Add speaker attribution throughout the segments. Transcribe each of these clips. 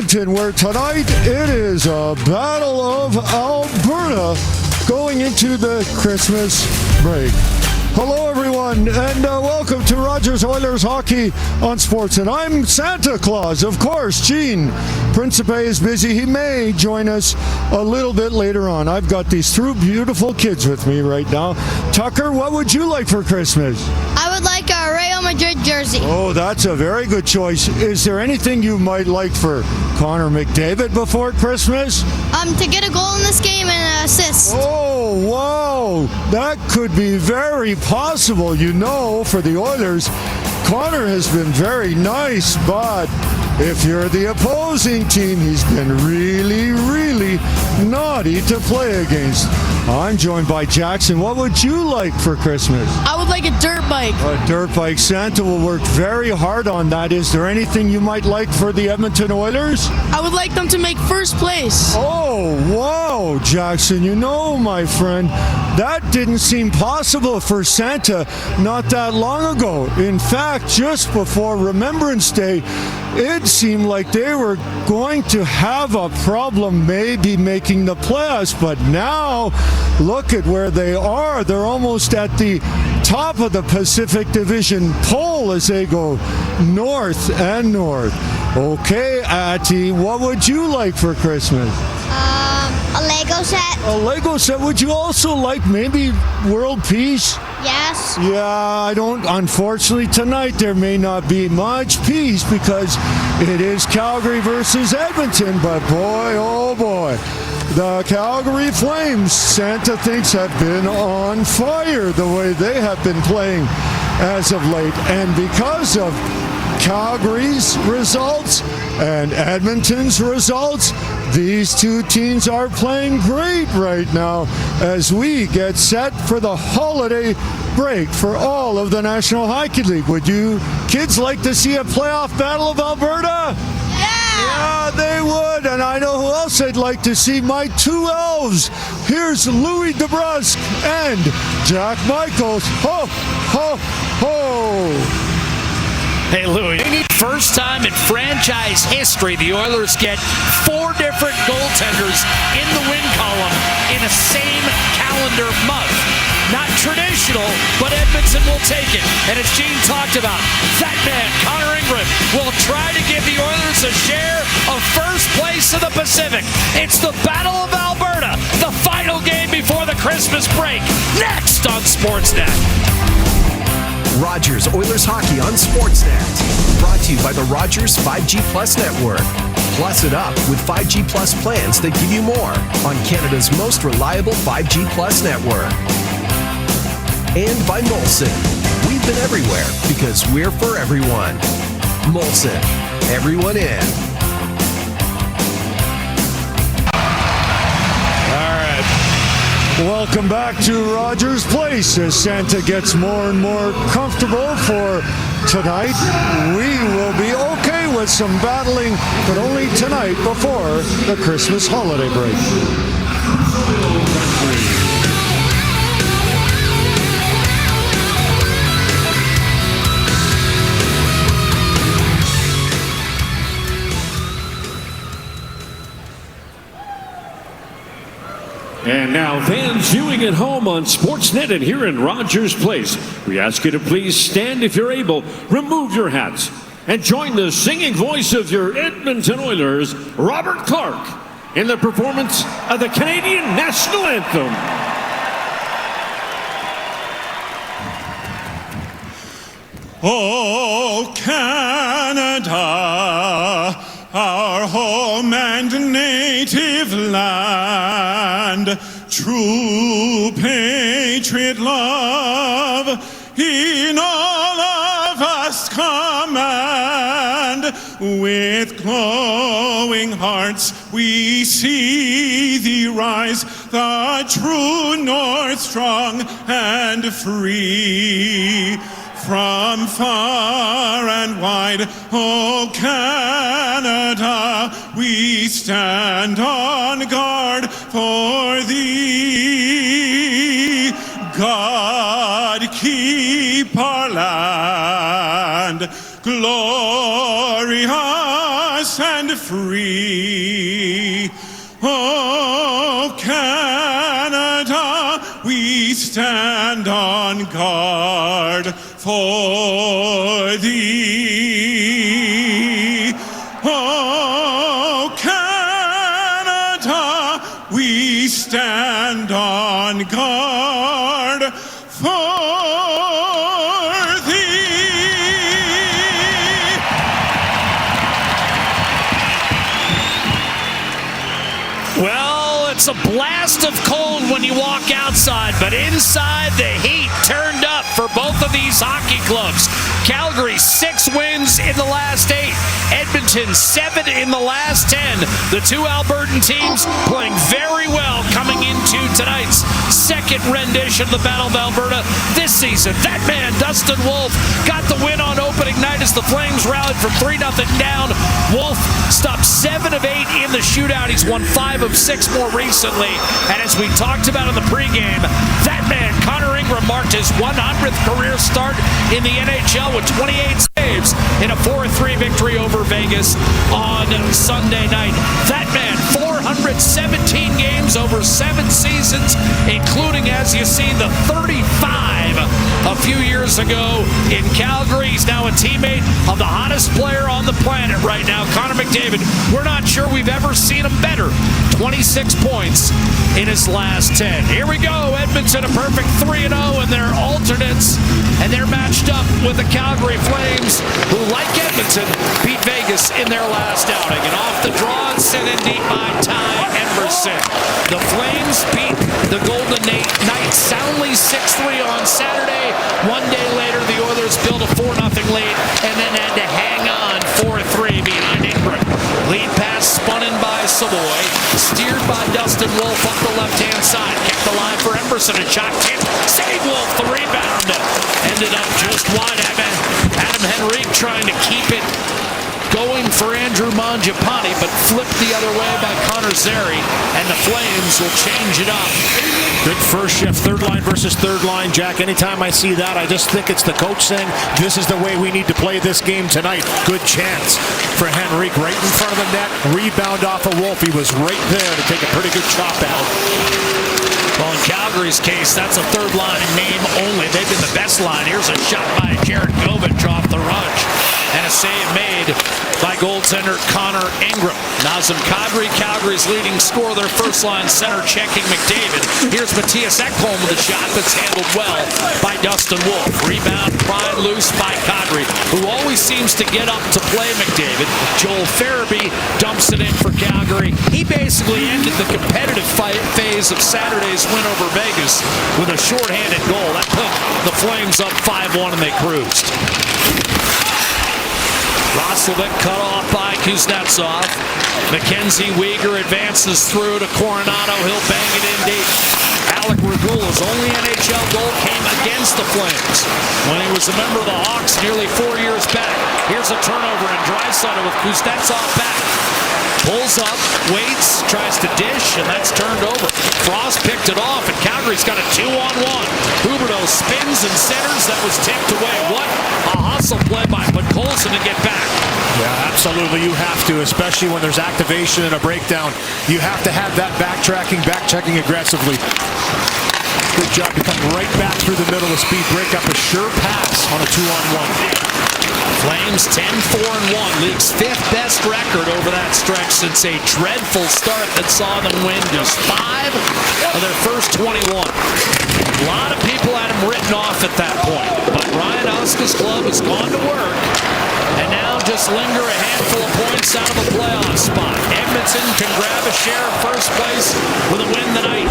Speaker 1: Edmonton, where tonight it is a Battle of Alberta going into the Christmas break. Hello, everyone, and welcome to Rogers Oilers Hockey on Sportsnet. I'm Santa Claus, of course. Gene Principe is busy. He may join us a little bit later on. I've got these two beautiful kids with me right now. Tucker, what would you like for Christmas?
Speaker 2: I would like a Real Madrid jersey.
Speaker 1: Oh, that's a very good choice. Is there anything you might like for Connor McDavid before Christmas?
Speaker 2: To get a goal in this game and an assist.
Speaker 1: Oh, wow. That could be very possible, for the Oilers. Connor has been very nice, but if you're the opposing team, he's been really, really naughty to play against. I'm joined by Jackson. What would you like for Christmas?
Speaker 3: I would like a dirt bike.
Speaker 1: A dirt bike. Santa will work very hard on that. Is there anything you might like for the Edmonton Oilers?
Speaker 3: I would like them to make first place.
Speaker 1: Oh, wow, Jackson. My friend, that didn't seem possible for Santa not that long ago. In fact, just before Remembrance Day, it seemed like they were going to have a problem maybe making the playoffs, but now look at where they are. They're almost at the top of the Pacific Division pole as they go north and north. Okay, Ati, what would you like for Christmas?
Speaker 2: A Lego set.
Speaker 1: A Lego set. Would you also like maybe world peace?
Speaker 2: Yes.
Speaker 1: Yeah, I don't. Unfortunately, tonight there may not be much peace because it is Calgary versus Edmonton. But boy, oh boy, the Calgary Flames, Santa thinks, have been on fire the way they have been playing as of late. And because of Calgary's results and Edmonton's results, these two teams are playing great right now as we get set for the holiday break for all of the National Hockey League. Would you kids like to see a playoff Battle of Alberta? Yeah, they would. And I know who else I'd like to see, my two elves. Here's Louis DeBrusque and Jack Michaels. Ho, ho, ho.
Speaker 4: Hey, Louis. First time in franchise history, the Oilers get 4 different goaltenders in the win column in a same calendar month. Not traditional, but Edmonton will take it. And as Gene talked about, that man, Connor Ingram, will try to give the Oilers a share of first place in the Pacific. It's the Battle of Alberta, the final game before the Christmas break. Next on Sportsnet.
Speaker 5: Rogers Oilers Hockey on Sportsnet. Brought to you by the Rogers 5G Plus Network. Plus it up with 5G Plus plans that give you more on Canada's most reliable 5G Plus network. And by Molson. We've been everywhere because we're for everyone. Molson. Everyone in.
Speaker 1: Welcome back to Rogers Place as Santa gets more and more comfortable for tonight. We will be okay with some battling, but only tonight before the Christmas holiday break.
Speaker 6: And now, fans viewing at home on Sportsnet and here in Rogers Place, we ask you to please stand if you're able, remove your hats, and join the singing voice of your Edmonton Oilers, Robert Clark, in the performance of the Canadian National Anthem.
Speaker 7: Oh, Canada, our home and native land, true patriot love in all of us command. With glowing hearts we see thee rise, the true north strong and free. From far and wide, oh Canada, we stand on guard for thee. God keep our land glorious and free. free. Oh, Canada, we stand on guard for thee. Oh, Canada, we stand on guard for thee.
Speaker 4: Well, it's a blast of cold when you walk outside, but inside the heat turned up for both of these hockey clubs. Calgary 6 wins in the last 8. Edmonton 7 in the last 10. The two Albertan teams playing very well coming into tonight's second rendition of the Battle of Alberta this season. That man, Dustin Wolf, got the win on opening night as the Flames rallied from 3-0 down. Wolf stopped 7 of 8 in the shootout. He's won 5 of 6 more recently. And as we talked about in the pregame, that man, Connor Ingram, marked his 100th career start in the NHL with 28 saves in a 4-3 victory over Vegas on Sunday night. That man, 417 games over 7 seasons, including, as you see, the 35 a few years ago in Calgary. He's now a teammate of the hottest player on the planet right now, Connor McDavid. We're not sure we've ever seen him better. 26 points in his last 10. Here we go. Edmonton a perfect 3-0 in their alternates, and they're matched up with the Calgary Flames, who, like Edmonton, beat Vegas in their last outing. And off the draw and sent in deep by Ty Emberson. The Flames beat the Golden Knights soundly 6-3 on Saturday. One day later, the Oilers built a 4-0 lead and then had to hang on 4-3 behind Ingram. Lead pass spun in by Savoy, steered by Dustin Wolf up the left-hand side. Kept the line for Emberson, a shot tip. Save Wolf, the rebound. Ended up just wide. Adam Henrique trying to keep it going for Andrew Mangiapane, but flipped the other way by Connor Zary, and the Flames will change it up.
Speaker 8: Good first shift, third line versus third line, Jack. Anytime I see that, I just think it's the coach saying, this is the way we need to play this game tonight. Good chance for Henrique right in front of the net. Rebound off of Wolf. He was right there to take a pretty good chop out.
Speaker 4: Well, in Calgary's case, that's a third line name only. They've been the best line. Here's a shot by Jared Govich off the rush. And a save made by goaltender Connor Ingram. Nazem Kadri, Calgary's leading scorer, their first line center, checking McDavid. Here's Matthias Ekholm with a shot that's handled well by Dustin Wolf. Rebound pried loose by Kadri, who always seems to get up to play McDavid. Joel Farabee dumps it in for Calgary. He basically ended the competitive phase of Saturday's win over Vegas with a shorthanded goal. That put the Flames up 5-1 and they cruised. Roslovic cut off by Kuznetsov. Mackenzie Weegar advances through to Coronado. He'll bang it in deep. Alec Regula's only NHL goal came against the Flames when he was a member of the Hawks nearly 4 years back. Here's a turnover, and Draisaitl with Kuznetsov back. Pulls up, waits, tries to dish, and that's turned over. Frost picked it off, and Calgary's got a 2-on-1. Huberdeau spins and centers. That was tipped away. What a hustle play by Podkolzin to get back.
Speaker 8: Yeah, absolutely. You have to, especially when there's activation and a breakdown. You have to have that backtracking, back-checking aggressively. Good job to come right back through the middle of speed, break up a sure pass on a 2-on-1.
Speaker 4: Flames 10-4-1, league's 5th best record over that stretch since a dreadful start that saw them win just 5 of their first 21. A lot of people had him written off at that point, but Ryan Huska's club has gone to work and now just linger a handful of points out of a playoff spot. Edmonton can grab a share of first place with a win tonight.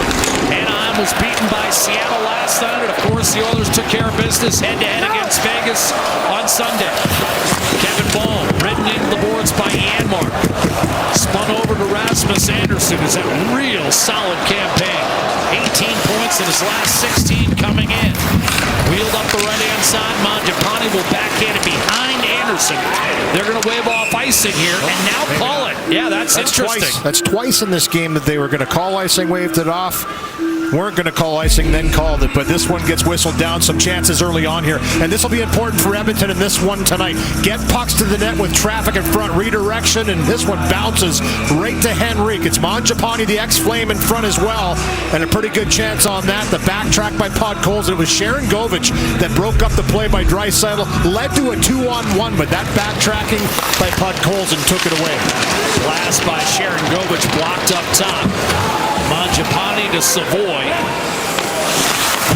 Speaker 4: Anaheim was beaten by Seattle last night, and of course the Oilers took care of business head-to-head against Vegas on Sunday. Kevin Baum ridden into the boards by Janmark. Spun over to Rasmus Andersson. Is a real solid campaign. 18 points in his last 16 coming in. Wheeled up the right-hand side. Mangiapane will backhand it behind Andersson. They're going to wave off icing here and now call it. Yeah, that's interesting.
Speaker 8: That's twice in this game that they were going to call icing, waved it off. weren't going to call icing, then called it. But this one gets whistled down. Some chances early on here. And this will be important for Edmonton in this one tonight. Get pucks to the net with traffic in front, redirection, and this one bounces right to Henrique. It's Mangiapane, the ex-Flame, in front as well. And a pretty good chance on that. The backtrack by Podkolzin. It was Sharon Govich that broke up the play by Draisaitl. Led to a 2-on-1, but that backtracking by Podkolzin took it away.
Speaker 4: Blast by Sharon Govich blocked up top. Mangiapane to Savoy.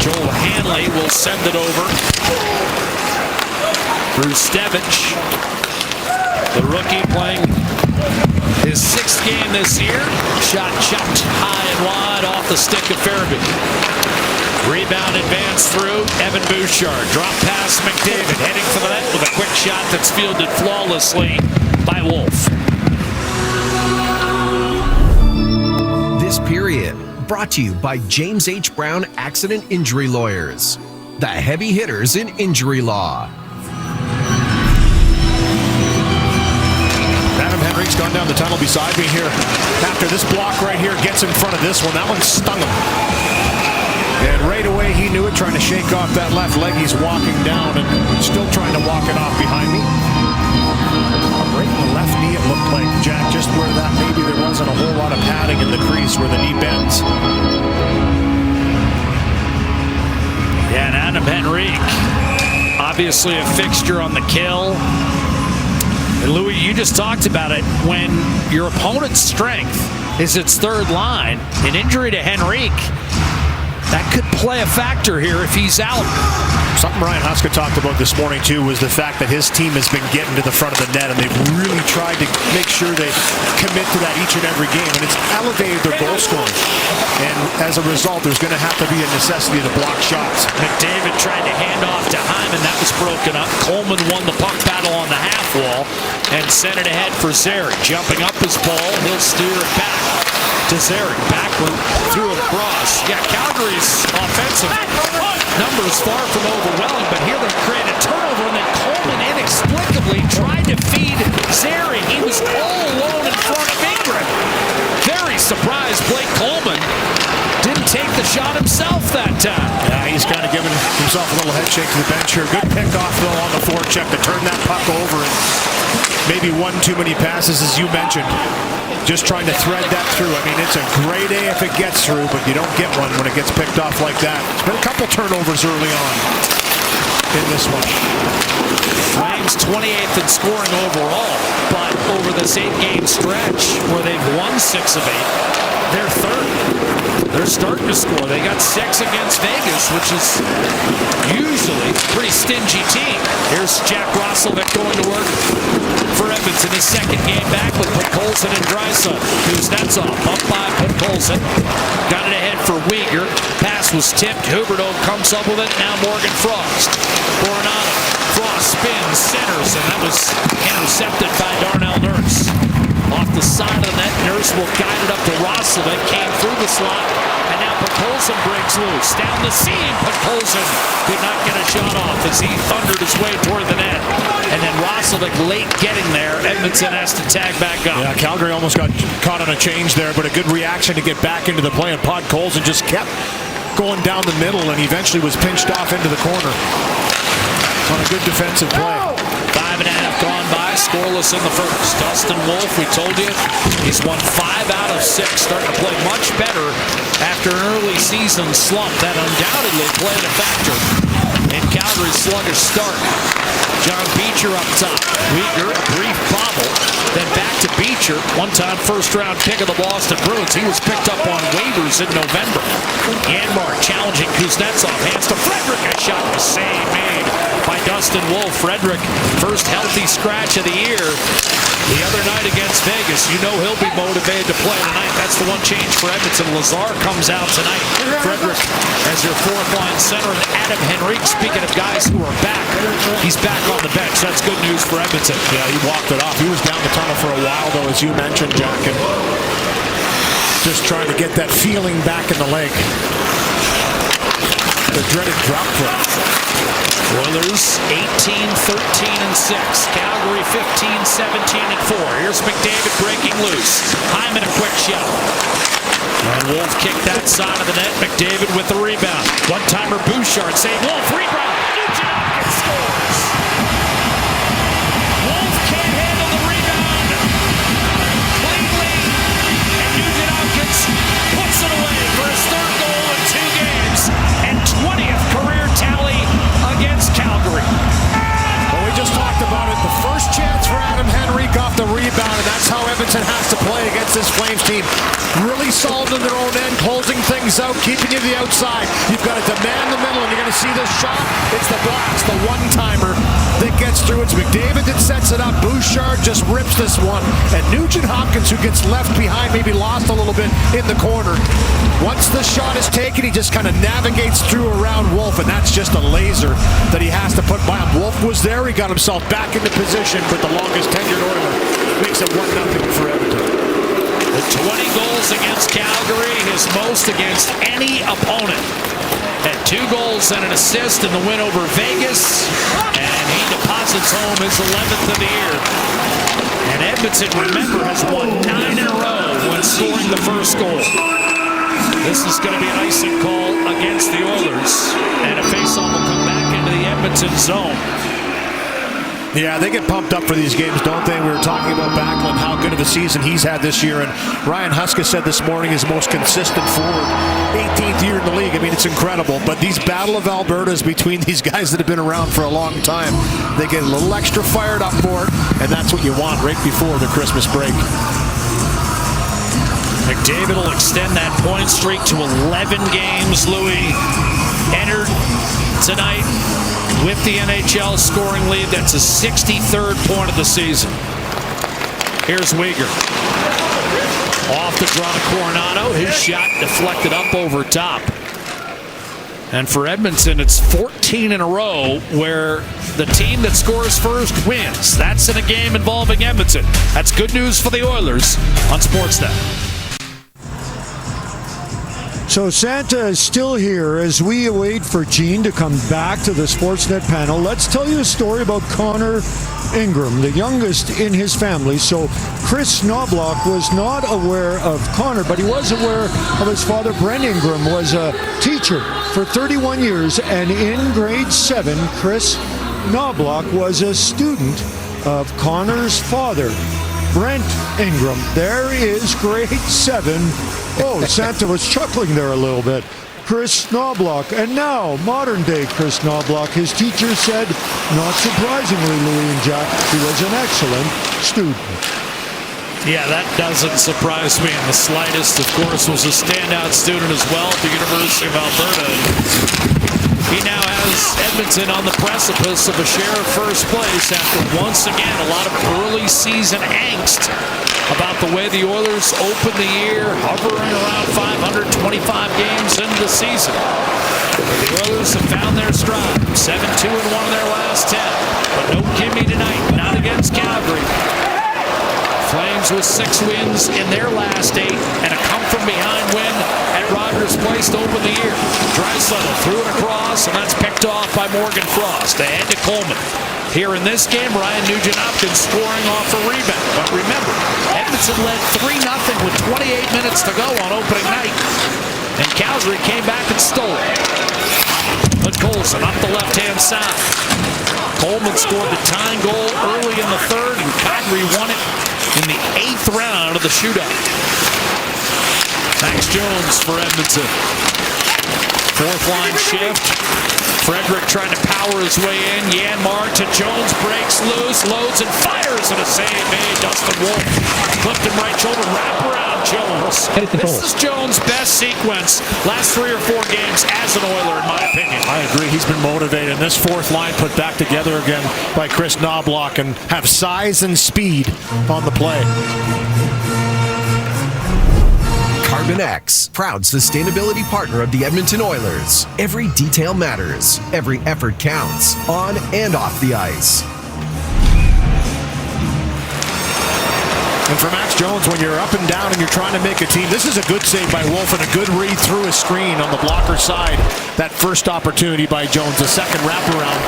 Speaker 4: Joel Hanley will send it over. Bruce Stevich, the rookie, playing his 6th game this year. Shot chopped high and wide off the stick of Farabee. Rebound advance through Evan Bouchard. Drop pass McDavid, heading for the net with a quick shot that's fielded flawlessly by Wolf.
Speaker 5: This period brought to you by James H. Brown Accident Injury Lawyers, the heavy hitters in injury law.
Speaker 8: Adam Henrique's gone down the tunnel beside me here. After this block right here gets in front of this one, that one stung him. And right away he knew it, trying to shake off that left leg. He's walking down and still trying to walk it off behind me. Right in the left knee, it looked like, Jack, just where that maybe there wasn't a whole lot of padding in the crease where the knee bends.
Speaker 4: Yeah, and Adam Henrique, obviously a fixture on the kill. And Louis, you just talked about it. When your opponent's strength is its third line, an injury to Henrique, that could play a factor here if he's out.
Speaker 8: Something Ryan Huska talked about this morning, too, was the fact that his team has been getting to the front of the net, and they've really tried to make sure they commit to that each and every game, and it's elevated their goal scoring. And as a result, there's going to have to be a necessity to block shots.
Speaker 4: McDavid tried to hand off to Hyman. That was broken up. Coleman won the puck battle on the half wall and sent it ahead for Zary. Jumping up his ball, he'll steer it back to Zary. Backward, threw it across. Yeah, Calgary's offensive numbers far from overwhelming, but here they create a turnover, and then Coleman inexplicably tried to feed Zary. He was all alone in front of Ingrid. Very surprised Blake Coleman didn't take the shot himself that time.
Speaker 8: Yeah, he's kind of giving himself a little head shake to the bench here. Good pick-off, though, on the forecheck to turn that puck over. And maybe one too many passes, as you mentioned. Just trying to thread that through. I mean, it's a great A if it gets through, but you don't get one when it gets picked off like that. There's been a couple turnovers early on in this one.
Speaker 4: Flames 28th in scoring overall, but over this 8-game stretch where they've won 6 of 8, they're third. They're starting to score. They got 6 against Vegas, which is usually a pretty stingy team. Here's Jack Roslovic going to work for Edmonton. His 2nd game back with Podkolzin and Draisaitl. Kuznetsov bumped by Podkolzin. Got it ahead for Uyghur. Pass was tipped. Huberdeau comes up with it. Now Morgan Frost. Coronado. Frost spins, centers, and that was intercepted by Darnell Nurse. Off the side of the net, Nurse will guide it up to Roslovic. Came through the slot, and now Podkolzin breaks loose. Down the seam, Podkolzin could not get a shot off as he thundered his way toward the net. And then Roslovic late getting there. Edmonton has to tag back up.
Speaker 8: Yeah, Calgary almost got caught on a change there, but a good reaction to get back into the play. And Podkolzin just kept going down the middle and eventually was pinched off into the corner on a good defensive play.
Speaker 4: 5.5 gone by, scoreless in the first. Dustin Wolf, we told you, he's won 5 out of 6, starting to play much better after an early season slump that undoubtedly played a factor in Calgary's sluggish start. John Beecher up top. Uyghur, a brief bobble, then back to Beecher. One-time first-round pick of the Boston Bruins. He was picked up on waivers in November. Yanmark challenging Kuznetsov. Hands to Frederick. A shot was save made by Dustin Wolf. Frederick, first healthy scratch of the year. The other night against Vegas, you know he'll be motivated to play tonight. That's the one change for Edmonton. Lazar comes out tonight. Frederick as your 4th-line center. And Adam Henrique, speaking of guys who are back, he's back on the bench. That's good news for Edmonton.
Speaker 8: Yeah, he walked it off. He was down the tunnel for a while, though, as you mentioned, Jack. And just trying to get that feeling back in the leg. The dreaded drop play.
Speaker 4: Oilers 18-13-6. Calgary 15-17-4. Here's McDavid breaking loose. Hyman a quick shot. And Wolf kicked that side of the net. McDavid with the rebound. One-timer Bouchard save. Wolf rebound. Nugent Hopkins scores. Wolf can't handle the rebound cleanly. And Nugent Hopkins puts it away for his third goal in 2 games and 20th career tally against Calgary.
Speaker 8: Well, we just talked about it. The first chance for Adam Henrique off the rebound, and that's how Edmonton has to play against this Flames team. Really solid in their own end, closing things out, keeping you to the outside. You've got to demand the middle, and you're going to see this shot. It's the blast, the one-timer that gets through. It's McDavid that sets it up. Bouchard just rips this one. And Nugent Hopkins, who gets left behind, maybe lost a little bit in the corner. Once the shot is taken, he just kind of navigates through around Wolf, and that's just a laser that he has to put by him. Wolf was there. He got himself back into position, but the longest tenured Oiler makes it 1-0 for Edmonton.
Speaker 4: With 20 goals against Calgary, his most against any opponent. Had 2 goals and an assist in the win over Vegas, and he deposits home his 11th of the year. And Edmonton, remember, has won 9 in a row when scoring the first goal. This is going to be an icing call against the Oilers, and a faceoff will come back into the Edmonton zone.
Speaker 8: Yeah, they get pumped up for these games, don't they? We were talking about Backlund, how good of a season he's had this year, and Ryan Huska said this morning his most consistent forward, 18th year in the league. I mean, it's incredible. But these Battle of Albertas between these guys that have been around for a long time, they get a little extra fired up for it, and that's what you want right before the Christmas break.
Speaker 4: McDavid will extend that point streak to 11 games. Louis entered tonight with the NHL scoring lead. That's a 63rd point of the season. Here's Weegar. Off the draw to Coronado. His shot deflected up over top. And for Edmonton, it's 14 in a row where the team that scores first wins. That's in a game involving Edmonton. That's good news for the Oilers on Sportsnet.
Speaker 1: So Santa is still here as we await for Gene to come back to the Sportsnet panel. Let's tell you a story about Connor Ingram, the youngest in his family. So Chris Knobloch was not aware of Connor, but he was aware of his father. Brent Ingram was a teacher for 31 years, and in grade 7, Chris Knobloch was a student of Connor's father, Brent Ingram. There is grade 7. Oh, Santa was chuckling there a little bit. Chris Knobloch, and now modern-day Chris Knobloch. His teacher said, not surprisingly, Louis and Jack, he was an excellent student.
Speaker 4: Yeah, that doesn't surprise me in the slightest. Of course, was a standout student as well at the University of Alberta. He now has Edmonton on the precipice of a share of first place after once again a lot of early season angst about the way the Oilers opened the year, hovering around 525 games into the season. The Oilers have found their stride, 7-2-1 in their last 10, but no gimme tonight, not against Calgary. Flames with 6 wins in their last 8 and a come-from-behind win at Rogers Place to open the year. Draisaitl threw it across, and that's picked off by Morgan Frost. Ahead to Coleman. Here in this game, Ryan Nugent-Hopkins scoring off a rebound. But remember, Edmonton led 3-0 with 28 minutes to go on opening night. And Calgary came back and stole it. But Colson up the left-hand side. Coleman scored the tying goal early in the 3rd, and Calgary won it in the 8th round of the shootout. Max Jones for Edmonton. 4th line shift. Frederick trying to power his way in. Janmark to Jones, breaks loose, loads and fires, and a save made. Dustin Wolf clipped him right shoulder, wrap around Jones. This is Jones' best sequence last 3 or 4 games as an Oiler, in my opinion.
Speaker 8: I agree. He's been motivated. And this 4th line put back together again by Chris Knobloch, and have size and speed on the play.
Speaker 5: Carbon X, proud sustainability partner of the Edmonton Oilers. Every detail matters. Every effort counts, on and off the ice.
Speaker 8: And for Max Jones, when you're up and down and you're trying to make a team, this is a good save by Wolf and a good read through a screen on the blocker side. That first opportunity by Jones, the second wraparound,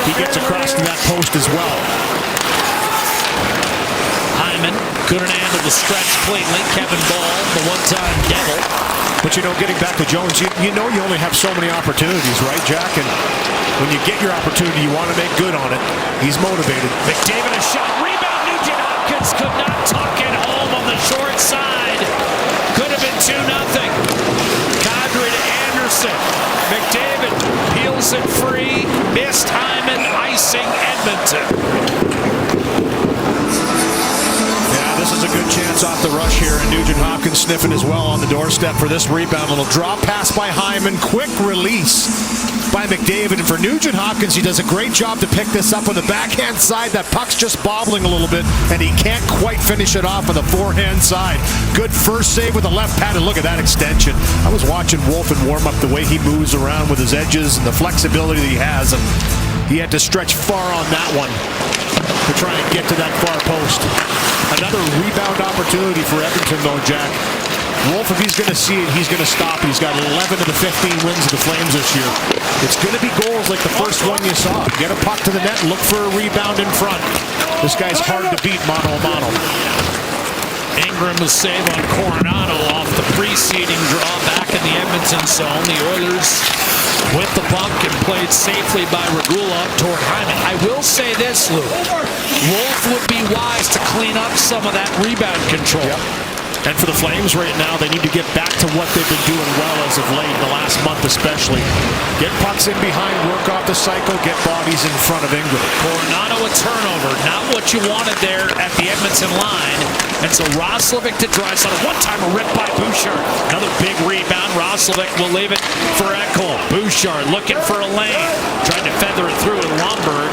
Speaker 8: he gets across to that post as well.
Speaker 4: Hyman Couldn't handle the stretch cleanly. Kevin Ball, the one-time devil.
Speaker 8: But getting back to Jones, you know you only have so many opportunities, right, Jack? And when you get your opportunity, you want to make good on it. He's motivated.
Speaker 4: McDavid a shot. Rebound. Nugent Hopkins could not tuck it home on the short side. Could have been 2-0. Kadri to Anderson. McDavid peels it free. Missed Hyman, icing Edmonton.
Speaker 8: This is a good chance off the rush here, and Nugent Hopkins sniffing as well on the doorstep for this rebound. Little drop pass by Hyman, quick release by McDavid, and for Nugent Hopkins, he does a great job to pick this up on the backhand side. That puck's just bobbling a little bit, and he can't quite finish it off on the forehand side. Good first save with the left pad, and look at that extension. I was watching Wolf in warm-up, the way he moves around with his edges and the flexibility that he has, and he had to stretch far on that one to try and get to that far post. Another rebound opportunity for Edmonton, though, Jack. Wolf, if he's going to see it, he's going to stop. He's got 11 of the 15 wins of the Flames this year. It's going to be goals like the first one you saw. Get a puck to the net, look for a rebound in front. This guy's hard to beat mano-a-mano.
Speaker 4: Ingram was save on Coronado off the preceding draw back in the Edmonton zone. The Oilers with the puck and played safely by Regula up toward Hyman. I will say this, Lou. Wolf would be wise to clean up some of that rebound control.
Speaker 8: Yep. And for the Flames right now, they need to get back to what they've been doing well as of late, the last month especially. Get pucks in behind, work off the cycle, get bodies in front of Ingram.
Speaker 4: Coronado a turnover, not what you wanted there at the Edmonton line. And so Roslovic to Draisaitl. One-timer ripped by Bouchard. Another big rebound. Roslovic will leave it for Ekholm. Bouchard looking for a lane. Trying to feather it through, and Lomberg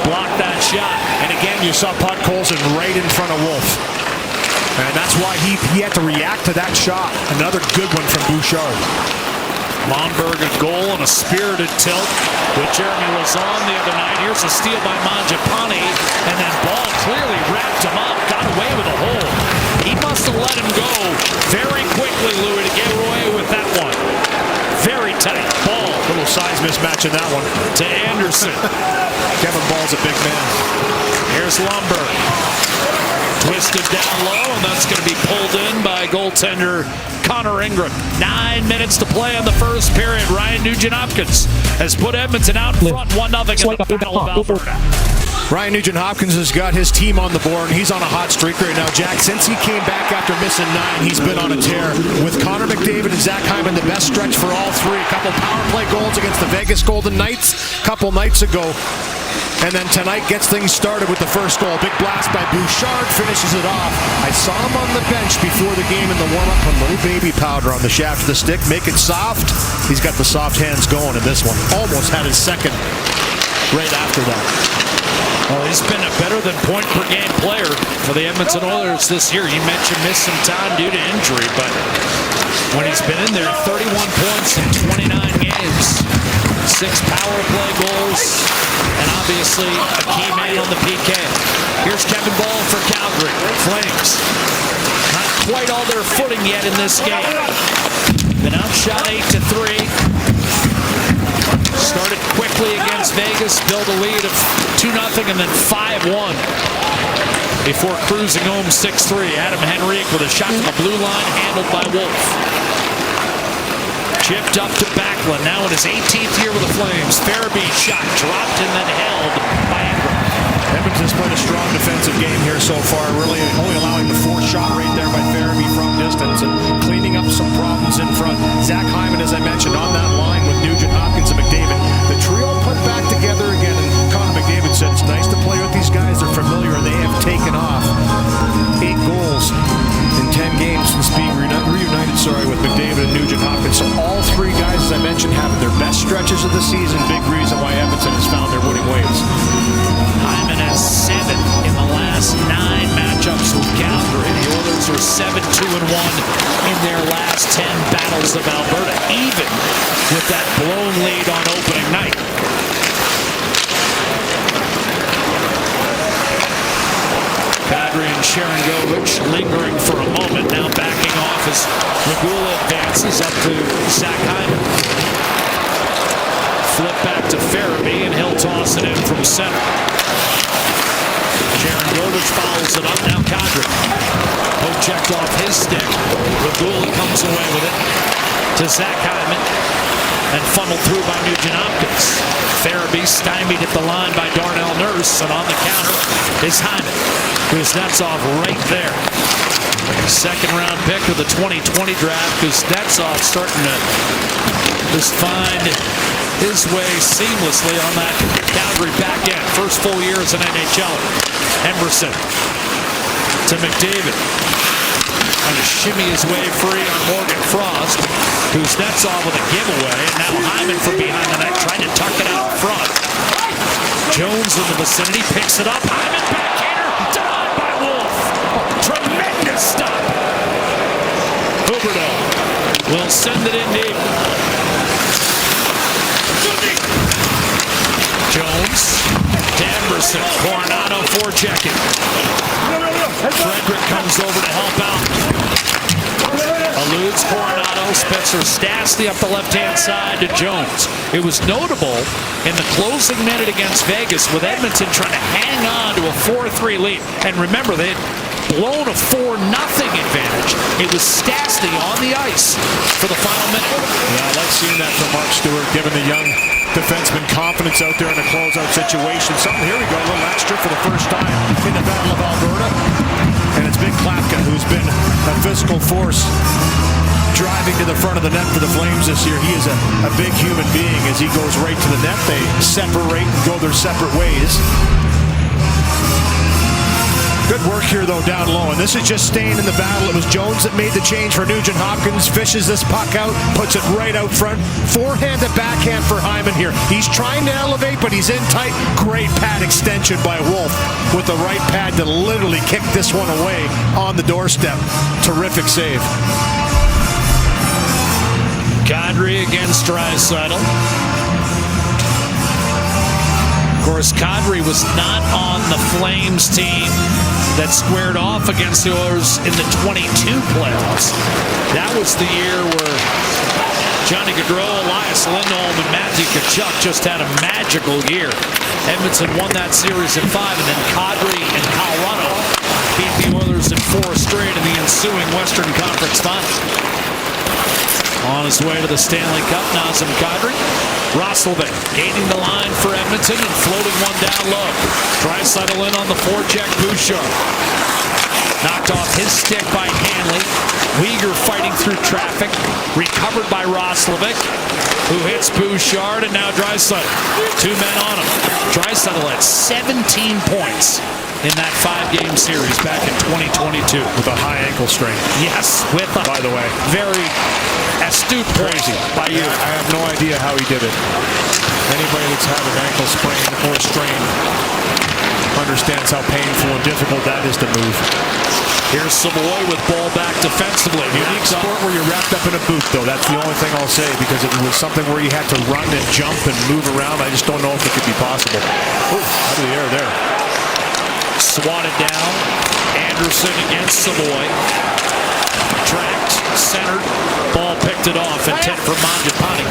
Speaker 4: blocked that shot.
Speaker 8: And again, you saw Puck Colson right in front of Wolf. And that's why he had to react to that shot. Another good one from Bouchard.
Speaker 4: Lomberg a goal and a spirited tilt with Jeremy Lauzon the other night. Here's a steal by Mangiapane, and then Ball clearly wrapped him up, got away with a hole. He must have let him go very quickly, Louis, to get away with that one. Very tight. Ball.
Speaker 8: Little size mismatch in that one.
Speaker 4: To Anderson.
Speaker 8: Kevin Ball's a big man.
Speaker 4: Here's Lomberg. Twisted down low, and that's going to be pulled in by goaltender Connor Ingram. 9 minutes to play in the first period. Ryan Nugent-Hopkins has put Edmonton out in front 1-0 in the Battle of Alberta.
Speaker 8: Ryan Nugent-Hopkins has got his team on the board, and he's on a hot streak right now, Jack. Since he came back after missing 9, he's been on a tear. With Connor McDavid and Zach Hyman, the best stretch for all three. A couple power play goals against the Vegas Golden Knights a couple nights ago. And then tonight gets things started with the first goal. Big blast by Bouchard, finishes it off. I saw him on the bench before the game in the warm-up, put a little baby powder on the shaft of the stick, make it soft. He's got the soft hands going in this one. Almost had his second right after that.
Speaker 4: Well, he's been a better than point-per-game player for the Edmonton Oilers this year. You mentioned missed some time due to injury, but when he's been in there, 31 points in 29 games, 6 power play goals, and obviously a key man on the PK. Here's Kevin Ball for Calgary. Flames not quite all their footing yet in this game. Been outshot 8-3. Started quickly against Vegas, built a lead of 2-0 and then 5-1 before cruising home 6-3. Adam Henrique with a shot from the blue line, handled by Wolf. Chipped up to Backlund, now in his 18th year with the Flames. Farabee shot, dropped and then held by Ingram.
Speaker 8: Edmonton's played a strong defensive game here so far, really only allowing the fourth shot right there by Farabee from distance and cleaning up some problems in front. Zach Hyman, as I mentioned, on that line with Nugent Hopkins and McDavid. The trio put back together again, and Connor McDavid said it's nice to play with these guys. They're familiar and they have taken off. 8 goals in 10 games since being reunited, with McDavid and Nugent Hopkins. So all 3 guys, as I mentioned, having their best stretches of the season. Big reason why Edmonton has found their winning ways.
Speaker 4: Hyman has 7 in the last 9 matchups with Calgary. The Oilers are 7-2-1 in their last 10 battles of Alberta, even with that blown lead on opening night. Kadri and Sharangovich lingering for a moment, now backing off as Regula advances up to Zach Hyman. Flip back to Farabee, and he'll toss it in from center. Sharangovich Rovich fouls it up. Now Kadri. Poke checked off his stick. Regula comes away with it to Zach Hyman and funneled through by Nugent-Hopkins. Farabee stymied at the line by Darnell Nurse, and on the counter is Hyman. Kuznetsov right there. Second round pick of the 2020 draft. Kuznetsov starting to just find his way seamlessly on that Calgary back end. First full year as an NHLer. Emerson to McDavid. Trying to shimmy his way free on Morgan Frost. Kuznetsov with a giveaway. And now Hyman from behind the net trying to tuck it out front. Jones in the vicinity. Picks it up. Hyman backhander. Denied by Wolf. Tremendous stop. Huberdeau will send it in deep. Jones. Emerson. Coronado forechecking. Frederick comes over to help out. Eludes Coronado. Spencer Stastny up the left-hand side to Jones. It was notable in the closing minute against Vegas with Edmonton trying to hang on to a 4-3 lead. And remember, they had blown a 4-0 advantage. It was Stastny on the ice for the final minute.
Speaker 8: Yeah, I like seeing that from Mark Stewart, giving the young defenseman confidence out there in a closeout situation. Here we go, a little extra for the first time in the Battle of Alberta. And it's Big Klapka, who's been a physical force driving to the front of the net for the Flames this year. He is a big human being as he goes right to the net. They separate and go their separate ways. Good work here, though, down low. And this is just staying in the battle. It was Jones that made the change for Nugent-Hopkins. Fishes this puck out, puts it right out front. Forehand to backhand for Hyman here. He's trying to elevate, but he's in tight. Great pad extension by Wolf with the right pad to literally kick this one away on the doorstep. Terrific save.
Speaker 4: Kadri against Draisaitl. Of course, Kadri was not on the Flames team that squared off against the Oilers in the 22 playoffs. That was the year where Johnny Gaudreau, Elias Lindholm, and Matthew Tkachuk just had a magical year. Edmonton won that series in 5, and then Kadri and Colorado beat the Oilers in 4 straight in the ensuing Western Conference Final. On his way to the Stanley Cup, Nazem Kadri. Roslovic gaining the line for Edmonton and floating one down low. Draisaitl in on the forecheck. Bouchard knocked off his stick by Hanley. Weegar fighting through traffic. Recovered by Roslovic, who hits Bouchard, and now Draisaitl. 2 men on him. Draisaitl had 17 points in that 5-game series back in 2022.
Speaker 8: With a high ankle strain.
Speaker 4: Yes, with a,
Speaker 8: by the way,
Speaker 4: very astute crazy by you.
Speaker 8: I have no idea how he did it. Anybody that's had an ankle sprain or strain understands how painful and difficult that is to move.
Speaker 4: Here's Savoy with ball back defensively.
Speaker 8: Unique sport where you're wrapped up in a boot, though. That's the only thing I'll say, because if it was something where you had to run and jump and move around, I just don't know if it could be possible. Ooh, out of the air there.
Speaker 4: Swatted down. Anderson against Savoy. Tracked, centered, ball picked it off, intent for Mangiapane.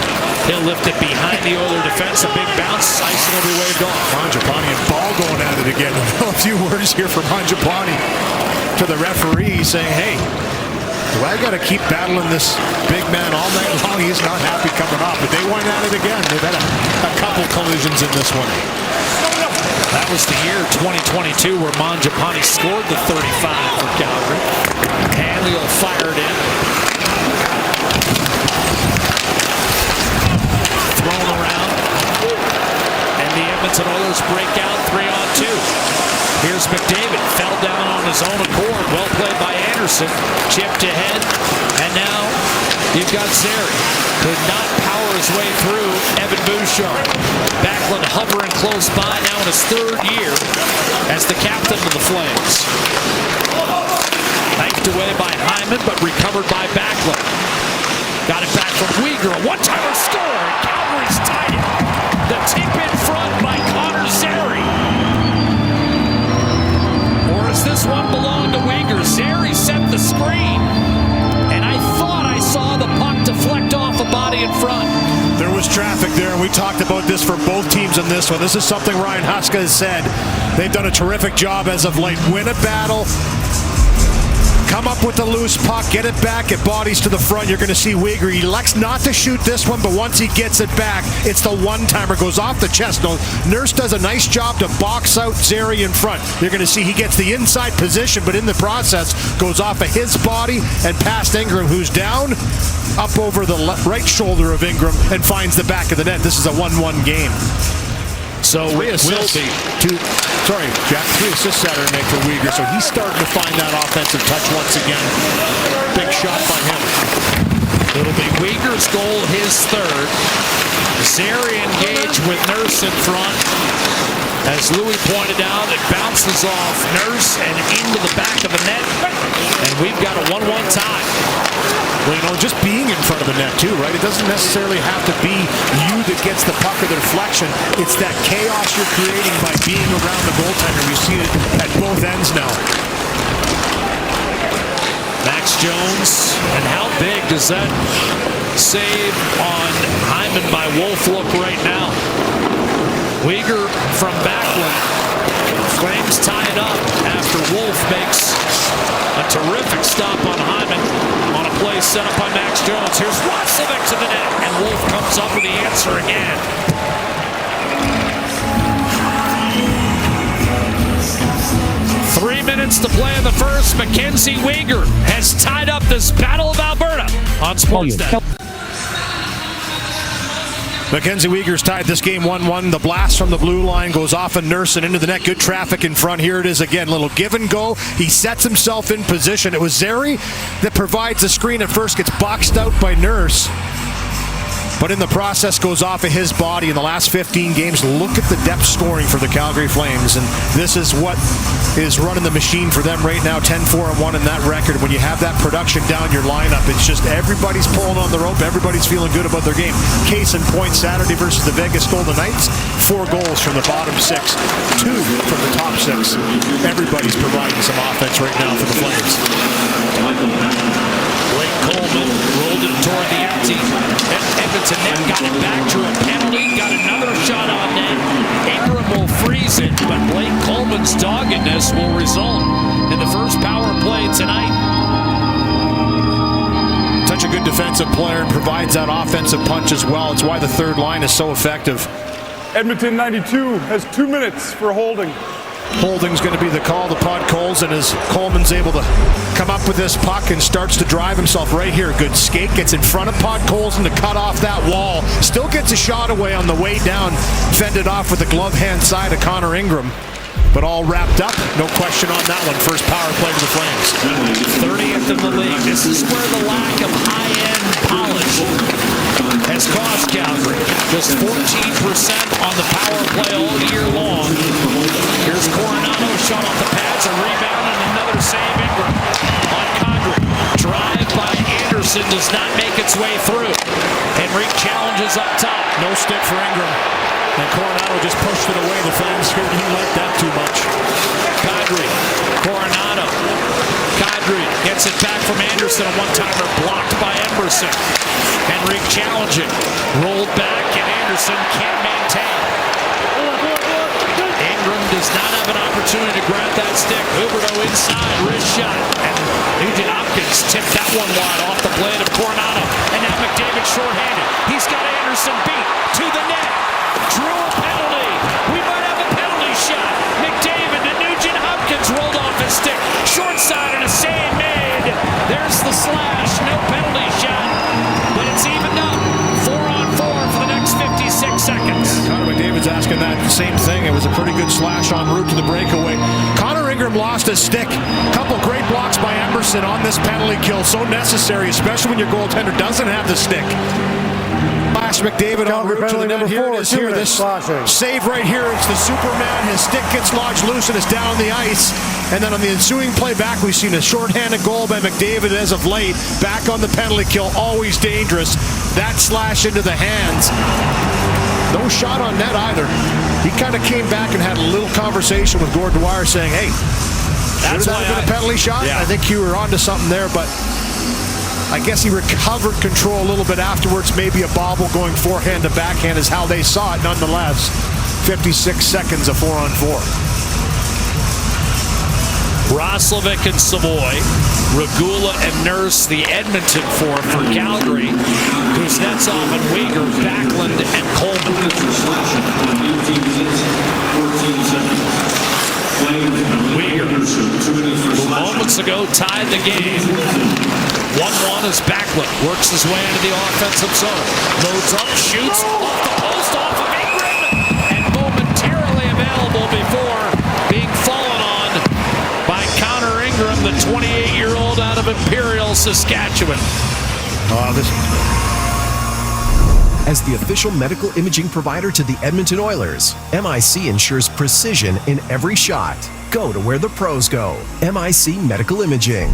Speaker 4: He'll lift it behind the Oiler defense, a big bounce, ice will be waved off.
Speaker 8: Mangiapane and Ball going at it again. A few words here for Mangiapane to the referee saying, hey, do I got to keep battling this big man all night long? He's not happy coming off, but they went at it again. They've had a couple collisions in this one.
Speaker 4: That was the year 2022 where Mangiapane scored the 35 for Calgary. Hanley will fire it in. Thrown around. And the Edmonton Oilers break out 3-on-2. Here's McDavid. Fell down on his own accord. Well played by Anderson. Chipped ahead. And now you've got Zary. Could not power his way through Evan Bouchard. Backlund hovering close by now in his 3rd year as the captain of the Flames. Knifed away by Hyman, but recovered by Backlund. Got it back from Weegar. A one-timer score. Calgary's tied it. The tip in front by Connor Zary. Or does this one belong to Weegar? Zary set the screen. And I thought I saw the puck deflect off a body in front.
Speaker 8: There was traffic there, and we talked about this for both teams in this one. This is something Ryan Huska has said. They've done a terrific job as of late. Win a battle, come up with the loose puck, get it back, get bodies to the front. You're going to see Weegar. He elects not to shoot this one, but once he gets it back, it's the one-timer. Goes off the chest. No, Nurse does a nice job to box out Zary in front. You're going to see he gets the inside position, but in the process, goes off of his body and past Ingram, who's down, up over the right shoulder of Ingram, and finds the back of the net. This is a 1-1 game. So it will be Jack, 3 assists Saturday night for Weegar, so he's starting to find that offensive touch once again. Big shot by him.
Speaker 4: It'll be Weegar's goal, his third. Zary engaged with Nurse in front. As Louis pointed out, it bounces off Nurse and into the back of the net. And we've got a 1-1 tie.
Speaker 8: Well, you know, just being in front of the net too, right? It doesn't necessarily have to be you that gets the puck or the deflection. It's that chaos you're creating by being around the goaltender. We've seen it at both ends now.
Speaker 4: Max Jones, and how big does that save on Hyman by Wolf look right now? Weegar from Backlund. Flames tie it up after Wolf makes a terrific stop on Hyman on a play set up by Max Jones. Here's Wasovic to the net, and Wolf comes up with the answer again. Minutes to play in the first. Mackenzie Weegar has tied up this Battle of Alberta on Sportsnet.
Speaker 8: Mackenzie Weegar's tied this game 1-1. The blast from the blue line goes off and Nurse and into the net. Good traffic in front. Here it is again. Little give and go. He sets himself in position. It was Zary that provides the screen at first. Gets boxed out by Nurse. But in the process goes off of his body in the last 15 games. Look at the depth scoring for the Calgary Flames. And this is what is running the machine for them right now. 10-4-1 in that record. When you have that production down your lineup, it's just everybody's pulling on the rope. Everybody's feeling good about their game. Case in point, Saturday versus the Vegas Golden Knights. 4 goals from the bottom 6. 2 from the top 6. Everybody's providing some offense right now for the Flames.
Speaker 4: Blake Coleman rolled it toward the empty. Edmonton net got it back to a penalty. Got another shot on net. Ingram will freeze it, but Blake Coleman's doggedness will result in the first power play tonight.
Speaker 8: Such a good defensive player and provides that offensive punch as well. It's why the third line is so effective.
Speaker 9: Edmonton 92 has 2 minutes for holding.
Speaker 8: Holding's going to be the call to Podkolzin, and as Coleman's able to come up with this puck and starts to drive himself right here. Good skate, gets in front of Podkolzin to cut off that wall. Still gets a shot away on the way down. Fended off with the glove hand side of Connor Ingram. But all wrapped up, no question on that one. First power play to the Flames.
Speaker 4: 30th in the league. This is where the lack of high-end polish has cost Calgary. Just 14% on the power play all year long. Here's Coronado, shot off the pads, a rebound, and another save. Ingram on Calgary. Drive by Anderson does not make its way through. Henrique challenges up top.
Speaker 8: No stick for Ingram. And Coronado just pushed it away. The fans here didn't like that too much.
Speaker 4: Kadri, Coronado. Kadri gets it back from Anderson. A one-timer blocked by Emerson. Henrique challenging. Rolled back, and Anderson can't maintain. Ingram does not have an opportunity to grab that stick. Huberdeau inside, wrist shot. And Nugent Hopkins tipped that one wide off the blade of Coronado. And now McDavid shorthanded. He's got Anderson beat to the net. Drew a penalty. We might have a penalty shot. McDavid to Nugent Hopkins rolled off his stick. Short side and a save made. There's the slash. No penalty shot. But it's evened up. 4-on-4 for the next 56 seconds.
Speaker 8: Connor McDavid's asking that same thing. It was a pretty good slash en route to the breakaway. Connor Ingram lost his stick. Couple great blocks by Emerson on this penalty kill. So necessary, especially when your goaltender doesn't have the stick. Flash McDavid on route to the net. Here it is. Here, this save right here. It's the Superman. His stick gets lodged loose and it's down on the ice. And then on the ensuing play back, we've seen a shorthanded goal by McDavid as of late. Back on the penalty kill. Always dangerous. That slash into the hands. No shot on net either. He kind of came back and had a little conversation with Gordon Dwyer saying, hey, that's been a penalty shot. Yeah. I think you were onto something there, but I guess he recovered control a little bit afterwards. Maybe a bobble going forehand to backhand is how they saw it nonetheless. 56 seconds of 4-on-4.
Speaker 4: Roslovic and Savoy, Regula and Nurse, the Edmonton four for Calgary. Kuznetsov and Weegar, Backlund and Coleman. Weegar, who moments ago tied the game. 1-1 as Backlund works his way into the offensive zone. Loads up, shoots off the post, off of Ingram, and momentarily available before being fallen on by Connor Ingram, the 28-year-old out of Imperial, Saskatchewan.
Speaker 5: As the official medical imaging provider to the Edmonton Oilers, MIC ensures precision in every shot. Go to where the pros go. MIC Medical Imaging.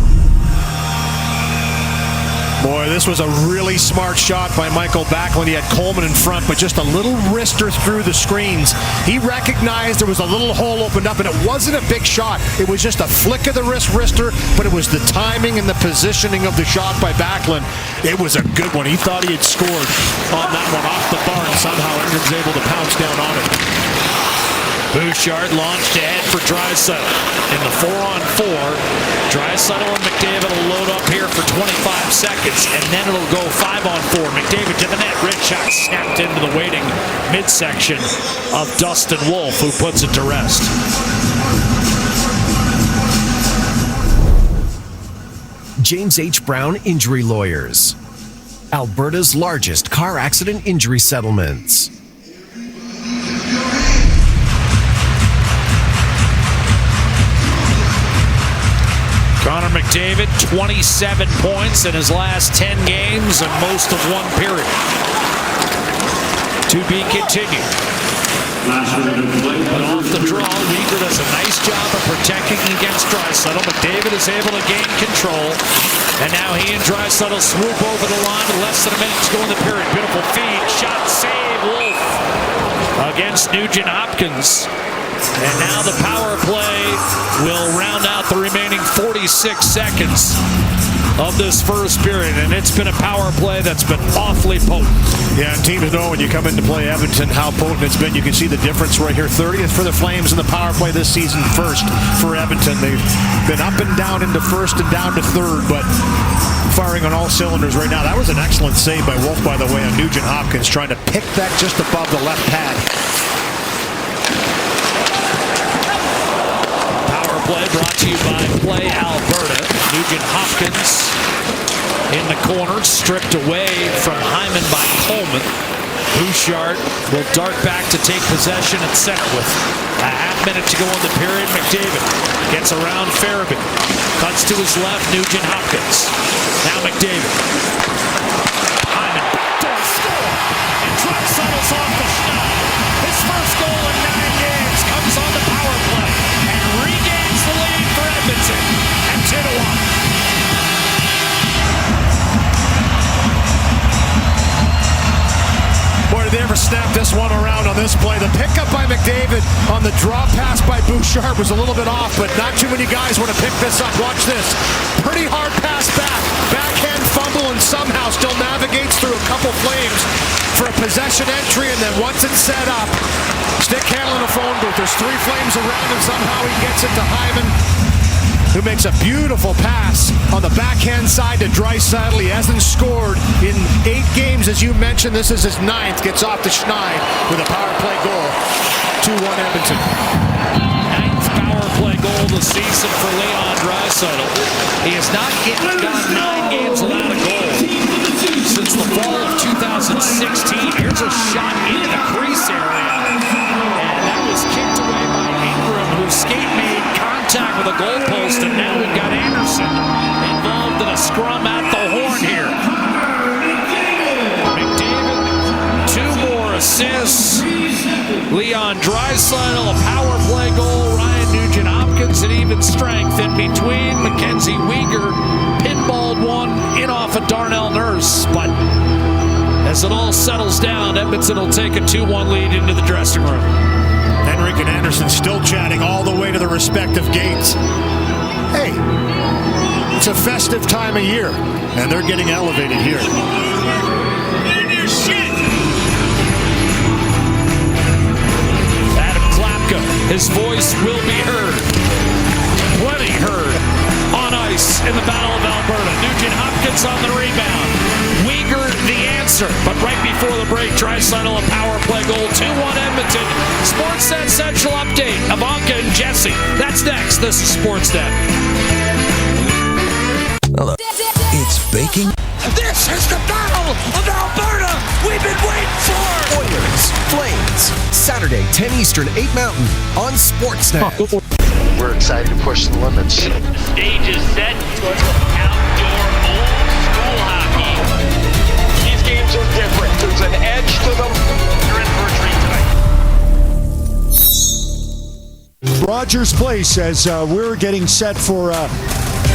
Speaker 8: Boy, this was a really smart shot by Michael Backlund. He had Coleman in front, but just a little wrister through the screens. He recognized there was a little hole opened up, and it wasn't a big shot. It was just a flick of the wrister, but it was the timing and the positioning of the shot by Backlund. It was a good one. He thought he had scored on that one off the bar, and somehow Ingram's able to pounce down on it.
Speaker 4: Bouchard launched ahead for Draisaitl. In the 4-on-4, Draisaitl and McDavid will load up here for 25 seconds, and then it'll go 5-on-4. McDavid to the net. Red shot snapped into the waiting midsection of Dustin Wolf, who puts it to rest.
Speaker 5: James H. Brown Injury Lawyers. Alberta's largest car accident injury settlements.
Speaker 4: Connor McDavid, 27 points in his last 10 games and most of one period. To be continued. But off the draw, Weegar does a nice job of protecting against Draisaitl. McDavid is able to gain control. And now he and Draisaitl swoop over the line with less than a minute to go in the period. Beautiful feed, shot, save, Wolf against Nugent Hopkins. And now the power play will round out the remaining 46 seconds of this first period, and it's been a power play that's been awfully potent.
Speaker 8: Yeah, and teams know when you come in to play Edmonton how potent it's been. You can see the difference right here. 30th for the Flames in the power play this season, first for Edmonton. They've been up and down into first and down to third, but firing on all cylinders right now. That was an excellent save by Wolf, by the way, on Nugent Hopkins, trying to pick that just above the left pad.
Speaker 4: Play brought to you by Play Alberta. Nugent Hopkins in the corner, stripped away from Hyman by Coleman. Bouchard will dart back to take possession at center with a half minute to go in the period. McDavid gets around Farabee, cuts to his left, Nugent Hopkins. Now McDavid. Hyman, backdoor score, and Draisaitl's off the schneid. His first goal in 9 games comes on the power play and regains the lead for Edmonton at 2-1.
Speaker 8: Boy, did they ever snap this one around on this play. The pickup by McDavid on the draw pass by Bouchard was a little bit off, but not too many guys want to pick this up. Watch this. Pretty hard pass back. Backhand fumble, and somehow still navigates through a couple Flames for a possession entry, and then once it's set up, stick handle in a phone booth. There's 3 Flames around, and somehow he gets it to Hyman, who makes a beautiful pass on the backhand side to Draisaitl. He hasn't scored in 8 games, as you mentioned. This is his 9th. Gets off the schneid with a power play goal. 2-1 Edmonton.
Speaker 4: 9th power play goal of the season for Leon Draisaitl. He has not gone 9 games without a goal since the fall of 2016. Here's a shot into the crease area, and that was kicked away by Ingram, whose skate made contact with a goalpost, and now we've got Anderson involved in a scrum at the horn here. McDavid, 2 more assists. Leon Draisaitl, a power play goal. Ryan Nugent Hopkins at even strength in between. Mackenzie Weegar pinballed one in off of Darnell Nurse, but as it all settles down, Edmonton will take a 2-1 lead into the dressing room.
Speaker 8: Henrik and Anderson still chatting all the way to the respective gates. Hey, it's a festive time of year. And they're getting elevated here.
Speaker 4: Adam Klapka, his voice will be heard. Plenty heard on ice in the Battle of Alberta. Nugent Hopkins on the rebound. Weegar the answer. But right before the break, Draisaitl a power play goal. 2-1 Edmonton. Sportsnet Central update. Ivanka and Jesse. That's next. This is Sportsnet.
Speaker 5: Hello. It's baking.
Speaker 4: This is the Battle of Alberta we've been waiting for.
Speaker 5: Oilers, Flames. Saturday, 10 Eastern, 8 Mountain on Sportsnet.
Speaker 10: We're excited to push the limits.
Speaker 11: Stage is set. Outdoor old school hockey.
Speaker 10: These games are different. There's an edge to them.
Speaker 11: You're in for a treat tonight.
Speaker 1: Rogers Place as we're getting set for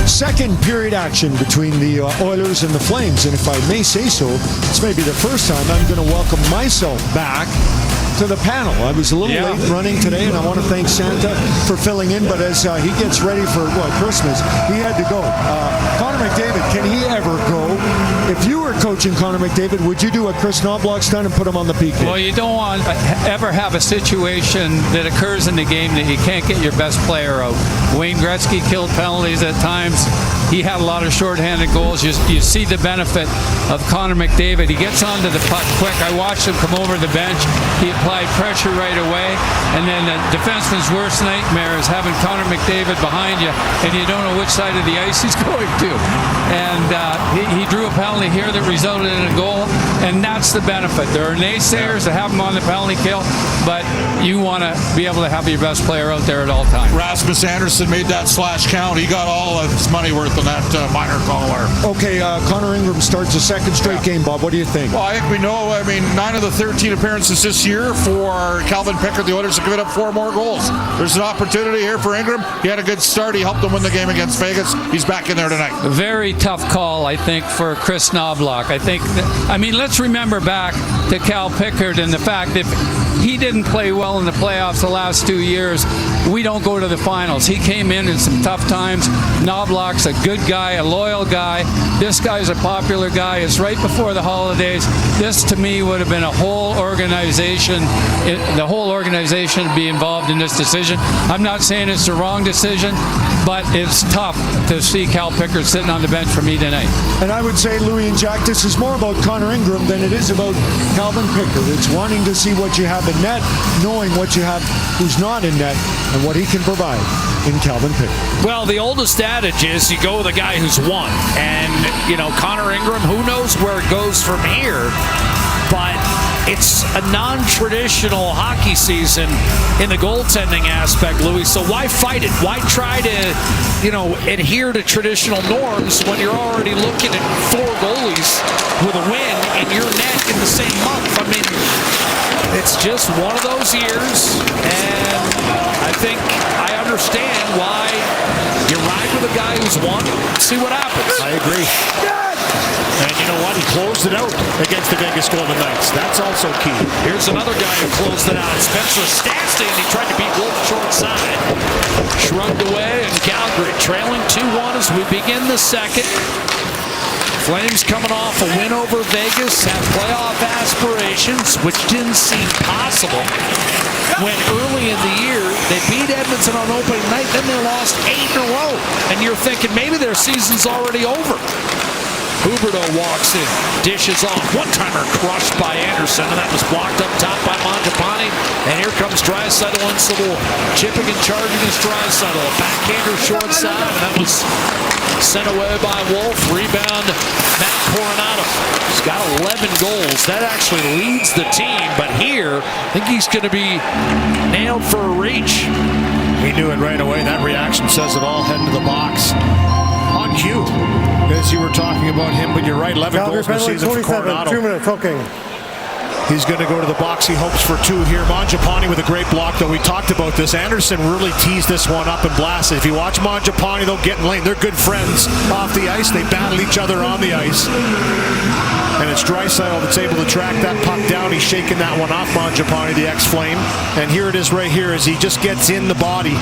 Speaker 1: second period action between the Oilers and the Flames. And if I may say so, it's maybe the first time I'm going to welcome myself back to the panel. I was a little late running today, and I want to thank Santa for filling in, but as he gets ready for Christmas, he had to go. Connor McDavid, can he ever go? If you were coaching Connor McDavid, would you do what Chris Knobloch's done and put him on the PK?
Speaker 12: Well, you don't want to ever have a situation that occurs in the game that you can't get your best player out. Wayne Gretzky killed penalties at times. He had a lot of shorthanded goals. You see the benefit of Connor McDavid. He gets onto the puck quick. I watched him come over the bench. He applied pressure right away. And then the defenseman's worst nightmare is having Connor McDavid behind you, and you don't know which side of the ice he's going to. And he drew a penalty here that resulted in a goal, and that's the benefit. There are naysayers that have him on the penalty kill, but you want to be able to have your best player out there at all times.
Speaker 7: Rasmus Anderson made that slash count. He got all of his money worth on that minor caller.
Speaker 1: Okay, Connor Ingram starts a second straight game, Bob. What do you think?
Speaker 7: Well, I think we know, 9 of the 13 appearances this year for Calvin Pickard. The Oilers have given up 4 more goals. There's an opportunity here for Ingram. He had a good start. He helped them win the game against Vegas. He's back in there tonight.
Speaker 12: A very tough call, I think, for Chris Knobloch. Let's remember back to Cal Pickard and the fact that he didn't play well in the playoffs the last 2 years. We don't go to the finals. He came in some tough times. Knobloch's a good guy, a loyal guy. This guy's a popular guy. It's right before the holidays. This, to me, would have been a whole organization. The whole organization would be involved in this decision. I'm not saying it's the wrong decision, but it's tough to see Cal Pickard sitting on the bench for me tonight.
Speaker 1: And I would say, Louis and Jack, this is more about Connor Ingram than it is about Calvin Pickard. It's wanting to see what you have in net, knowing what you have who's not in net, and what he can provide in Calvin Pickard.
Speaker 4: Well, the oldest adage is you go with a guy who's won. And, Connor Ingram, who knows where it goes from here, but it's a non-traditional hockey season in the goaltending aspect, Louis. So why fight it? Why try to, adhere to traditional norms when you're already looking at 4 goalies with a win in your net in the same month? It's just one of those years, and I think I understand why you ride with a guy who's won. See what happens.
Speaker 8: I agree. And you know what? He closed it out against the Vegas Golden Knights. That's also key.
Speaker 4: Here's another guy who closed it out. Spencer Stastny. He tried to beat Wolf short side. Shrugged away, and Calgary trailing 2-1 as we begin the second. Flames coming off a win over Vegas, have playoff aspirations, which didn't seem possible when early in the year they beat Edmonton on opening night, then they lost 8 in a row. And you're thinking maybe their season's already over. Huberdeau walks in, dishes off. One-timer crushed by Anderson, and that was blocked up top by Mangiapane. And here comes Draisaitl and Savoy. Chipping and charging is Draisaitl. A backhander short side, and that was sent away by Wolf. Rebound, Matt Coronado. He's got 11 goals. That actually leads the team, but here, I think he's going to be nailed for a reach.
Speaker 8: He knew it right away. That reaction says it all. Heading to the box. On cue, as you were talking about him, but you're right, 11 goals this season for Coronado.
Speaker 9: 2 minutes, okay.
Speaker 8: He's going to go to the box. He hopes for 2 here. Mangiapane with a great block, though. We talked about this. Anderson really teased this one up and blasted. If you watch Mangiapane, they'll get in lane. They're good friends off the ice. They battle each other on the ice. And it's Draisaitl that's able to track that puck down. He's shaking that one off Mangiapane, the ex-Flame. And here it is right here as he just gets in the body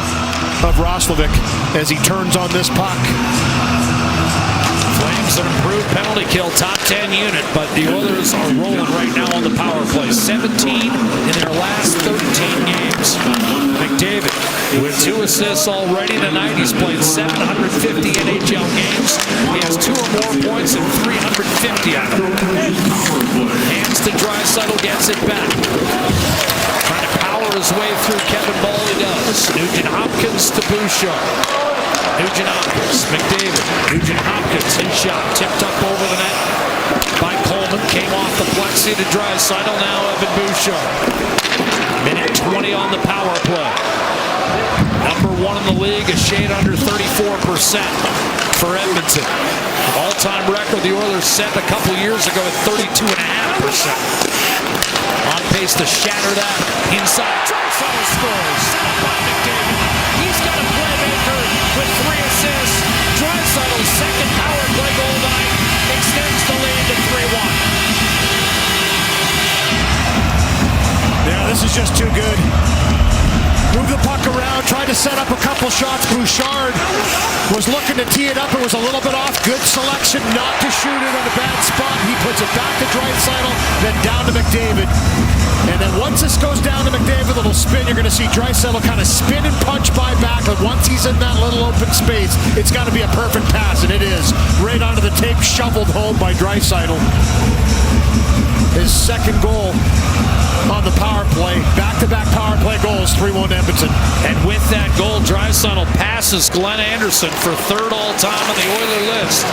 Speaker 8: of Roslovic as he turns on this puck.
Speaker 4: Flames games, an improved penalty kill, top 10 unit, but the Oilers are rolling right now on the power play. 17 in their last 13 games. McDavid with 2 assists already tonight. He's played 750 NHL games. He has 2 or more points and 350 out of them. Hands to Draisaitl, gets it back. Trying to power his way through Kevin Ball, he does. Nugent Hopkins to Bouchard. Nugent Hopkins, McDavid, Nugent Hopkins, his shot tipped up over the net by Coleman, came off the plexi to Draisaitl, now Evan Bouchard. Minute 20 on the power play. Number 1 in the league, a shade under 34% for Edmonton. All-time record the Oilers set a couple years ago at 32.5%. On pace to shatter that inside. Draisaitl scores. Set up by McDavid. He's got a playmaker with 3 assists. Draisaitl's second power play goal tonight extends the lead to 3-1.
Speaker 8: Yeah, this is just too good. Move the puck around, tried to set up a couple shots. Bouchard was looking to tee it up. It was a little bit off. Good selection not to shoot it on a bad spot. He puts it back to Draisaitl, then down to McDavid. And then once this goes down to McDavid, little spin, you're going to see Draisaitl kind of spin and punch by back. But once he's in that little open space, it's got to be a perfect pass, and it is. Right onto the tape, shoveled home by Draisaitl. His second goal on the power play. Back-to-back power play goals, 3-1 Edmonton.
Speaker 4: And with that goal, Draisaitl passes Glenn Anderson for 3rd all-time on the Oiler list.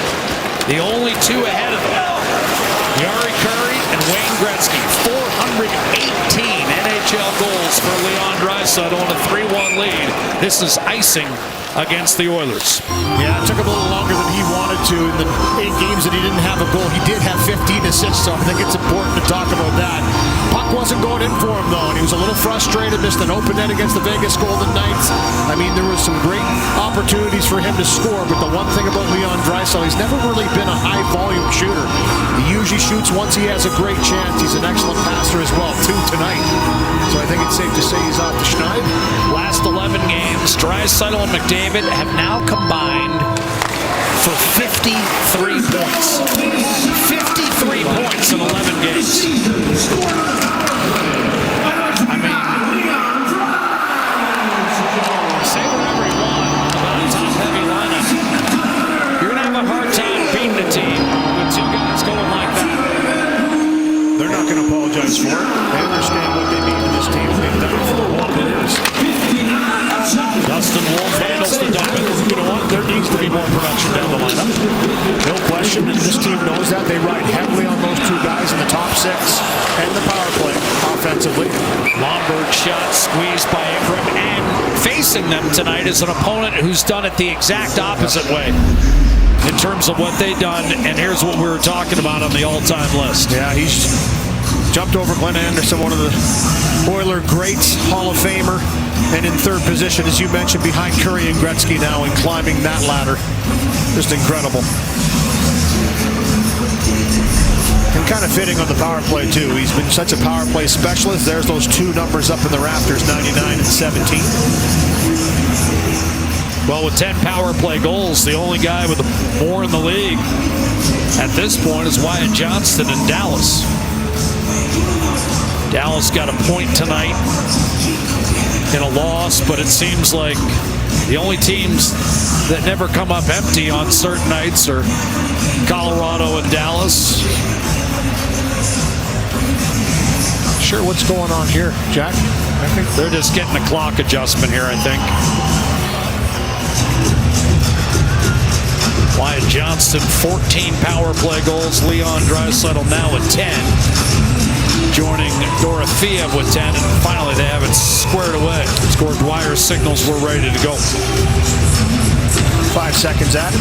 Speaker 4: The only 2 ahead of him. Jari Kurri and Wayne Gretzky. 418 NHL goals for Leon Draisaitl on a 3-1 lead. This is icing against the Oilers.
Speaker 8: Yeah, it took him a little longer than he wanted to. In the 8 games that he didn't have a goal, he did have 15 assists, so I think it's important to talk about that. Puck wasn't going in for him, though, and he was a little frustrated, missed an open net against the Vegas Golden Knights. I mean, there was some great opportunities for him to score, but the one thing about Leon Draisaitl, he's never really been a high-volume shooter. He usually shoots once he has a great chance. He's an excellent passer as well, too, tonight. So I think it's safe to say he's off the schneid.
Speaker 4: Last 11 games, Draisaitl and McDavid have now combined for 53 points. 53 points in 11 games. I mean, say whatever you want about a top-heavy lineup. You're going to have a hard time beating a team with 2 guys going like that.
Speaker 8: They're not going to apologize for it. They understand what they mean to this team. They've done it for a long years.
Speaker 4: Dustin Wolf handles the diamond.
Speaker 8: You know what? There needs to be more production down the lineup. No question, and this team knows that. They ride heavily on those 2 guys in the top 6 and the power play offensively.
Speaker 4: Lomberg shot squeezed by Ingram, and facing them tonight is an opponent who's done it the exact opposite way in terms of what they've done, and here's what we were talking about on the all-time list.
Speaker 8: Yeah, he's jumped over Glenn Anderson, one of the Oiler greats, Hall of Famer, and in 3rd position, as you mentioned, behind Kurri and Gretzky now and climbing that ladder. Just incredible. And kind of fitting on the power play, too. He's been such a power play specialist. There's those 2 numbers up in the rafters, 99 and 17.
Speaker 4: Well, with 10 power play goals, the only guy with more in the league at this point is Wyatt Johnston in Dallas. Dallas got a point tonight in a loss, but it seems like the only teams that never come up empty on certain nights are Colorado and Dallas.
Speaker 8: Sure, what's going on here, Jack?
Speaker 4: I think they're just getting a clock adjustment here, I think. Wyatt Johnston, 14 power play goals. Leon Draisaitl now with 10. Joining Dorofeyev with 10, and finally they have it squared away. Scored Dwyer signals we're ready to go.
Speaker 8: 5 seconds at it.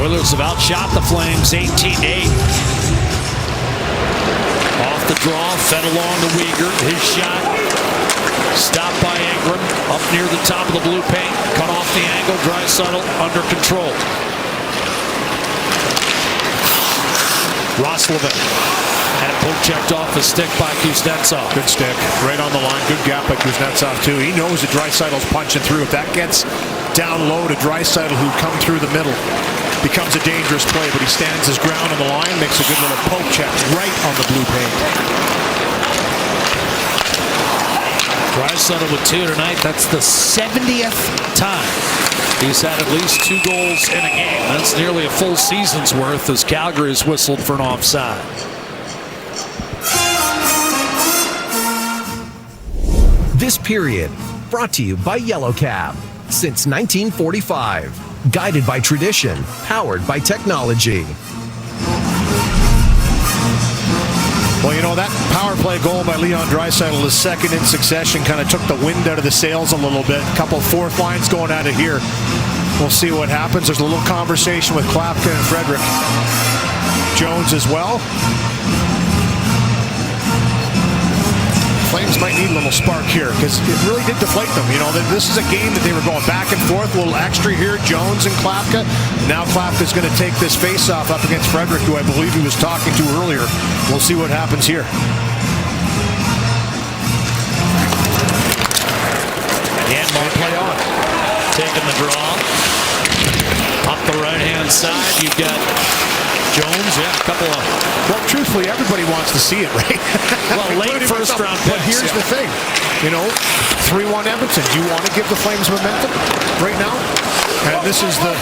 Speaker 4: Oilers have outshot the Flames 18-8. Off the draw, fed along to Weegar. His shot stopped by Ingram up near the top of the blue paint. Cut off the angle. Draisaitl under control. Roslovic had it poke checked off the stick by Kuznetsov.
Speaker 8: Good stick, right on the line. Good gap by Kuznetsov too. He knows that Draisaitl's punching through. If that gets down low to Draisaitl, who come through the middle. Becomes a dangerous play, but he stands his ground on the line, makes a good little poke check right on the blue paint.
Speaker 4: Draisaitl with 2 tonight. That's the 70th time he's had at least 2 goals in a game. That's nearly a full season's worth as Calgary is whistled for an offside.
Speaker 5: This period brought to you by Yellow Cab. Since 1945. Guided by tradition. Powered by technology.
Speaker 8: Well, you know, that power play goal by Leon Draisaitl, the second in succession, kind of took the wind out of the sails a little bit. A couple fourth lines going out of here. We'll see what happens. There's a little conversation with Klapka and Frederick. Jones as well. Flames might need a little spark here because it really did deflate them. You know, this is a game that they were going back and forth. A little extra here, Jones and Klapka. Now Klapka's going to take this face-off up against Frederick, who I believe he was talking to earlier. We'll see what happens here.
Speaker 4: Again, more play on. Taking the draw. Up the right-hand side, you've got Jones, a couple of...
Speaker 8: Well, truthfully, everybody wants to see it, right?
Speaker 4: Well, late first-round picks.
Speaker 8: But here's the thing. You know, 3-1 Edmonton. Do you want to give the Flames momentum right now? And this is the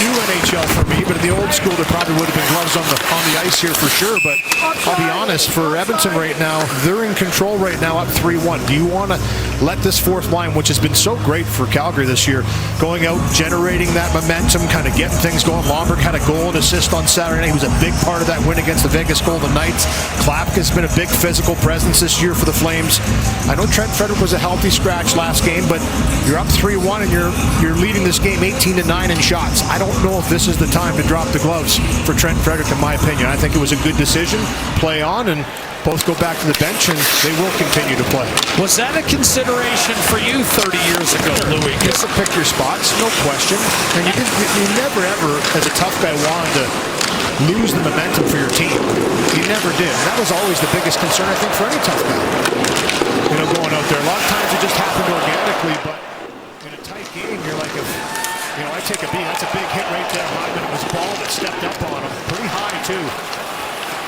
Speaker 8: new NHL for me, but in the old school, there probably would have been gloves on the ice here for sure. But I'll be honest, for Edmonton right now, they're in control right now, up 3-1. Do you want to let this fourth line, which has been so great for Calgary this year, going out, generating that momentum, kind of getting things going? Lomberg had a goal and assist on Saturday night. He was a big part of that win against the Vegas Golden Knights. Klapka's been a big physical presence this year for the Flames. I know Trent Frederick was a healthy scratch last game, but you're up 3-1 and you're leading this game 18-9 in shots. I don't know if this is the time to drop the gloves for Trent Frederick, in my opinion. I think it was a good decision. Play on, and both go back to the bench, and they will continue to play.
Speaker 4: Was that a consideration for you 30 years ago, Louis?
Speaker 8: Just to pick your spots, no question. And you never ever, as a tough guy, wanted to lose the momentum for your team. You never did. And that was always the biggest concern, I think, for any tough guy. You know, going out there. A lot of times it just happened organically, but in a tight game, you're like, you know, I take a beat. That's a big hit right there. Hyman, it was Ball that stepped up on him. Pretty high, too.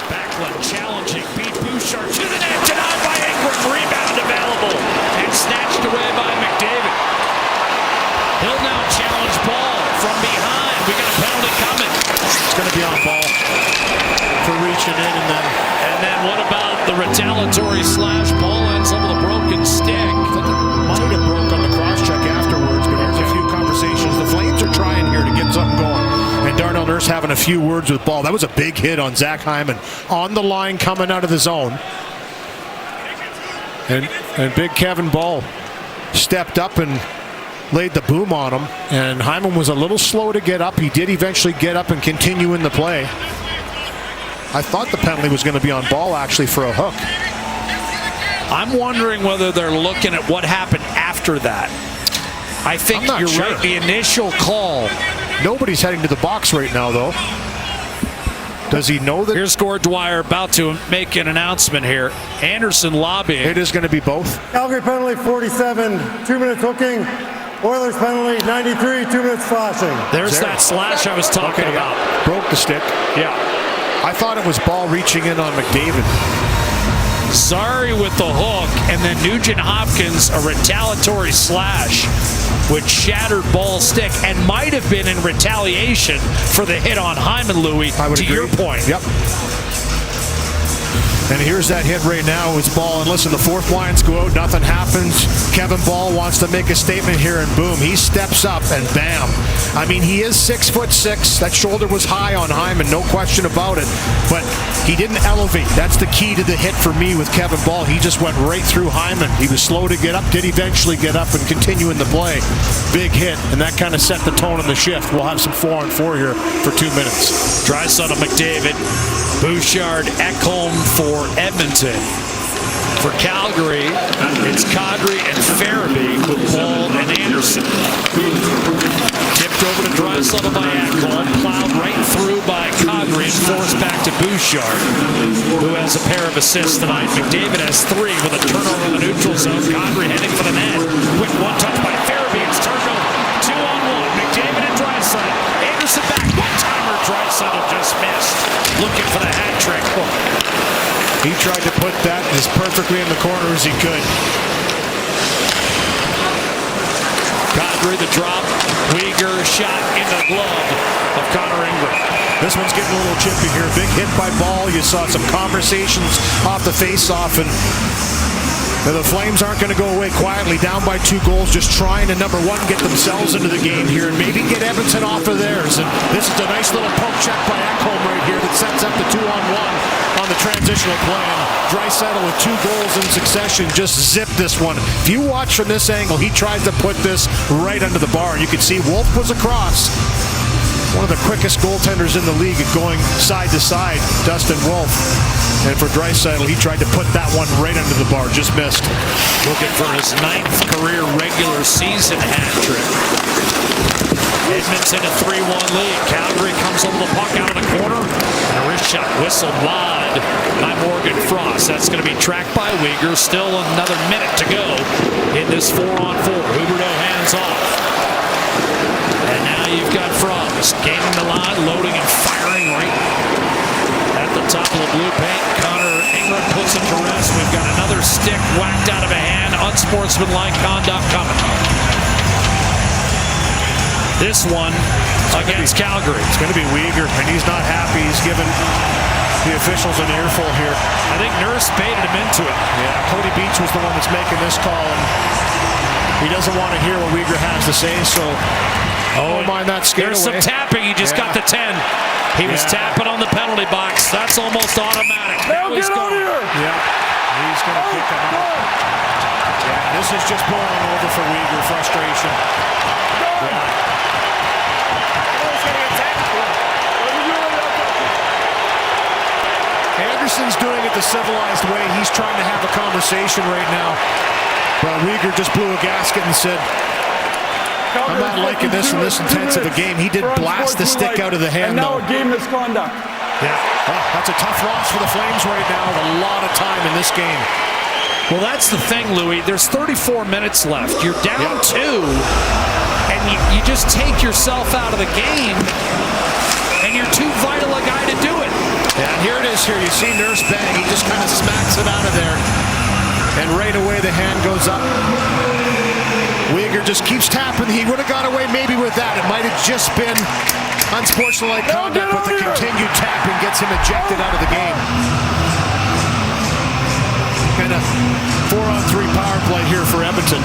Speaker 4: Backlund challenging. Beat Bouchard to the net. Denied by Ingram. Rebound available. And snatched away by McDavid. He'll now challenge Ball from behind. We got a penalty coming.
Speaker 8: It's going to be on Ball for reaching in,
Speaker 4: and then what about the retaliatory slash? Ball ends up with a broken stick.
Speaker 8: Might have broke on the cross-check afterwards, but here's a few conversations. The Flames are trying here to get something going. And Darnell Nurse having a few words with Ball. That was a big hit on Zach Hyman. On the line coming out of the zone. And big Kevin Ball stepped up and laid the boom on him. And Hyman was a little slow to get up. He did eventually get up and continue in the play. I thought the penalty was going to be on Ball, actually, for a hook.
Speaker 4: I'm wondering whether they're looking at what happened after that. I think you're
Speaker 8: sure.
Speaker 4: right. The initial call.
Speaker 8: Nobody's heading to the box right now, though. Does he know that?
Speaker 4: Here's Gord Dwyer about to make an announcement here. Anderson lobbying.
Speaker 8: It is going to be both.
Speaker 9: Calgary penalty 47, 2 minutes hooking. Oilers penalty 93, 2 minutes slashing.
Speaker 4: There's that slash I was talking about.
Speaker 8: Yeah. Broke the stick.
Speaker 4: Yeah.
Speaker 8: I thought it was Ball reaching in on McDavid.
Speaker 4: Zari with the hook, and then Nugent Hopkins a retaliatory slash, which shattered Ball's stick and might have been in retaliation for the hit on Hyman, Louis, to
Speaker 8: agree.
Speaker 4: your point.
Speaker 8: Yep. And here's that hit right now. It's Ball. And listen, the fourth lines go out. Nothing happens. Kevin Ball wants to make a statement here, and boom, he steps up and bam. I mean, he is 6'6". That shoulder was high on Hyman, no question about it. But he didn't elevate. That's the key to the hit for me with Kevin Ball. He just went right through Hyman. He was slow to get up, did eventually get up and continue in the play. Big hit, and that kind of set the tone of the shift. We'll have some 4-on-4 here for 2 minutes.
Speaker 4: Draisaitl, McDavid, Bouchard, Ekholm for Edmonton. For Calgary, it's Kadri and Farabee with Ball and Anderson. Tipped over to Draisaitl by Ekholm, plowed right through by Kadri and forced back to Bouchard, who has a pair of assists tonight. McDavid has 3 with a turnover in the neutral zone. Kadri heading for the net. Quick one-touch by Farabee. It's turned over. 2-on-1. Draisaitl. Anderson back. One-timer. Draisaitl just missed. Looking for the hat trick.
Speaker 8: He tried to put that as perfectly in the corner as he could.
Speaker 4: Calgary the drop. Uyghur shot in the glove of Connor Ingram.
Speaker 8: This one's getting a little chippy here. Big hit by Ball. You saw some conversations off the face-off, and the Flames aren't going to go away quietly, down by 2 goals, just trying to, number one, get themselves into the game here and maybe get Edmonton off of theirs. And this is a nice little poke check by Ekholm right here that sets up the 2-on-1 on the transitional plan. Draisaitl with 2 goals in succession just zipped this one. If you watch from this angle, he tries to put this right under the bar. You can see Wolf was across. One of the quickest goaltenders in the league at going side to side, Dustin Wolf. And for Draisaitl, he tried to put that one right under the bar, just missed.
Speaker 4: Looking for his 9th career regular season hat trick. Edmonton a 3-1 lead. Calgary comes over the puck out of the corner. And a wrist shot whistled wide by Morgan Frost. That's going to be tracked by Uyghur. Still another minute to go in this 4-on-4. Huberdeau hands off. And now you've got Frost gaining the line, loading and firing right at the top of the blue paint. Connor Ingram puts it to rest. We've got another stick whacked out of a hand. Unsportsmanlike conduct coming. This one against Calgary.
Speaker 8: It's going to be Uyghur, and he's not happy. He's given the officials an earful here.
Speaker 4: I think Nurse baited him into it.
Speaker 8: Yeah, Cody Beach was the one that's making this call, and he doesn't want to hear what Uyghur has to say, so don't mind that skate
Speaker 4: There's
Speaker 8: away.
Speaker 4: some tapping. He just got the 10. He was tapping on the penalty box. That's almost automatic. Now he's gone.
Speaker 8: Yeah, he's going to kick him out. Yeah, this is just boiling over for Uyghur. Frustration. Yeah. Anderson's doing it the civilized way. He's trying to have a conversation right now. But Uyghur just blew a gasket and said, I'm not liking this in this intense of a game. He did blast the stick out of the hand, though.
Speaker 13: Game misconduct.
Speaker 8: Yeah, well, that's a tough loss for the Flames right now. A lot of time in this game.
Speaker 4: Well, that's the thing, Louis. There's 34 minutes left. You're down 2, and you just take yourself out of the game, and you're too vital a guy to do it.
Speaker 8: Yeah, and here it is here. You see Nurse bang. He just kind of smacks it out of there. And right away the hand goes up. Uyghur just keeps tapping. He would have got away maybe with that. It might have just been unsportsmanlike conduct, but the continued tapping gets him ejected out of the game. And a 4-on-3 power play here for Edmonton.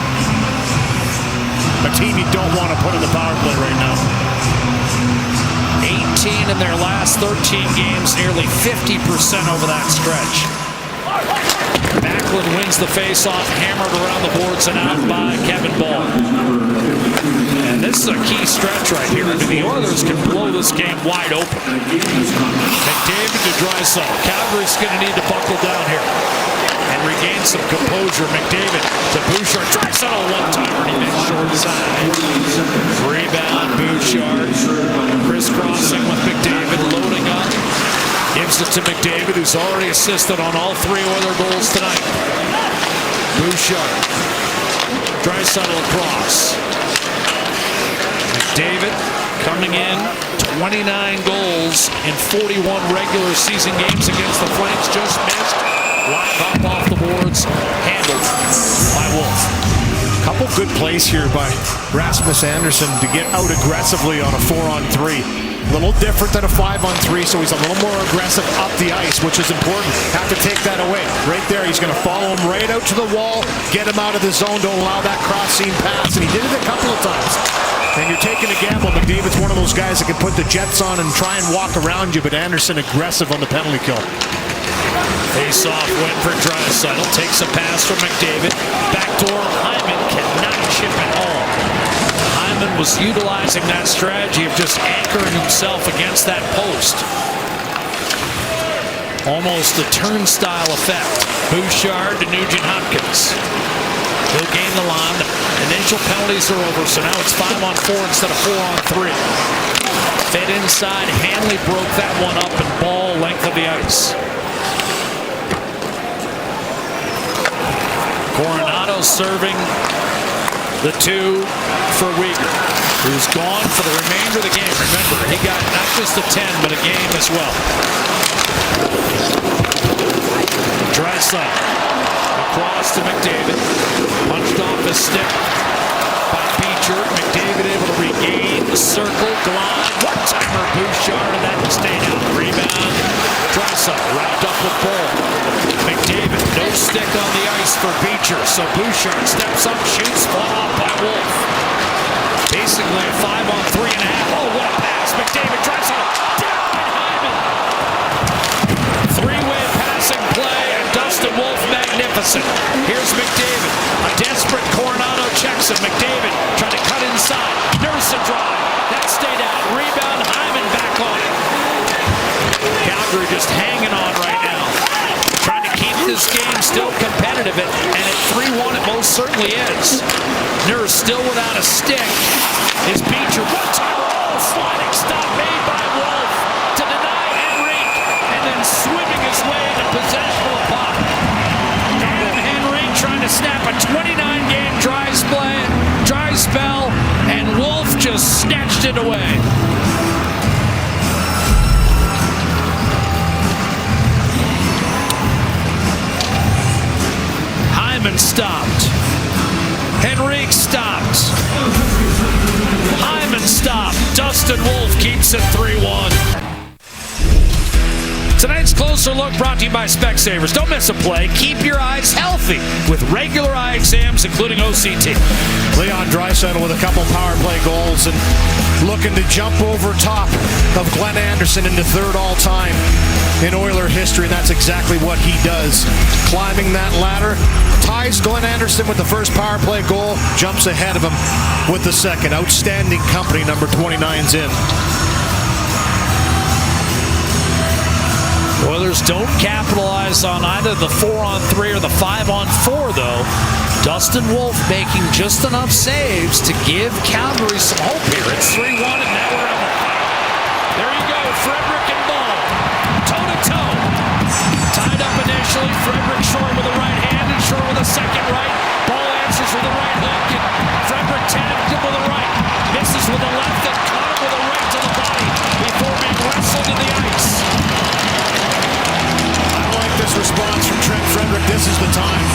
Speaker 8: A team you don't want to put in the power play right now.
Speaker 4: 18 in their last 13 games, nearly 50% over that stretch. Backlund wins the face-off, hammered around the boards and out by Kevin Ball. And this is a key stretch right here. I mean, the Oilers can blow this game wide open. McDavid to Draisaitl. Calgary's going to need to buckle down here and regain some composure. McDavid to Bouchard. Draisaitl one-timer, and he missed short side. Rebound, Bouchard. Crisscrossing with McDavid, loading up. Gives it to McDavid, who's already assisted on all 3 Oiler goals tonight. Bouchard. Draisaitl across. McDavid coming in, 29 goals in 41 regular season games against the Flames. Just missed. Live up off the boards. Handled by Wolf.
Speaker 8: Couple good plays here by Rasmus Andersson to get out aggressively on a 4-on-3. A little different than a 5-on-3, so he's a little more aggressive up the ice, which is important. Have to take that away. Right there, he's going to follow him right out to the wall, get him out of the zone, don't allow that cross-seam pass, and he did it a couple of times. And you're taking a gamble. McDavid's one of those guys that can put the jets on and try and walk around you, but Andersson aggressive on the penalty kill.
Speaker 4: Face-off win for Draisaitl. Takes a pass from McDavid. Backdoor. Hyman cannot chip it home. Hyman was utilizing that strategy of just anchoring himself against that post. Almost a turnstile effect. Bouchard to Nugent-Hopkins. He'll gain the line. The initial penalties are over, so now it's 5-on-4 instead of 4-on-3. Fed inside. Hanley broke that one up and Ball length of the ice. Coronado serving The 2 for Weegar, who's gone for the remainder of the game. Remember, he got not just a 10, but a game as well. Draisaitl across to McDavid. Punched off his stick by Beecher. McDavid able to regain the circle, glide. One-timer Bouchard, and that stayed out. Rebound. Draisaitl wrapped up with ball. McDavid, no stick on the ice for Beecher. So Bouchard steps up, shoots, fought off by Wolf. Basically a 5-on-3.5. Oh, what a pass. McDavid, Draisaitl, down by Hyman. Three-way passing play, and Dustin Wolf magnificent. Here's McDavid. A desperate Coronado checks him. McDavid trying to cut inside. Nurse a drive. That stayed out. Rebound. Hyman back on it. Calgary just hanging on right now. Trying to keep this game still competitive. And at 3-1 it most certainly is. Nurse still without a stick. Is Beecher. One-timer. Oh, sliding stop made by Wolf to deny Henrique. And then swimming his way into possession of the puck. Trying to snap a 29-game dry spell, and Wolf just snatched it away. Hyman stopped. Henrique stopped. Hyman stopped. Dustin Wolf keeps it 3-1. Tonight's Closer Look brought to you by Specsavers. Don't miss a play. Keep your eyes healthy with regular eye exams, including OCT.
Speaker 8: Leon Draisaitl with a couple power play goals and looking to jump over top of Glenn Anderson into third all-time in Oiler history, and that's exactly what he does. Climbing that ladder, ties Glenn Anderson with the first power play goal, jumps ahead of him with the second. Outstanding company, number 29's in.
Speaker 4: Oilers don't capitalize on either the 4-on-3 or the 5-on-4, though. Dustin Wolf making just enough saves to give Calgary some hope here. It's 3-1, and now we're in the fight. There you go, Frederick and Ball. Toe-to-toe. Tied up initially. Frederick Shore with a right hand and Shore with a second right. Ball answers with a right hook, and Frederick tapped him with a right. Misses with a left and caught him with a right to the body before being wrestled to the ice.
Speaker 8: This response from Trent Frederick, this is the time.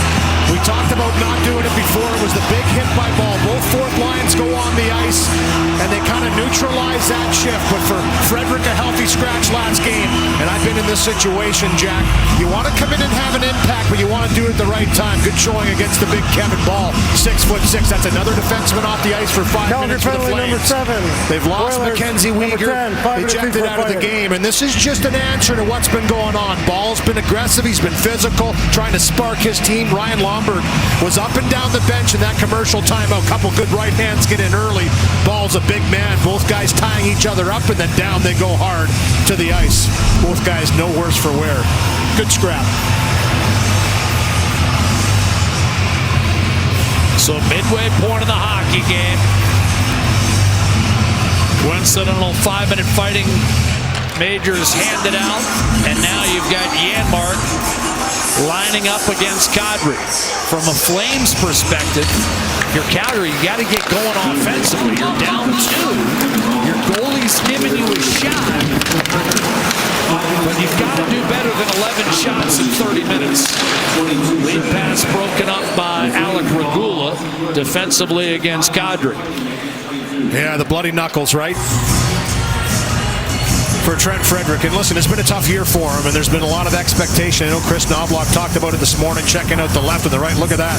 Speaker 8: We talked about not doing it before. It was the big hit by Ball. Both fourth lines go on the ice, and they kind of neutralize that shift. But for Frederick, a healthy scratch last game. And I've been in this situation, Jack. You want to come in and have an impact, but you want to do it at the right time. Good showing against the big Kevin Ball. 6'6". That's another defenseman off the ice for 5 minutes for the Flames.
Speaker 9: Number 7.
Speaker 8: They've lost
Speaker 9: Oilers,
Speaker 8: Mackenzie Weegar, ejected out of the game. And this is just an answer to what's been going on. Ball's been aggressive. He's been physical, trying to spark his team. Ryan Lomberg was up and down the bench in that commercial timeout. Couple good right hands get in early. Ball's a big man. Both guys tying each other up, and then down they go hard to the ice. Both guys no worse for wear. Good scrap.
Speaker 4: So midway point of the hockey game. Coincidental 5-minute fighting. Majors handed out, and now you've got Janmark lining up against Kadri. From a Flames perspective, if you're Calgary, you got to get going offensively. You're down 2. Your goalie's giving you a shot, but you've got to do better than 11 shots in 30 minutes. Lead pass broken up by Alec Regula defensively against Kadri.
Speaker 8: Yeah, the bloody knuckles, right? For Trent Frederick. And listen, it's been a tough year for him, and there's been a lot of expectation. I know Chris Knobloch talked about it this morning, checking out the left and the right. Look at that.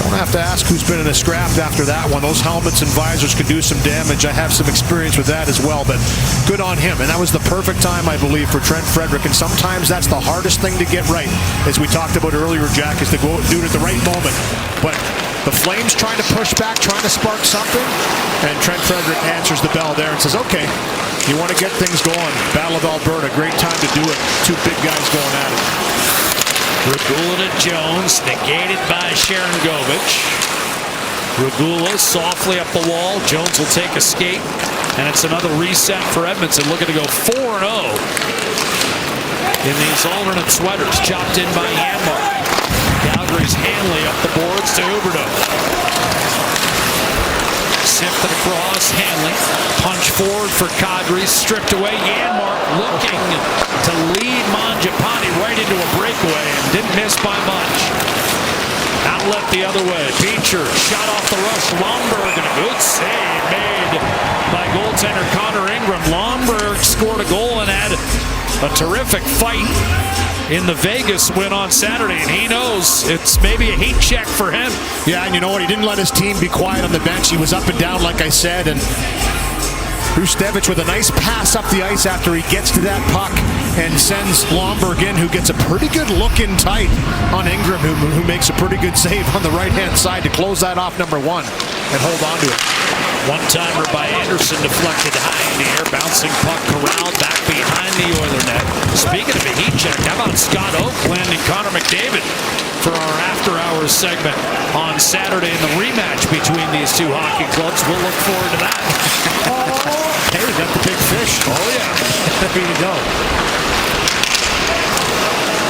Speaker 8: Don't have to ask who's been in a scrap after that one. Those helmets and visors could do some damage. I have some experience with that as well, but good on him. And that was the perfect time, I believe, for Trent Frederick. And sometimes that's the hardest thing to get right, as we talked about earlier, Jack, is to go do it at the right moment. But the Flames trying to push back, trying to spark something, and Trent Frederick answers the bell there and says, okay, you want to get things going. Battle of Alberta, great time to do it. Two big guys going at it.
Speaker 4: Regula to Jones, negated by Sharangovich. Regula softly up the wall. Jones will take a skate, and it's another reset for Edmonton, looking to go 4-0 in these alternate sweaters. Chopped in by Janmark. Calgary's Hanley up the boards to Huberdeau. Sifted across, Hanley. Punch forward for Calgary, stripped away. Janmark looking to lead Mangiapane right into a breakaway and didn't miss by much. Outlet the other way. Beecher shot off the rush. Lomberg and a good save made by goaltender Connor Ingram. Lomberg scored a goal and had a terrific fight in the Vegas win on Saturday, and he knows it's maybe a heat check for him.
Speaker 8: Yeah, and you know what? He didn't let his team be quiet on the bench. He was up and down, like I said, and Draisaitl with a nice pass up the ice after he gets to that puck and sends Lomberg in, who gets a pretty good look in tight on Ingram, who makes a pretty good save on the right-hand side to close that off number one and hold on to it.
Speaker 4: One-timer by Anderson, deflected high in the air, bouncing puck corralled back behind the Oiler net. Speaking of a heat check, how about Scott Oakland and Connor McDavid for our after-hours segment on Saturday in the rematch between these two hockey clubs? We'll look forward to that.
Speaker 8: Hey, we got the big fish.
Speaker 4: Oh, yeah.
Speaker 8: There you go.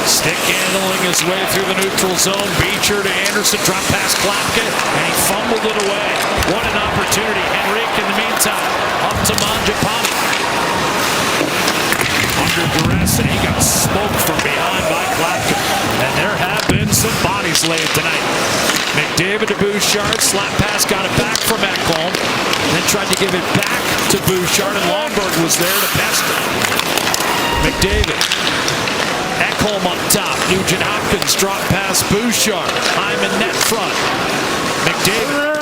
Speaker 4: Stick handling his way through the neutral zone. Beecher to Anderson, drop past Klapka, and he fumbled it away. What an opportunity. Henrique in the meantime, up to Mangiapane. Under duress, and he got smoked from behind by Klapka. And there have been some bodies laid tonight. McDavid to Bouchard, slap pass, got it back from Ekholm, then tried to give it back to Bouchard, and Lomberg was there to pester. McDavid. Ekholm up top. Nugent Hopkins drop past Bouchard. Hyman net front. McDavid.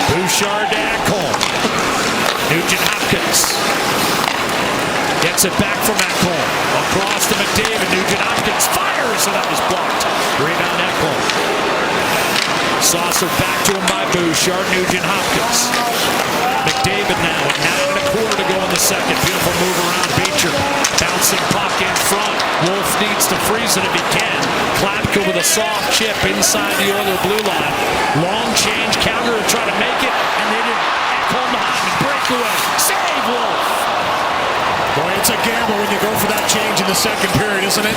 Speaker 4: Bouchard to Ekholm. Nugent Hopkins. Gets it back from Ekholm. Across to McDavid. Nugent Hopkins fires, and that was blocked. Rebound Ekholm. Saucer back to him by Bouchard. Nugent Hopkins. McDavid now with 9.25 to go in the second. Beautiful move around Beecher. Bouncing puck in front. Wolf needs to freeze it if he can. Klapka with a soft chip inside the Oiler blue line. Long change. Calgary try to make it, and they did. Ekholm to Hyman. Breakaway. Save Wolf.
Speaker 8: Boy, it's a gamble when you go for that change in the second period, isn't it?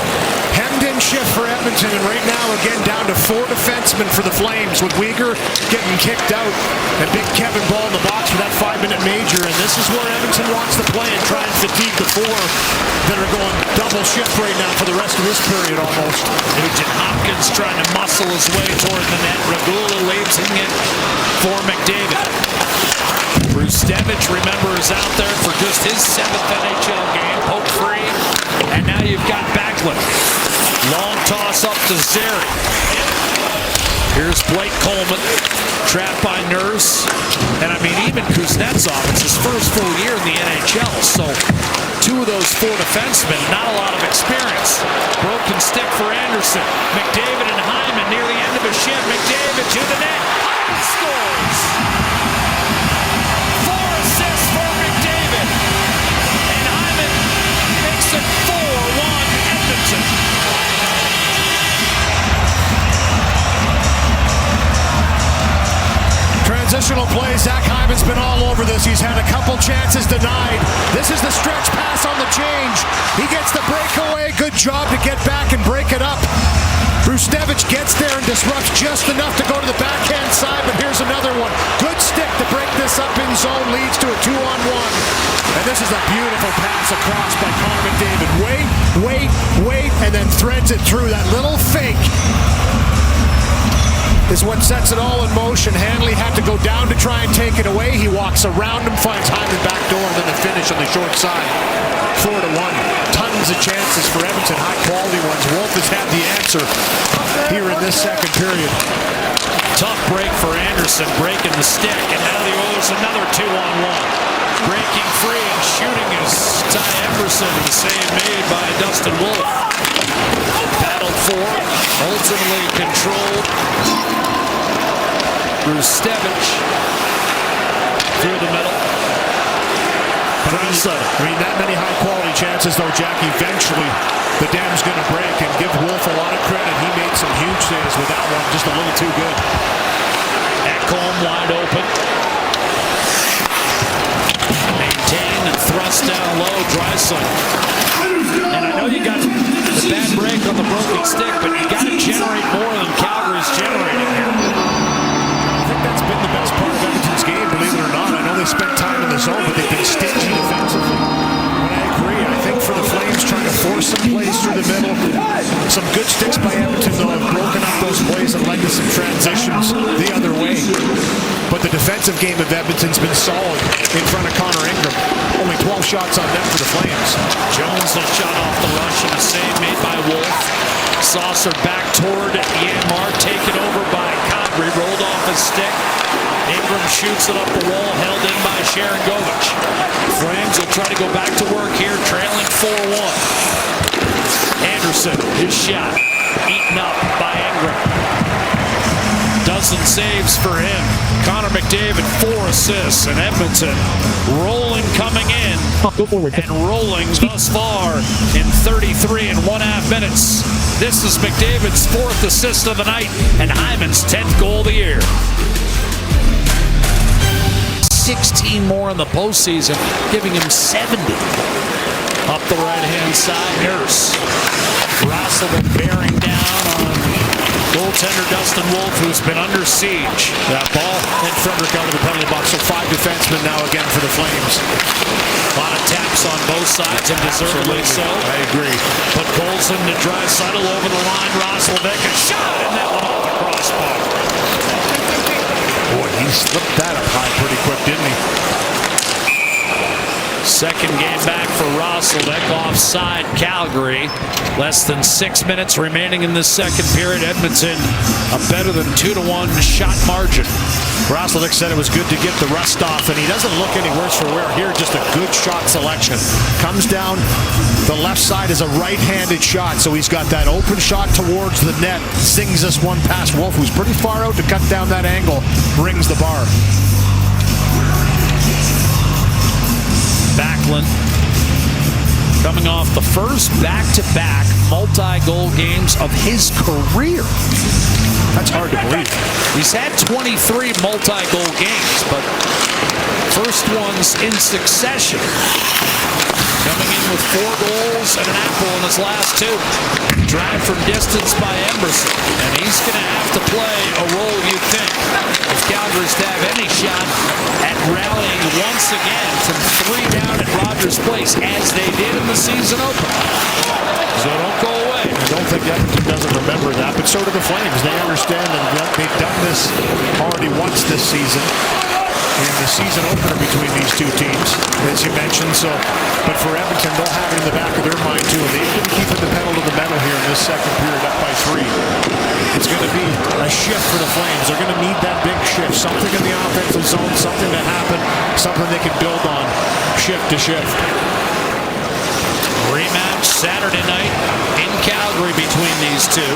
Speaker 8: Hemmed in shift for Edmonton, and right now, again, down to 4 defensemen for the Flames, with Weegar getting kicked out and big Kevin Ball in the box for that 5-minute major, and this is where Edmonton wants to play and try and fatigue the 4 that are going double shift right now for the rest of this period almost.
Speaker 4: Nugent Hopkins trying to muscle his way toward the net. Regula leaves it for McDavid. Draisaitl, remember, is out there for just his 7th NHL game, poke free, and now you've got Backlund. Long toss up to Zary. Here's Blake Coleman, trapped by Nurse, and I mean, even Kuznetsov, it's his first full year in the NHL, so 2 of those 4 defensemen, not a lot of experience. Broken stick for Anderson. McDavid and Hyman near the end of a shift. McDavid to the net. Hyman scores! Makes it 4-1 Edmonton.
Speaker 8: Transitional play. Zach Hyman's been all over this. He's had a couple chances denied. This is the stretch pass on the change. He gets the breakaway. Good job to get back and break it up. Draisaitl gets there and disrupts just enough to go to the backhand side, but here's another one. Good stick to break this up in zone, leads to a 2-on-1. And this is a beautiful pass across by Connor McDavid. Wait, and then threads it through. That little fake is what sets it all in motion. Hanley had to go down to try and take it away. He walks around him, finds Hyman back door, and then the finish on the short side. 4-1. Tons of chances for Edmonton, high-quality ones. Wolf has had the answer here in this second period.
Speaker 4: Tough break for Anderson, breaking the stick, and now the Oilers another 2-on-1. Breaking free and shooting is Ty Emerson, the save made by Dustin Wolf. Battled for, ultimately controlled. Draisaitl through the middle.
Speaker 8: I mean, that many high-quality chances, though, Jack. Eventually, the dam's going to break, and give Wolf a lot of credit. He made some huge saves with that one, just a little too good.
Speaker 4: Ekholm wide open. Maintained and thrust down low. Draisaitl. And I know you got the bad break on the broken stick, but you got to generate more than Calgary's generating here.
Speaker 8: I think that's been the best part of zone, but they've been stingy defensively. But I agree. I think for the Flames, trying to force some plays through the middle. Some good sticks by Edmonton, though, have broken up those plays and led to some transitions the other way. But the defensive game of Edmonton's been solid in front of Connor Ingram. Only 12 shots on net for the Flames.
Speaker 4: Jones has shot off the rush and a save made by Wolf. Saucer back toward Yanmar, taken over by Calgary, rolled off his stick. Ingram shoots it up the wall, held in by Sharangovich. Flames will try to go back to work here, trailing 4-1. Anderson, his shot, eaten up by Ingram. Dozen saves for him. Connor McDavid, 4 assists, and Edmonton rolling coming in and rolling thus far in 33 and 1/2 minutes. This is McDavid's 4th assist of the night and Hyman's 10th goal of the year. 16 more in the postseason, giving him 70. Up the right-hand side, Nurse. Roslovic bearing down on goaltender Dustin Wolf, who's been under siege.
Speaker 8: That ball and Frederick out of the penalty box, so 5 defensemen now again for the Flames.
Speaker 4: A lot of taps on both sides, and deservedly so.
Speaker 8: I agree.
Speaker 4: But Colson to Draisaitl over the line. Roslovic, a shot, and that one off the crossbar.
Speaker 8: Boy, he slipped that up high pretty quick, didn't he?
Speaker 4: Second game back for Roslovic, offside Calgary. Less than 6 minutes remaining in this second period. Edmonton a better than 2-1 shot margin.
Speaker 8: Roslovic said it was good to get the rust off, and he doesn't look any worse for wear here. Just a good shot selection. Comes down, the left side is a right-handed shot, so he's got that open shot towards the net. Sings this one past Wolf, who's pretty far out to cut down that angle. Rings the bar.
Speaker 4: Backlund coming off the first back-to-back multi-goal games of his career.
Speaker 8: That's hard to believe.
Speaker 4: He's had 23 multi-goal games, but first ones in succession. Coming in with 4 goals and an apple in his last 2. Drive from distance by Emerson, and he's going to have to play a role, you think, if Calgary's to have any shot at rallying once again from 3 down at Rogers Place, as they did in the season opener. So don't go away.
Speaker 8: I don't think Edmonton doesn't remember that, but so do the Flames. They understand that they've done this already once this season. In the season opener between these two teams, as you mentioned. So, but for Edmonton, they'll have it in the back of their mind too. They've been keeping the pedal to the metal here in this second period, up by 3. It's going to be a shift for the Flames. They're going to need that big shift, something in the offensive zone, something to happen, something they can build on, shift to shift.
Speaker 4: Rematch Saturday night in Calgary between these two.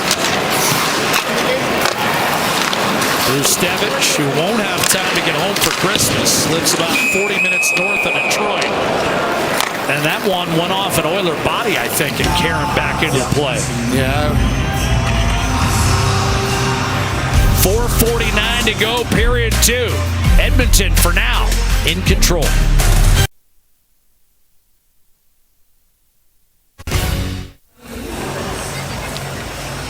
Speaker 4: Draisaitl, who won't have time to get home for Christmas, lives about 40 minutes north of Detroit. And that one went off an Oiler body, I think, and carrying back into play.
Speaker 8: Yeah.
Speaker 4: 4:49 to go, period 2. Edmonton, for now, in control.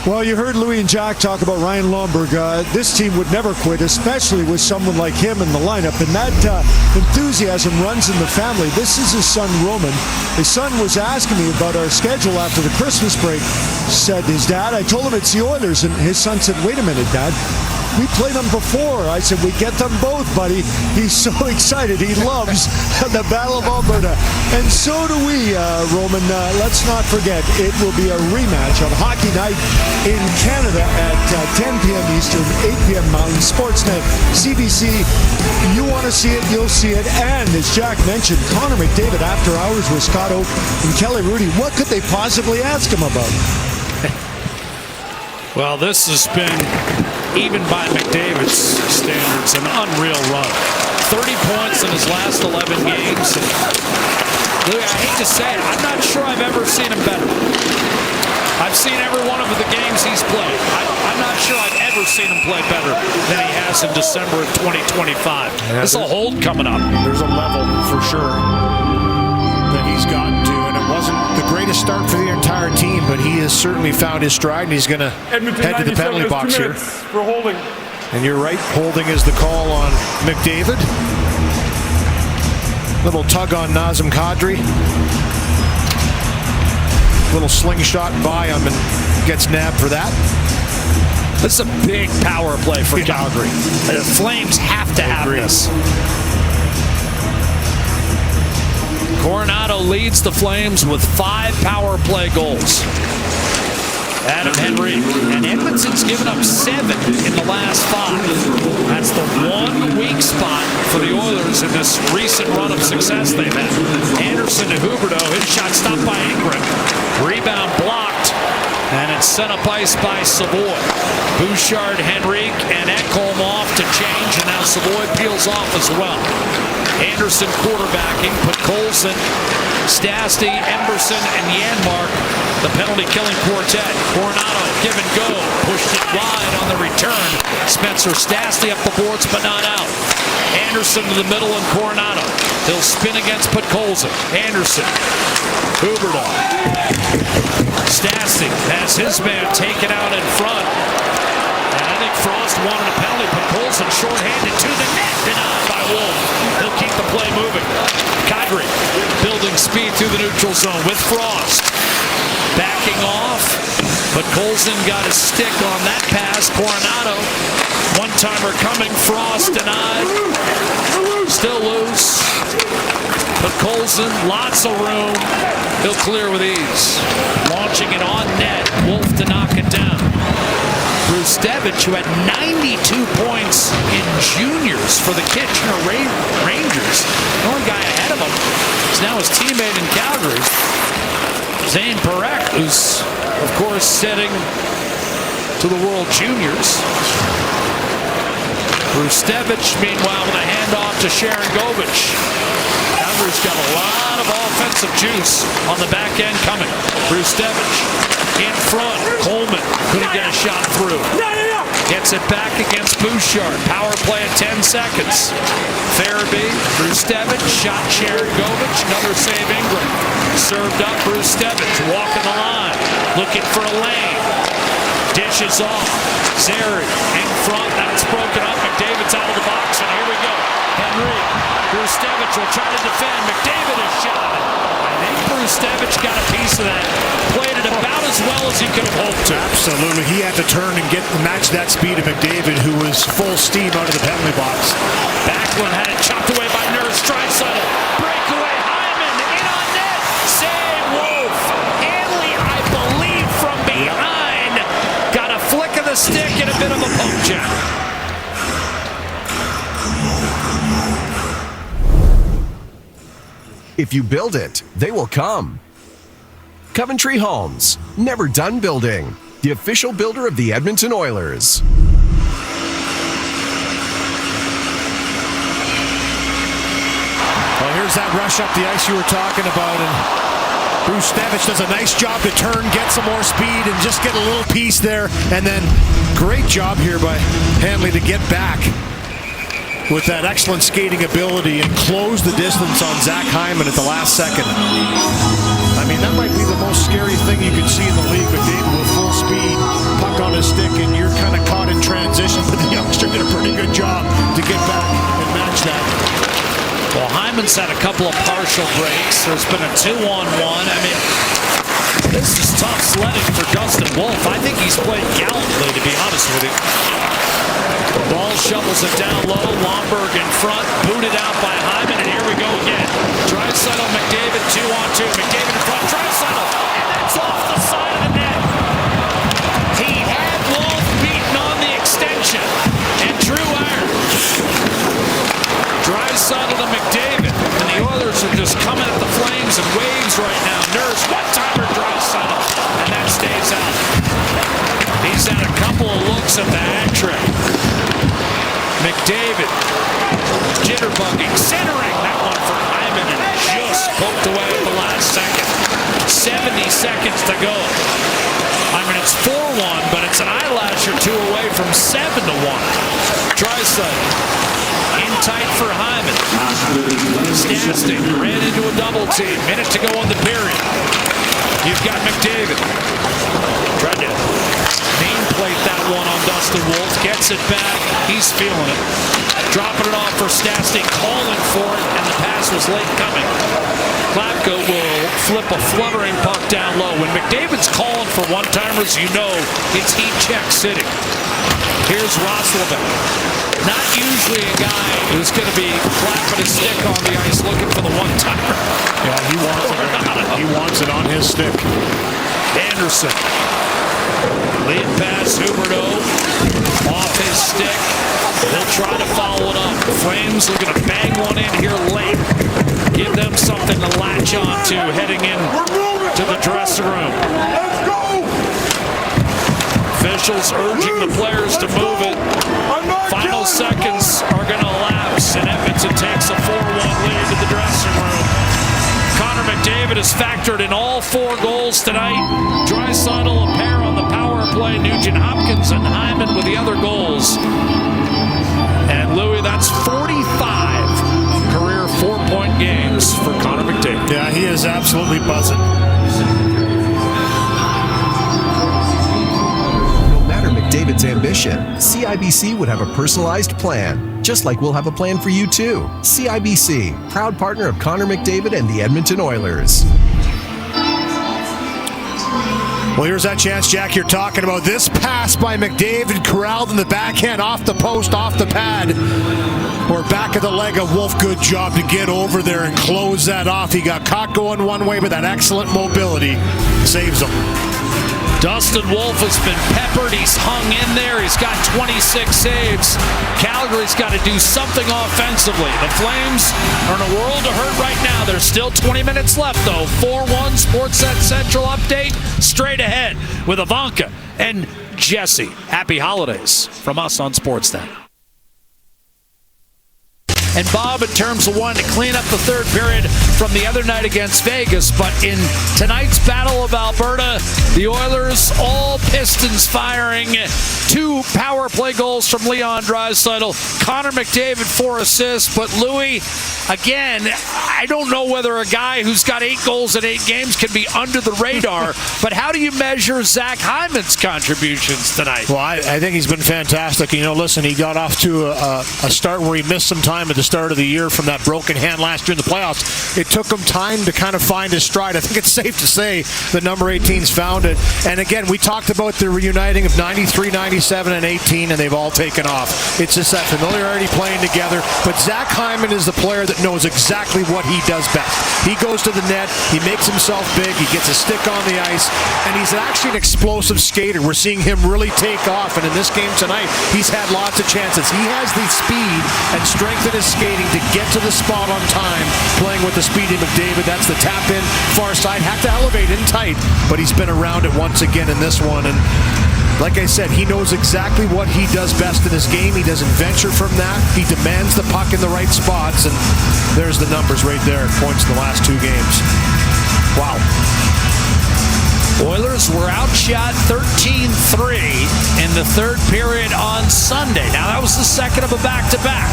Speaker 1: Well, you heard Louis and Jack talk about Ryan Lomberg. This team would never quit, especially with someone like him in the lineup. And that enthusiasm runs in the family. This is his son, Roman. His son was asking me about our schedule after the Christmas break. Said his dad, I told him it's the Oilers. And his son said, wait a minute, Dad. We played them before. I said, we get them both, buddy. He's so excited. He loves the Battle of Alberta. And so do we, Roman. Let's not forget, it will be a rematch of Hockey Night in Canada at 10 p.m. Eastern, 8 p.m. Mountain. Sportsnet, CBC. You want to see it, you'll see it. And as Jack mentioned, Connor McDavid after hours with Scott Oak and Kelly Rudy. What could they possibly ask him about?
Speaker 4: Well, this has been, even by McDavid's standards, an unreal run. 30 points in his last 11 games. Louis, I hate to say it, I'm not sure I've ever seen him better. I've seen every one of the games he's played. I'm not sure I've ever seen him play better than he has in December of 2025. Yeah, there's a hold coming up.
Speaker 8: There's a level, for sure, that he's gotten to. And it wasn't the greatest start for the entire team, but he has certainly found his stride, and he's going to head to the penalty box here.
Speaker 9: For holding.
Speaker 8: And you're right, holding is the call on McDavid. Little tug on Nazem Kadri. Little slingshot by him and gets nabbed for that.
Speaker 4: This is a big power play for Calgary. The Flames have to have this. Coronado leads the Flames with 5 power play goals. Adam Henrique. And Edmonton's given up 7 in the last 5. That's the one weak spot for the Oilers in this recent run of success they've had. Anderson to Huberdeau. His shot stopped by Ingram. Rebound blocked. And it's sent up ice by Savoy. Bouchard, Henrique, and Ekholm off to change. And now Savoy peels off as well. Anderson quarterbacking. Podkolzin, Stastny, Emberson, and Janmark. The penalty-killing quartet. Coronado, give and go. Pushed it wide on the return. Spencer Stastny up the boards, but not out. Anderson to the middle and Coronado. He'll spin against Podkolzin. Anderson. Huberdeau. Stastny has his man taken out in front. And I think Frost wanted a penalty. Podkolzin shorthanded to the net. Denied by Wolf. He'll keep the play moving. Kadri building speed through the neutral zone with Frost. Backing off, but Colson got his stick on that pass. Coronado, one-timer coming. Frost denied. Still loose. But Colson, lots of room. He'll clear with ease. Launching it on net. Wolf to knock it down. Brustevich, who had 92 points in juniors for the Kitchener Rangers. The only guy ahead of him is now his teammate in Calgary, Zane Parekh, who's, of course, sitting to the World Juniors. Brustevich, meanwhile, with a handoff to Sharon Govich. Calgary's got a lot of offensive juice on the back end coming. Brustevich in front. Coleman couldn't get a shot through. Gets it back against Bouchard. Power play at 10 seconds. Farabee, Brustevich, shot Sharon Govich. Another save Ingram. Served up Brustevich, walking the line, looking for a lane. Dishes off. Zary in front. That's broken up. McDavid's out of the box, and here we go. Henrique. Brustevich will try to defend. McDavid is shot. I think Brustevich got a piece of that. Played it about as well as he could have hoped to.
Speaker 8: Absolutely. He had to turn and match that speed of McDavid, who was full steam out of the penalty box.
Speaker 4: Backlund had it chopped away by Nurse. Draisaitl. Breakaway. Hyman in on net. Save Wolf. Hanley, I believe, from behind. Got a flick of the stick and a bit of a poke check.
Speaker 5: If you build it, they will come. Coventry Homes, never done building. The official builder of the Edmonton Oilers.
Speaker 8: Well, here's that rush up the ice you were talking about, and Brustevich does a nice job to turn, get some more speed, and just get a little piece there. And then great job here by Hanley to get back with that excellent skating ability and close the distance on Zach Hyman at the last second. I mean, that might be the most scary thing you could see in the league, McDavid with full speed, puck on his stick, and you're kind of caught in transition, but the youngster did a pretty good job to get back and match that.
Speaker 4: Well, Hyman's had a couple of partial breaks. There's been a 2-on-1. I mean, this is tough sledding for Dustin Wolf. I think he's played gallantly, to be honest with you. Ball shovels it down low. Lomberg in front, booted out by Hyman, and here we go again. Draisaitl, McDavid, 2-on-2. McDavid in front, Draisaitl, and that's off the side of the net. He had Wolf beaten on the extension, and Drew iron. Draisaitl to McDavid, and the Oilers are just coming at the Flames in waves right now. Nurse, one-timer Draisaitl, and that stays out. He's had a couple of looks at the hat trick. McDavid, jitterbugging, centering that one for Hyman, and just poked away at the last second. 70 seconds to go. I mean, it's 4-1, but it's an eyelash or two away from 7-1. Draisaitl in tight for Hyman. Stastny ran into a double team. Minute to go in the period. You've got McDavid. Tried to nameplate that one on Dustin Wolf. Gets it back. He's feeling it. Dropping it off for Stastny, calling for it, and the pass was late coming. Klapka will flip a fluttering puck down low. When McDavid's calling for one-timers, you know it's heat check sitting. Here's Roslovic. Not usually a guy who's going to be clapping his stick on the ice looking for the one-timer.
Speaker 8: Yeah, he wants it. He wants it on his stick.
Speaker 4: Anderson. Lead pass, Huberdeau. Off his stick. They'll try to follow it up. Flames are going to bang one in here late. Give them something to latch on to heading in to the dressing room.
Speaker 1: Let's go!
Speaker 4: Officials urging the players to move it. Final seconds are going to elapse, and Edmonton takes a 4-1 lead to the dressing room. Connor McDavid has factored in all 4 goals tonight. Draisaitl a pair on the power play. Nugent Hopkins and Hyman with the other goals. And Louis, that's 45 career 4-point games for Connor McDavid.
Speaker 8: Yeah, he is absolutely buzzing.
Speaker 5: McDavid's ambition, CIBC would have a personalized plan, just like we'll have a plan for you too. CIBC, proud partner of Connor McDavid and the Edmonton Oilers.
Speaker 8: Well, here's that chance, Jack, you're talking about. This pass by McDavid, corralled in the backhand, off the post, off the pad, or back of the leg of Wolf. Good job to get over there and close that off. He got caught going one way, but that excellent mobility saves him.
Speaker 4: Dustin Wolf has been peppered. He's hung in there. He's got 26 saves. Calgary's got to do something offensively. The Flames are in a world of hurt right now. There's still 20 minutes left, though. 4-1 Sportsnet Central update. Straight ahead with Ivanka and Jesse. Happy holidays from us on Sportsnet. And Bob, in terms of wanting to clean up the third period from the other night against Vegas, but in tonight's Battle of Alberta, the Oilers, all pistons firing. 2 power play goals from Leon Draisaitl. Connor McDavid 4 assists. But Louis, again, I don't know whether a guy who's got 8 goals in 8 games can be under the radar, but how do you measure Zach Hyman's contributions tonight?
Speaker 8: Well, I think he's been fantastic. You know, listen, he got off to a start where he missed some time at the start of the year from that broken hand last year in the playoffs. It took him time to kind of find his stride. I think it's safe to say the number 18's found it. And again, we talked about the reuniting of 93, 97, and 18, and they've all taken off. It's just that familiarity playing together. But Zach Hyman is the player that knows exactly what he does best. He goes to the net, he makes himself big, he gets a stick on the ice, and he's actually an explosive skater. We're seeing him really take off, and in this game tonight, he's had lots of chances. He has the speed and strength in his skating to get to the spot on time, playing with the speedy McDavid. That's the tap in far side. Had to elevate in tight, but he's been around it once again in this one. And like I said, he knows exactly what he does best in his game. He doesn't venture from that. He demands the puck in the right spots, and there's the numbers right there. Points in the last 2 games. Wow.
Speaker 4: Oilers were outshot 13-3 in the third period on Sunday. Now, that was the second of a back-to-back.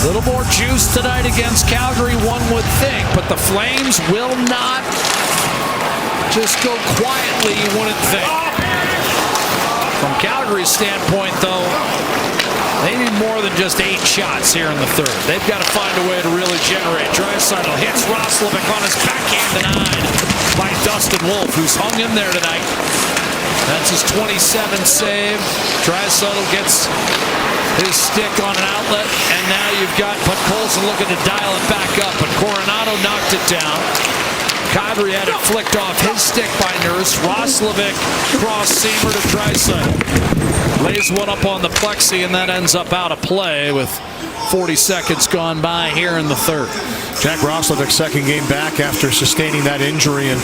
Speaker 4: A little more juice tonight against Calgary, one would think, but the Flames will not just go quietly, you wouldn't think. From Calgary's standpoint, though, they need more than just 8 shots here in the third. They've got to find a way to really generate. Draisaitl hits Roslovic on his backhand denied by Dustin Wolf, who's hung in there tonight. That's his 27th save. Draisaitl gets his stick on an outlet, and now you've got Podkolzin looking to dial it back up, but Coronado knocked it down. Calgary had it flicked off his stick by Nurse. Roslovic cross-seamer to Draisaitl. Lays one up on the plexi, and that ends up out of play with 40 seconds gone by here in the third.
Speaker 8: Jack Roslovic's second game back after sustaining that injury and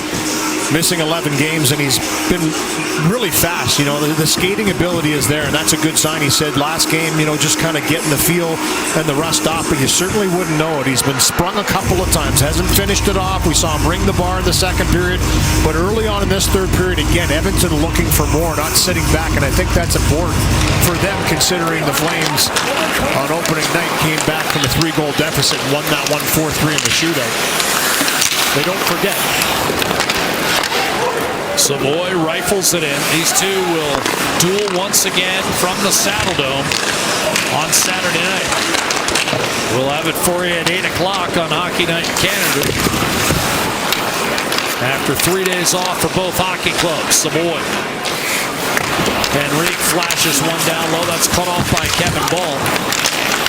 Speaker 8: missing 11 games, and he's been really fast. You know, the skating ability is there, and that's a good sign. He said last game, you know, just kind of getting the feel and the rust off, but you certainly wouldn't know it. He's been sprung a couple of times, hasn't finished it off. We saw him ring the bar in the second period, but early on in this third period, again, Edmonton looking for more, not sitting back, and I think that's important for them, considering the Flames on opening night came back from a 3-goal deficit and won that one 4-3 in the shootout. They don't forget.
Speaker 4: Savoy rifles it in. These two will duel once again from the Saddledome. on Saturday night. We'll have it for you at 8 o'clock on Hockey Night in Canada. After 3 days off for both hockey clubs, Savoy. Henrique flashes one down low. That's cut off by Kevin Ball.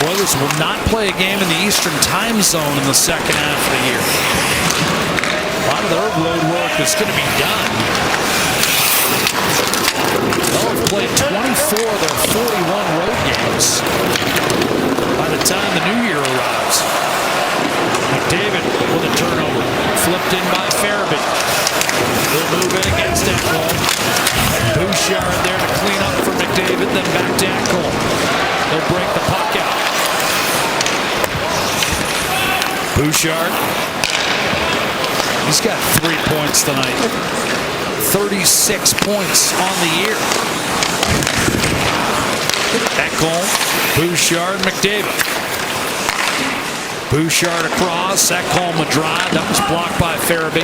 Speaker 4: Oilers will not play a game in the Eastern time zone in the second half of the year. A lot of their road work is going to be done. They'll have played 24 of their 41 road games by the time the new year arrives. McDavid with a turnover. Flipped in by Farabee. He'll move in against Ekholm. Bouchard there to clean up for McDavid, then back to Ekholm. He'll break the puck out. Bouchard. He's got 3 points tonight. 36 points on the year. Ekholm, Bouchard, McDavid. Bouchard across, Ekholm a drive. That was blocked by Farabee.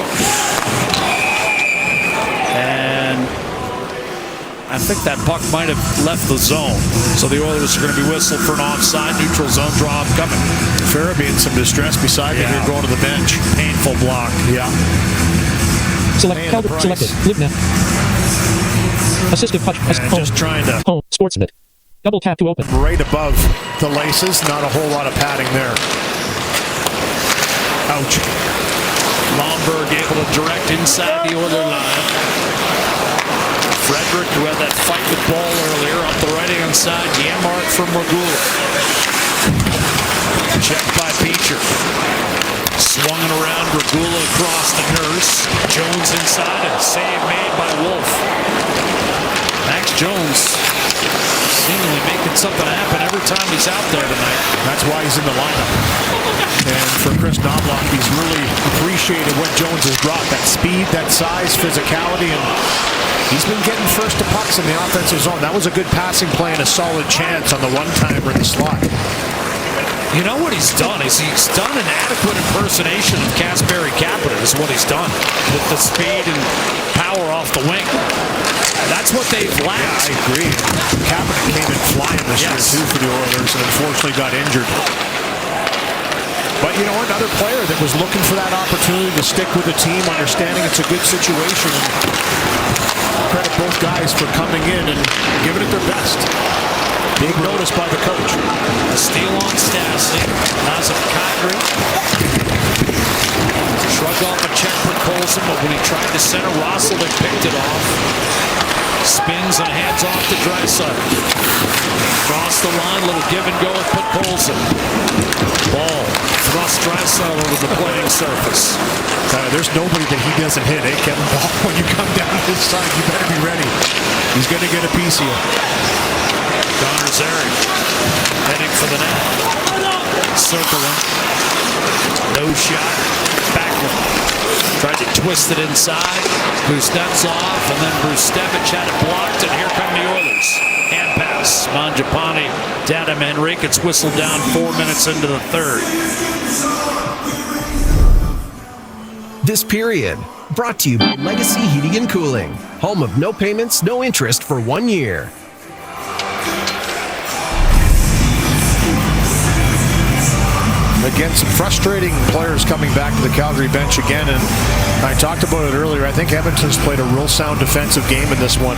Speaker 4: And I think that puck might have left the zone. So the Oilers are going to be whistled for an offside. Neutral zone draw coming.
Speaker 8: Farabee in some distress beside him here going to the bench.
Speaker 4: Painful block.
Speaker 8: Yeah.
Speaker 13: Select Calgary. Selected. Live now. Assistive touch.
Speaker 8: Just trying to.
Speaker 13: Home. Sportsnet. Double tap to open.
Speaker 8: Right above the laces. Not a whole lot of padding there. Ouch.
Speaker 4: Lomberg able to direct inside the Oiler line. Frederick, who had that fight with Ball earlier, up the right-hand side. Janmark from Regula. Checked by Beecher. Swung it around, Regula across the Nurse. Jones inside, and save made by Wolf. Max Jones seemingly making something happen every time he's out there tonight.
Speaker 8: That's why he's in the lineup. And for Chris Knobloch, he's really appreciated what Jones has brought. That speed, that size, physicality, and he's been getting first to pucks in the offensive zone. That was a good passing play and a solid chance on the one-timer in the slot.
Speaker 4: You know what he's done is he's done an adequate impersonation of Kasperi Kapanen is what he's done with the speed and power off the wing. That's what they've lacked.
Speaker 8: Yeah, I agree. Kapanen came in flying this year too for the Oilers and unfortunately got injured. But you know, another player that was looking for that opportunity to stick with the team, understanding it's a good situation. And credit both guys for coming in and giving it their best. Big notice by the coach.
Speaker 4: A steal on Stastny. Has a Calgary. Shrugged off a check for Colson, but when he tried to center, Roslovic picked it off. Spins and hands off to Draisaitl. Across the line, little give and go with Colson. Ball. Thrust Draisaitl over the playing surface.
Speaker 8: There's nobody that he doesn't hit, Kevin Ball? When you come down this side, you better be ready. He's going to get a piece of you.
Speaker 4: Connor Zary heading for the net. Circling. No shot. Backward. Tried to twist it inside. Kuznetsov, and then Brustevich had it blocked, and here come the Oilers. Hand pass. Mangiapane, Adam Henrique. It's whistled down 4 minutes into the third.
Speaker 5: This period brought to you by Legacy Heating and Cooling, home of no payments, no interest for 1 year.
Speaker 8: Again, some frustrating players coming back to the Calgary bench again, and I talked about it earlier. I think Edmonton's played a real sound defensive game in this one.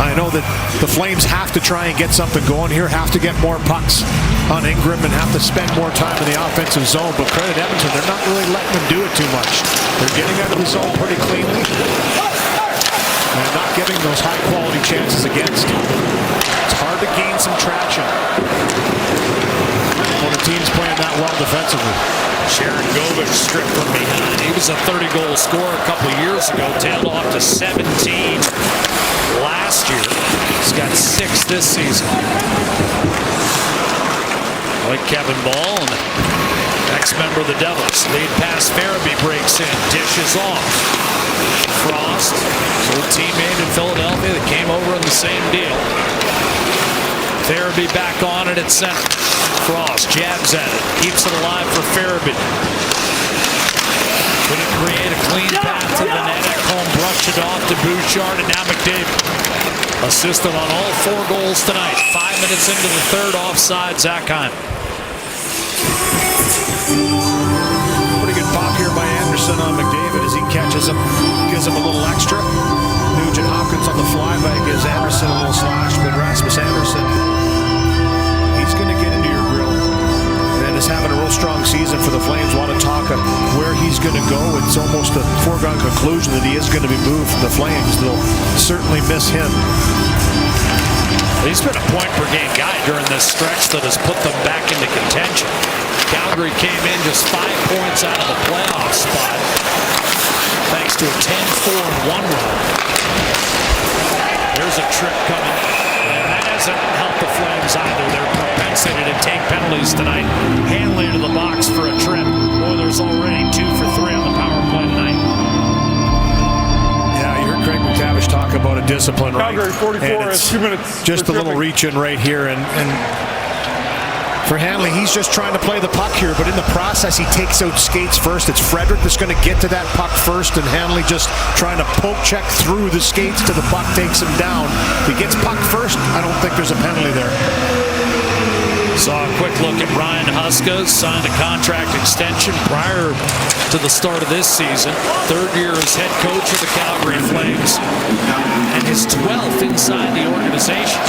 Speaker 8: I know that the Flames have to try and get something going here, have to get more pucks on Ingram and have to spend more time in the offensive zone, but credit Edmonton, they're not really letting them do it too much. They're getting out of the zone pretty cleanly and not giving those high-quality chances against. It's hard to gain some traction when a team's playing that well defensively.
Speaker 4: Sharon Govich stripped from behind. He was a 30-goal scorer a couple of years ago, tailed off to 17 last year. He's got 6 this season. Like Kevin Ball, and ex-member of the Devils. Lead pass, Farabee breaks in, dishes off. Frost, old teammate in Philadelphia that came over in the same deal. Farabee back on it at center. Frost jabs at it, keeps it alive for Farabee. Couldn't create a clean path to the net. Ekholm brushed it off to Bouchard, and now McDavid. assisted on all 4 goals tonight. 5 minutes into the third, offside, Zach Hyman.
Speaker 8: Pretty good pop here by Anderson on McDavid as he catches him, gives him a little extra. Nugent Hopkins on the flyby gives Anderson a little slash, but Rasmus Anderson, he's going to get into your grill. And is having a real strong season for the Flames. A lot of talk of where he's going to go. It's almost a foregone conclusion that he is going to be moved from the Flames. They'll certainly miss him.
Speaker 4: He's been a point-per-game guy during this stretch that has put them back into contention. Calgary came in just 5 points out of the playoff spot, thanks to a 10-4-1 run. There's a trip coming, and that hasn't helped the Flames either. Their propensity to take penalties tonight. Hanley into the box for a trip. Oilers already 2 for 3 on the power play tonight.
Speaker 8: Yeah, you heard Craig McTavish talk about a discipline, right?
Speaker 9: Calgary 44 is 2 minutes.
Speaker 8: Just a little reach in right here, and for Hanley, he's just trying to play the puck here, but in the process, he takes out skates first. It's Frederick that's going to get to that puck first, and Hanley just trying to poke check through the skates to the puck, takes him down. If he gets puck first, I don't think there's a penalty there.
Speaker 4: Saw a quick look at Ryan Huska, signed a contract extension prior to the start of this season. 3rd year as head coach of the Calgary Flames, and his 12th inside the organization.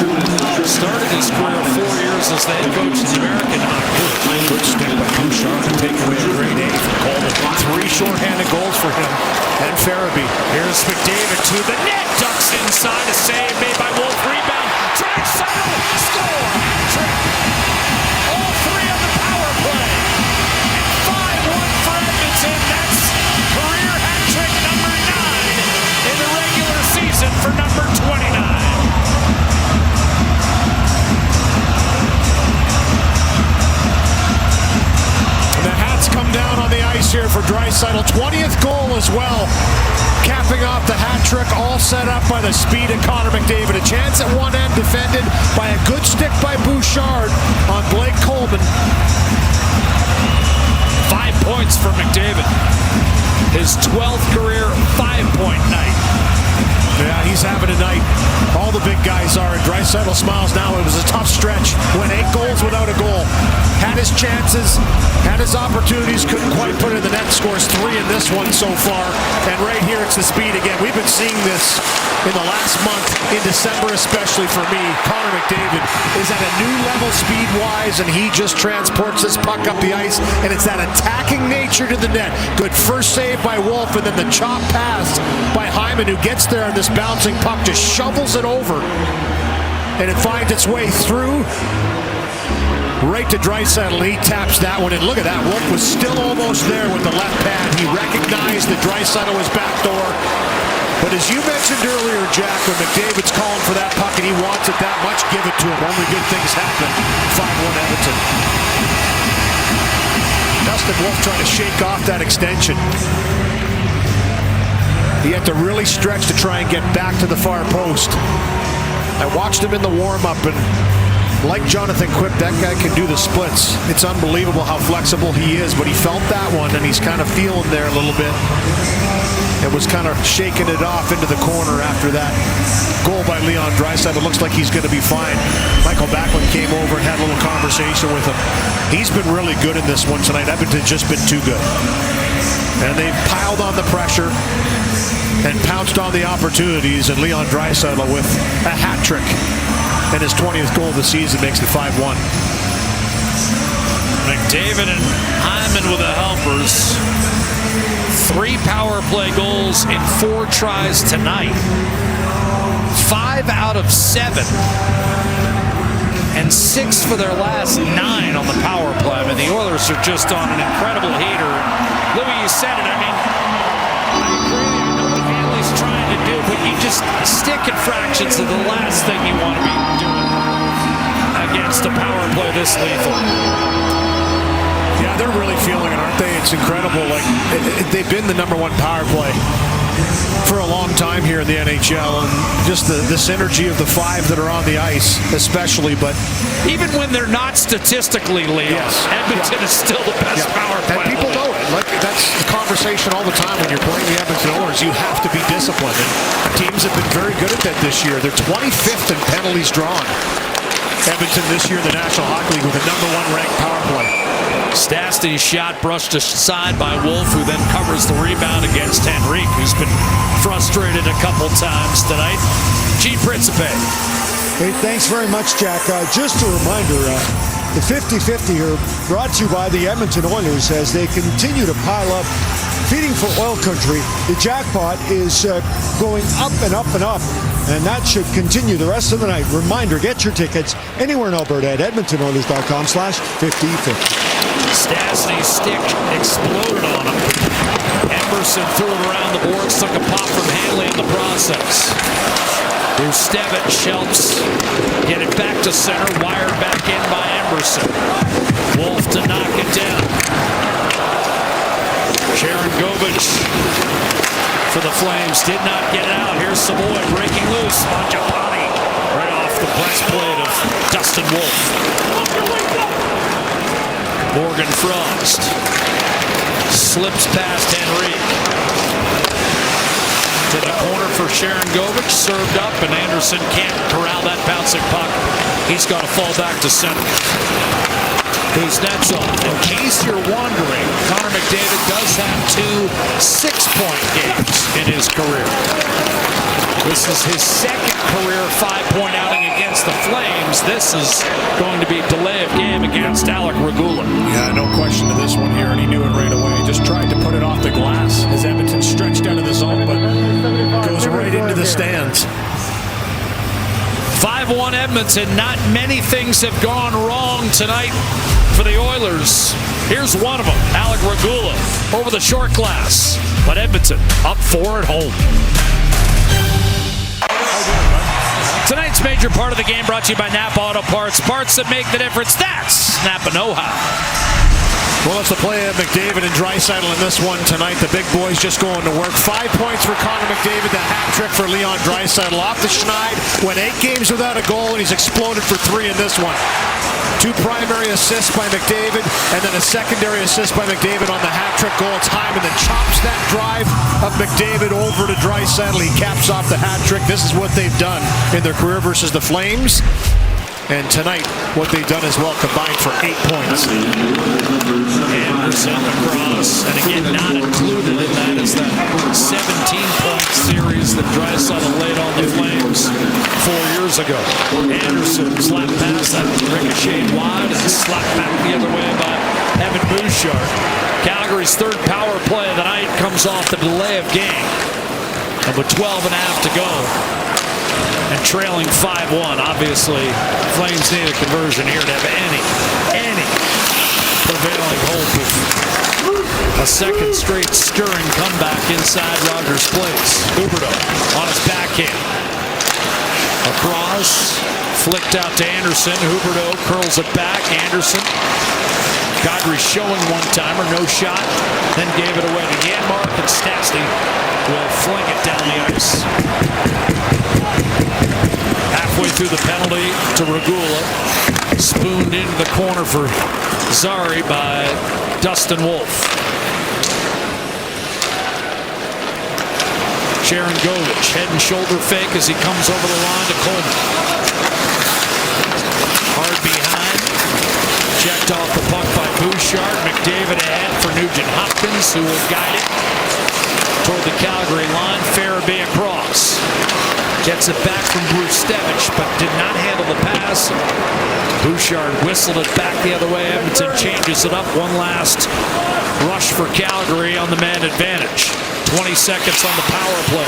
Speaker 4: Started his career 4 years as the head coach of the American Hockey.
Speaker 8: Good stick by Bouchard to take away a great A from Coleman. 3 shorthanded goals for him and Farabee.
Speaker 4: Here's McDavid to the net, ducks inside, a save made by Wolf, rebound, Draisaitl, score, trick. All 3 on the power play. 5-1 for Edmonton. That's career hat trick number 9 in the regular season for number 29.
Speaker 8: And the hats come down on the ice here for Draisaitl. 20th goal as well. Capping off the hat trick, all set up by the speed of Connor McDavid. A chance at one end defended by a good stick by Bouchard on Blake Coleman.
Speaker 4: 5 points for McDavid. His 12th career 5-point night.
Speaker 8: Yeah, he's having a night. All the big guys are, and Draisaitl smiles now. It was a tough stretch. Went 8 goals without a goal. Had his chances, had his opportunities, couldn't quite put it in the net. Scores 3 in this one so far. And right here, it's the speed again. We've been seeing this in the last month, in December especially for me. Connor McDavid is at a new level speed-wise, and he just transports this puck up the ice, and it's that attacking nature to the net. Good first save by Wolf, and then the chop pass by Hyman, who gets there, and this bouncing puck just shovels it over, and it finds its way through right to Draisaitl. He taps that one, and look at that. Wolf was still almost there with the left pad. He recognized that Draisaitl was backdoor. But as you mentioned earlier, Jack, when McDavid's calling for that puck and he wants it that much, give it to him. Only good things happen. 5-1 Edmonton. Dustin Wolf trying to shake off that extension. He had to really stretch to try and get back to the far post. I watched him in the warm-up, and like Jonathan Quipp, that guy can do the splits. It's unbelievable how flexible he is, but he felt that one, and he's kind of feeling there a little bit. It was kind of shaking it off into the corner after that goal by Leon Draisaitl. It looks like he's going to be fine. Michael Backlund came over and had a little conversation with him. He's been really good in this one tonight. Edmonton's just been too good. And they've piled on the pressure and pounced on the opportunities, and Leon Draisaitl with a hat trick. And his 20th goal of the season makes it 5-1.
Speaker 4: McDavid and Hyman with the helpers. 3 power play goals in 4 tries tonight. 5 out of 7. And 6 for their last 9 on the power play. I mean, the Oilers are just on an incredible heater. Louis, you said it. I mean, I agree. I know what Hanley's trying to do, but you just stick in fractions of the last thing you want to be doing against a power play this lethal.
Speaker 8: Yeah, they're really feeling it, aren't they? It's incredible. Like, they've been the #1 power play for a long time here in the NHL, and just the synergy of the 5 that are on the ice, especially. But
Speaker 4: even when they're not statistically, Leo, Edmonton is still the best power play.
Speaker 8: And people know it. Like, that's the conversation all the time when you're playing the Edmonton Oilers. You have to be disciplined. And teams Flames have been very good at that this year. They're 25th in penalties drawn. Edmonton this year in the National Hockey League with a #1 ranked power play.
Speaker 4: Stastny's shot brushed aside by Wolf, who then covers the rebound against Henrique, who's been frustrated a couple times tonight. G. Principe.
Speaker 1: Hey, thanks very much, Jack. Just a reminder, the 50-50 here brought to you by the Edmonton Oilers as they continue to pile up, feeding for oil country. The jackpot is going up and up and up, and that should continue the rest of the night. Reminder, get your tickets anywhere in Alberta at edmontonoilers.com/50-50.
Speaker 4: Stastny's stick exploded on him. Emerson threw it around the boards, took a pop from Hanley in the process. Draisaitl helps get it back to center, wired back in by Emerson. Wolf to knock it down. Sharon Govich for the Flames did not get it out. Here's Savoy breaking loose. Mangiapane right off the breastplate of Dustin Wolf. Morgan Frost slips past Henrique. To the corner for Sharon Govich, served up, and Anderson can't corral that bouncing puck. He's got to fall back to center. Kuznetsov. In case you're wondering, Connor McDavid does have 2 6-point games in his career. This is his second career 5-point outing against the Flames. This is going to be delay of game against Alec Regula.
Speaker 8: Yeah, no question to this one here, and he knew it right away. Just tried to put it off the glass as Edmonton stretched out of the zone, but goes right into the stands.
Speaker 4: 5-1 Edmonton. Not many things have gone wrong tonight for the Oilers. Here's one of them, Alec Regula over the short glass. But Edmonton up 4 at home. Tonight's major part of the game brought to you by Napa Auto Parts. Parts that make the difference. That's Napa know-how.
Speaker 8: Well, it's the play of McDavid and Draisaitl in this one tonight. The big boys just going to work. 5 points for Connor McDavid. The hat trick for Leon Draisaitl. Off the schneid. Went 8 games without a goal, and he's exploded for 3 in this one. 2 primary assists by McDavid, and then a secondary assist by McDavid on the hat trick goal time, and then chops that drive of McDavid over to Draisaitl. He caps off the hat trick. This is what they've done in their career versus the Flames. And tonight, what they've done as well, combined for 8 points.
Speaker 4: Anderson across, and again, not included in that is that 17-point series that Draisaitl laid on the Flames 4 years ago. Anderson slapped past that, ricocheted wide, and slapped back the other way by Evan Bouchard. Calgary's third power play of the night comes off the delay of game. And with 12 and a half to go, and trailing 5-1, obviously, Flames need a conversion here to have any prevailing hope of a second straight stirring comeback inside Rogers Place. Huberdeau on his backhand. Across, flicked out to Anderson. Huberdeau curls it back. Anderson. Calgary showing one-timer, no shot. Then gave it away to Janmark, and Stastny will fling it down the ice. Halfway through the penalty to Regula. Spooned into the corner for Zari by Dustin Wolf. Sharon Govich, head and shoulder fake as he comes over the line to Coleman. Hard behind. Checked off the puck by Bouchard. McDavid ahead for Nugent Hopkins, who will guide it toward the Calgary line. Farabee across. Gets it back from Draisaitl, but did not handle the pass. Bouchard whistled it back the other way. Edmonton changes it up. One last rush for Calgary on the man advantage. 20 seconds on the power play.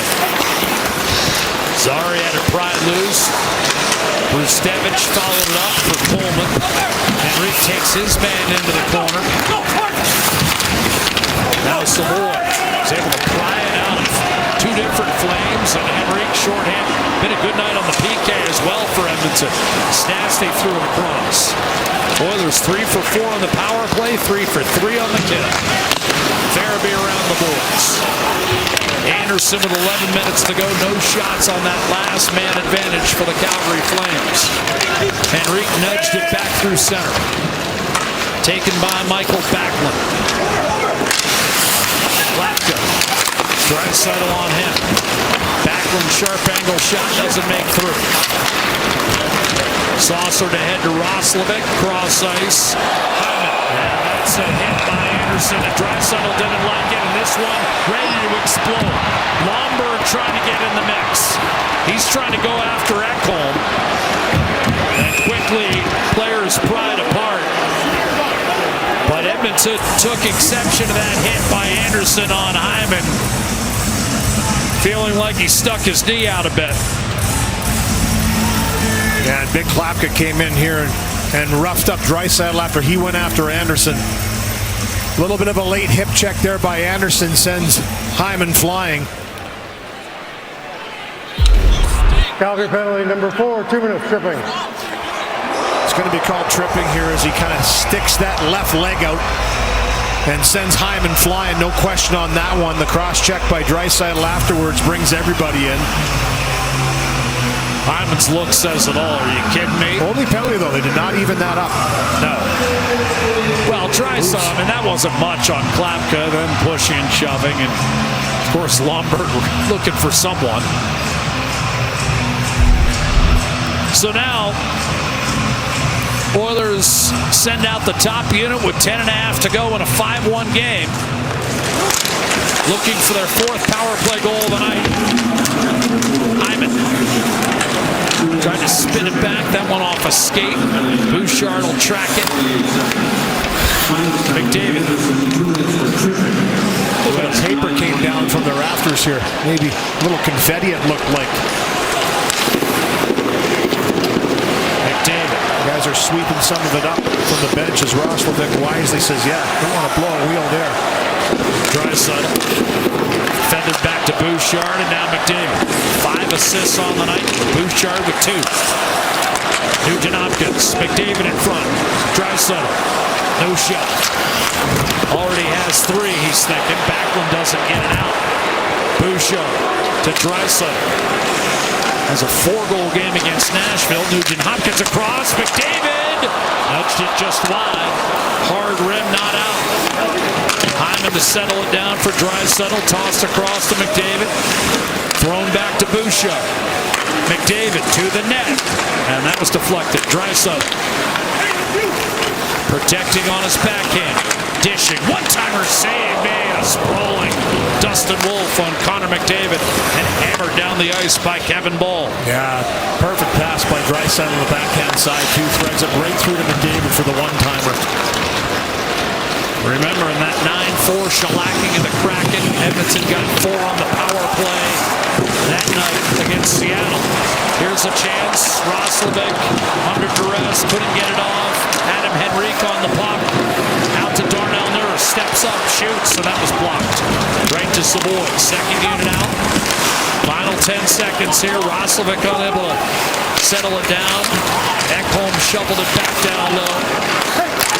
Speaker 4: Zari had it pried loose. Draisaitl followed it up for Coleman. Henrique takes his man into the corner. Now Savoy is able to pry it out of 2 different Flames, and Henrique shorthand. Been a good night on the PK as well for Edmonton. Stastny threw it across. Oilers 3 for 4 on the power play, 3 for 3 on the kill. Farabee around the boards. Anderson with 11 minutes to go. No shots on that last man advantage for the Calgary Flames. Henrique nudged it back through center. Taken by Michael Backlund. Lapka. Draisaitl on him. Backlund Backlund, sharp angle shot, doesn't make through. Saucer to head to Roslovic, cross ice. And that's a hit by Anderson. And Draisaitl didn't like it, and this one ready to explode. Lomberg trying to get in the mix. He's trying to go after Ekholm. And quickly, players pried apart. But Edmonton took exception to that hit by Anderson on Hyman. Feeling like he stuck his knee out a bit.
Speaker 8: Yeah, and Big Klapka came in here and roughed up Draisaitl after he went after Anderson. A little bit of a late hip check there by Anderson sends Hyman flying.
Speaker 9: Calgary penalty number 4, 2 minutes, tripping.
Speaker 8: It's going to be called tripping here as he kind of sticks that left leg out and sends Hyman flying. No question on that one. The cross check by Draisaitl afterwards brings everybody in.
Speaker 4: Hyman's look says it all. Are you kidding me?
Speaker 8: Only penalty, though. They did not even that up.
Speaker 4: No. Well, Draisaitl, I mean, that wasn't much on Klapka. Then pushing and shoving. And, of course, Lomberg looking for someone. So now, Oilers send out the top unit with 10.5 to go in a 5-1 game. Looking for their 4th power play goal of the night. Hyman tried to spin it back. That one off a skate. Bouchard will track it. McDavid.
Speaker 8: A little paper came down from the rafters here. Maybe a little confetti it looked like.
Speaker 4: McDavid.
Speaker 8: Guys are sweeping some of it up from the bench as Roslovic wisely says, yeah, don't want to blow a wheel there.
Speaker 4: Draisaitl fended back to Bouchard, and now McDavid. 5 assists on the night. Bouchard with 2. Nugent-Hopkins. McDavid in front. Draisaitl. No shot. Already has 3. He's thinking. Backlund doesn't get it out. Bouchard to Draisaitl. Has a 4-goal game against Nashville. Nugent-Hopkins across. McDavid nudged it just wide. Hard rim, not out. Hyman to settle it down for Draisaitl. Tossed across to McDavid. Thrown back to Bouchard. McDavid to the net. And that was deflected. Draisaitl protecting on his backhand. Dishing. One-timer save made. A sprawling Dustin Wolf on Connor McDavid. And hammered down the ice by Kevin Ball.
Speaker 8: Yeah, perfect pass by Draisaitl on the backhand side. 2 threads it right through to McDavid for the one-timer.
Speaker 4: Remember, in that 9-4 shellacking of the Kraken, Edmonton got 4 on the power play that night against Seattle. Here's a chance. Roslovic under duress, couldn't get it off. Adam Henrique on the puck. Out to Darnell Nurse. Steps up, shoots, and that was blocked. Right to Savoy. Second unit out. Final 10 seconds here. Roslovic unable to settle it down. Ekholm shoveled it back down low.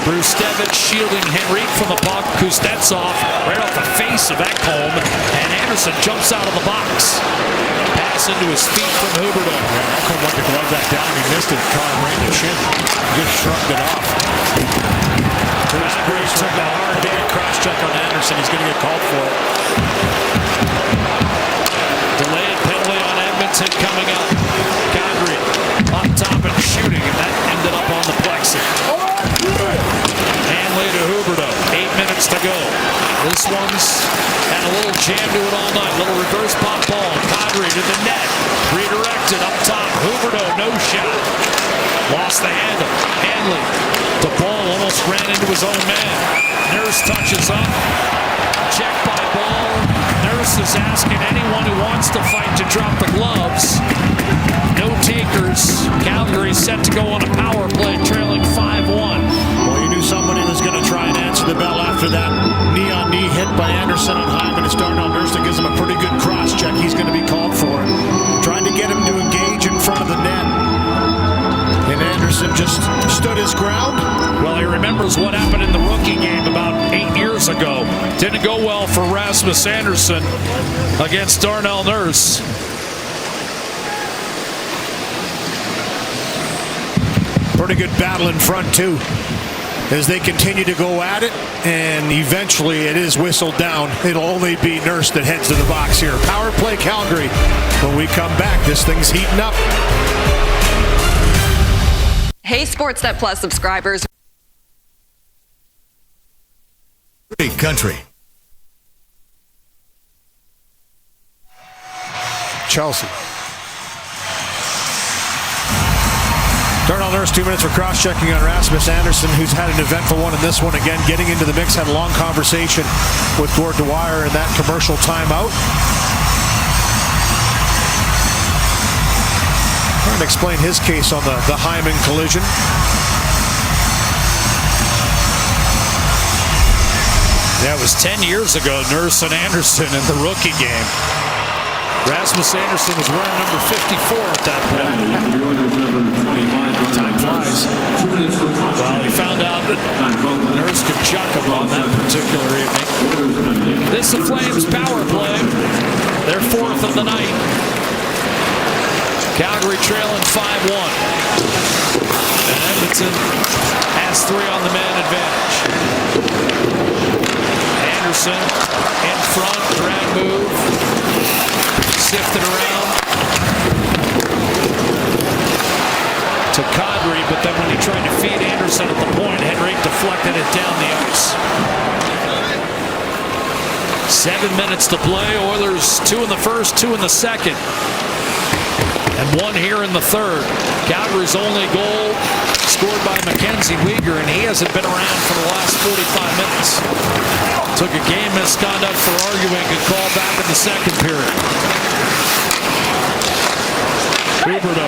Speaker 4: Bruce Devitt shielding Henrique from the puck. Kuznetsov right off the face of Ekholm. And Anderson jumps out of the box. Pass into his feet from Huberdeau.
Speaker 8: Ekholm went to glove that down. He missed it. Caught him right in the shin. Just shrugged it off. Bruce took a hard big cross check on Anderson. He's going to get called for it.
Speaker 4: Delayed penalty on Edmonton coming up. Calgary on top and shooting. And that ended up on the plexi. Hanley to Huberdeau. 8 minutes to go. This one's had a little jam to it all night. Little reverse pop ball. Kadri to the net. Redirected up top. Huberdeau, no shot. Lost the handle. Hanley. The ball almost ran into his own man. Nurse touches up. Check by Ball. Nurse is asking anyone who wants to fight to drop the gloves. No takers. Calgary set to go on a power play, trailing 5-1.
Speaker 8: Well, you knew somebody was going to try and answer the bell after that knee-on-knee hit by Anderson on Hyman. It's Darnell Nurse that gives him a pretty good cross check. He's going to be called for it. Trying to get him to engage in front of the net. And Anderson just stood his ground.
Speaker 4: Well, he remembers what happened in the rookie game about 8 years ago. Didn't go well for Rasmus Anderson against Darnell Nurse.
Speaker 8: Pretty good battle in front, too. as they continue to go at it, and eventually it is whistled down. It'll only be Nurse that heads to the box here. Power play Calgary. When we come back, this thing's heating up.
Speaker 14: Hey, Sportsnet Plus subscribers.
Speaker 15: Great country.
Speaker 8: Chelsea. Darnell Nurse, 2 minutes for cross-checking on Rasmus Anderson, who's had an eventful one in this one. Again, getting into the mix, had a long conversation with Gord Dwyer in that commercial timeout. Trying to explain his case on the Hyman collision.
Speaker 4: That was 10 years ago, Nurse and Anderson in the rookie game. Rasmus Anderson was wearing number 54 at that point.
Speaker 8: Time flies.
Speaker 4: Well, he found out that Nurse could chuck him on that particular evening. This is the Flames power play. Their fourth of the night. Calgary trailing 5-1. And Edmonton has 3 on the man advantage. Anderson in front, drag move. Sifted around to Kadri, but then when he tried to feed Anderson at the point, Henrique deflected it down the ice. 7 minutes to play. Oilers 2 in the first, 2 in the second, and 1 here in the third. Calgary's only goal scored by Mackenzie Weegar, and he hasn't been around for the last 45 minutes. Took a game misconduct for arguing and called back in the second period. Huberdeau.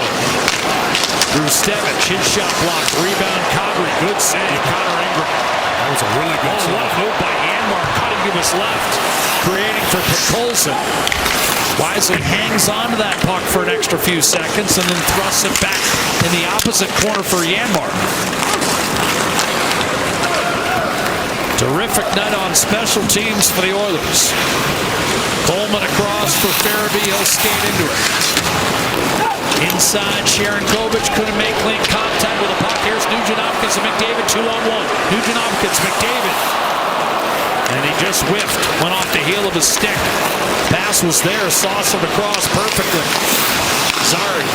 Speaker 4: Draisaitl, his shot blocked. Rebound, Calgary. Good save. Connor Ingram.
Speaker 8: That was a really good save.
Speaker 4: What a move by Janmark, cutting to his left, creating for Colson. Wisely hangs on to that puck for an extra few seconds and then thrusts it back in the opposite corner for Janmark. Terrific night on special teams for the Oilers. Coleman across for Farabee. He'll skate into it. Inside, Sharangovich couldn't make clean contact with the puck. Here's Nugent-Hopkins and McDavid 2-on-1. Nugent-Hopkins, McDavid. And he just whiffed. Went off the heel of his stick. Pass was there. Sauced it across perfectly. Zard.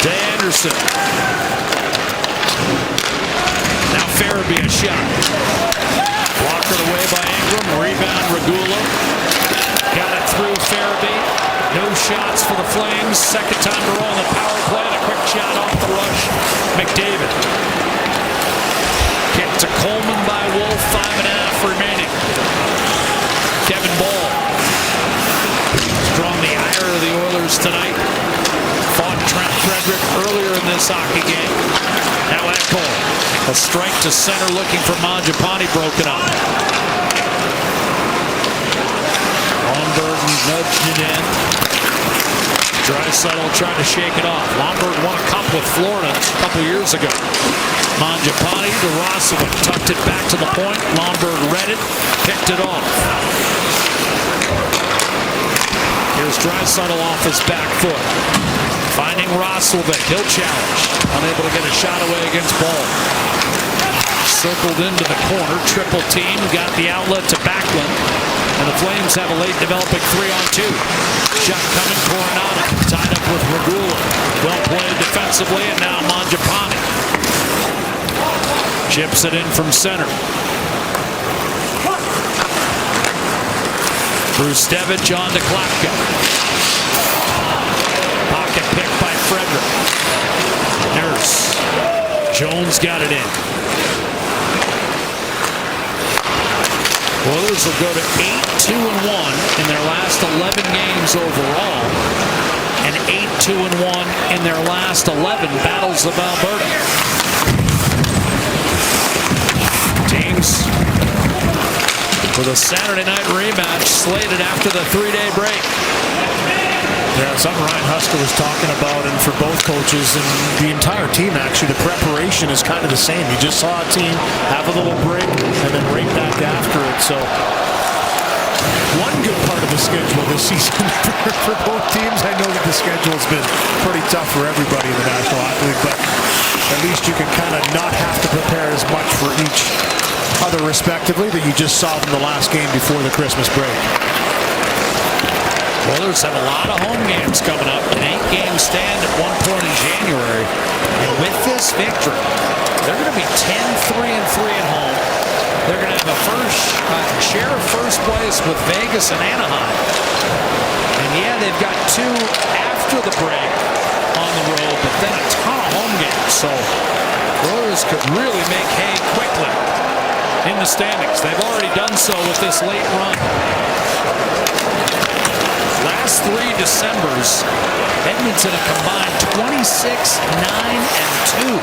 Speaker 4: To Anderson. Now Farabee a shot. Blocked away by Ingram. Rebound Regula. Got it through Farabee. No shots for the Flames. Second time to roll on the power play. And a quick shot off the rush. McDavid. Kick to Coleman by Wolf. 5.5 remaining. Kevin Ball. Drawn the ire of the Oilers tonight. Fought Trent Frederick earlier in this hockey game. Now Ekholm. A strike to center looking for Mangiapane, broken up. Lomberg nudged it in. Draisaitl trying to shake it off. Lomberg won a cup with Florida a couple years ago. Mangiapane to Roslovic, tucked it back to the point. Lomberg read it, picked it off. Here's Draisaitl off his back foot. Finding Roslovic, he'll challenge. Unable to get a shot away against Ball. Circled into the corner, triple team, got the outlet to Backlund. And the Flames have a late developing 3-on-2. Shot coming, Coronado, tied up with Regula. Well played defensively, and now Mangiapane. Chips it in from center. Brustevich on to Klapka. Pocket pick by Frederick. Nurse. Jones got it in. Oilers will go to 8-2-1 in their last 11 games overall, and 8-2-1 in their last 11 Battles of Alberta. Teams with a Saturday night rematch slated after the 3-day break.
Speaker 8: Yeah, something Ryan Husker was talking about, and for both coaches and the entire team, actually, the preparation is kind of the same. You just saw a team have a little break and then right back after it. So one good part of the schedule this season for both teams. I know that the schedule's been pretty tough for everybody in the National Hockey League, but at least you can kind of not have to prepare as much for each other respectively that you just saw from the last game before the Christmas break.
Speaker 4: Oilers have a lot of home games coming up, an 8-game stand at one point in January. And with this victory, they're going to be 10-3-3 at home. They're going to have a share of first place with Vegas and Anaheim. And yeah, they've got 2 after the break on the road, but then a ton of home games. So Oilers could really make hay quickly in the standings. They've already done so with this late run. Last 3 Decembers, Edmonton have combined 26-9-2.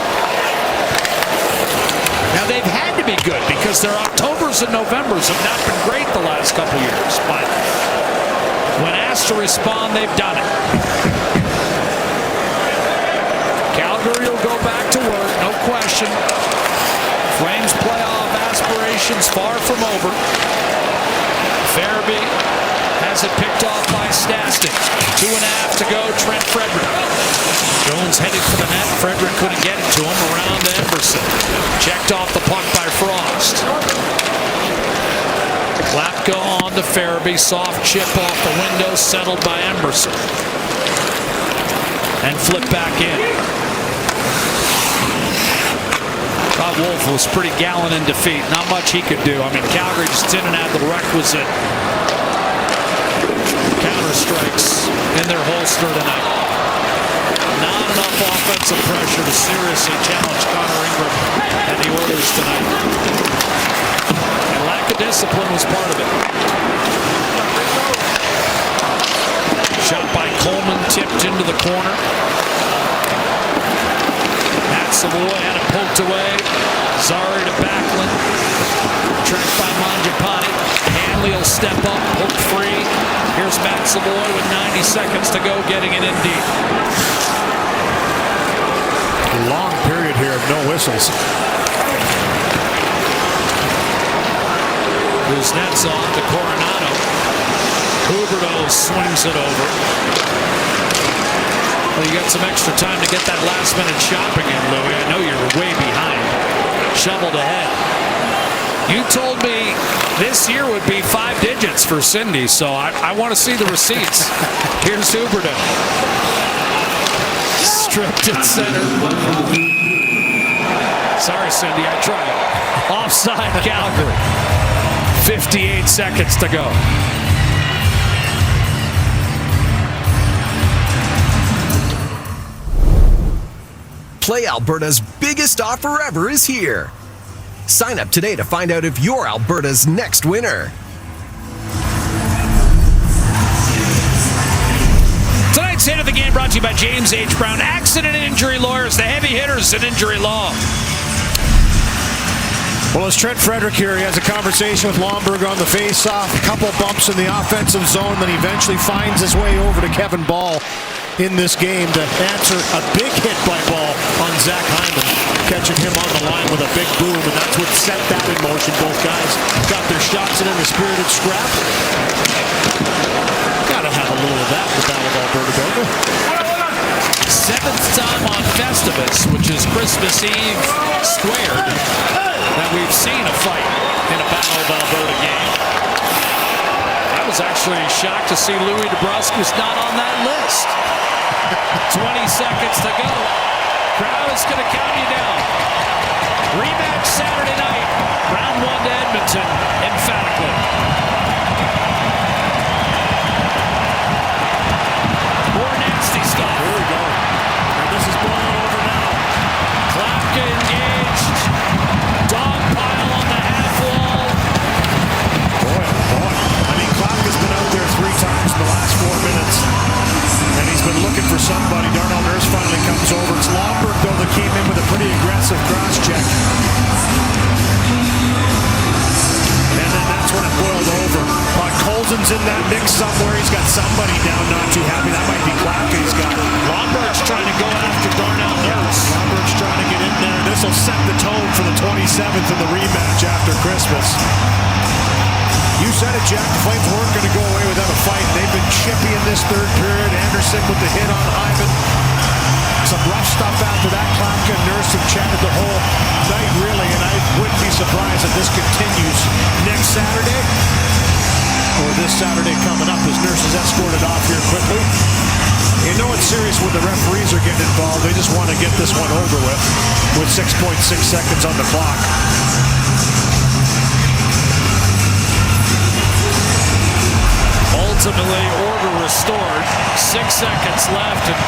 Speaker 4: Now they've had to be good because their Octobers and Novembers have not been great the last couple years. But when asked to respond, they've done it. Calgary will go back to work, no question. Flames playoff aspirations far from over. Farabee has it picked off by Stastny. 2.5 to go, Trent Frederick. Jones headed for the net. Frederick couldn't get it to him. Around to Emberson. Checked off the puck by Frost. Lapka on to Farabee. Soft chip off the window, settled by Emberson. And flip back in. Todd Wolf was pretty gallant in defeat. Not much he could do. I mean, Calgary just didn't have the requisite counter strikes in their holster tonight. Not enough offensive pressure to seriously challenge Connor Ingram and the Oilers tonight. And lack of discipline was part of it. Shot by Coleman, tipped into the corner. Matt Savoy had it poked away. Zari to Backlund. Tracked by Mangiapane. Hanley will step up, hook free. Here's Matt Savoy with 90 seconds to go, getting it in deep.
Speaker 8: Long period here of no whistles.
Speaker 4: Kuznetsov to Coronado. Huberdeau swings it over. Well, you got some extra time to get that last-minute shopping in, Louie. I know you're way behind. Shoveled ahead. You told me this year would be 5 digits for Cindy, so I want to see the receipts. Here's Huberdeau. Stripped at center. Sorry, Cindy, I tried. Offside Calgary. 58 seconds to go.
Speaker 5: Play Alberta's biggest offer ever is here. Sign up today to find out if you're Alberta's next winner.
Speaker 4: Tonight's hit of the game brought to you by James H. Brown, Accident and Injury Lawyers, the heavy hitters in injury law.
Speaker 8: Well, as Trent Frederick here, he has a conversation with Lomberg on the face-off, a couple bumps in the offensive zone, then he eventually finds his way over to Kevin Ball in this game to answer a big hit by Ball on Zach Hyman, catching him on the line with a big boom, and that's what set that in motion. Both guys got their shots in a spirited scrap. Gotta have a little of that in the Battle of Alberta, don't you?
Speaker 4: 7th time on Festivus, which is Christmas Eve squared, that we've seen a fight in a Battle of Alberta game. I was actually shocked to see Louis DeBrusque was not on that list. 20 seconds to go. Crowd is going to count you down. Rematch Saturday night. Round 1 to Edmonton, emphatically. More nasty stuff.
Speaker 8: Here we go. And this is boiling over now.
Speaker 4: Klapka engaged. Dog pile on the half wall.
Speaker 8: Boy, oh boy. I mean, Klapka's been out there 3 times in the last 4 minutes. And he's been looking for somebody. Darnell Nurse finally comes over. It's Lomberg, though, that came in with a pretty aggressive cross check. And then that's when it boiled over. Colson's in that mix somewhere. He's got somebody down, not too happy. That might be Klapka he's got.
Speaker 4: Lomberg's trying to go after Darnell Nurse.
Speaker 8: Lomberg's trying to get in there. This will set the tone for the 27th in the rematch after Christmas. You said it, Jack. The Flames weren't going to go away without a fight. They've been chippy in this third period. Anderson with the hit on Hyman. Some rough stuff after that. Klapka and Nurse have chatted the whole night, really, and I wouldn't be surprised if this continues next Saturday or this Saturday coming up as Nurse is escorted off here quickly. You know it's serious when the referees are getting involved. They just want to get this one over with 6.6 seconds on the clock.
Speaker 4: Ultimately, order restored. 6 seconds left. And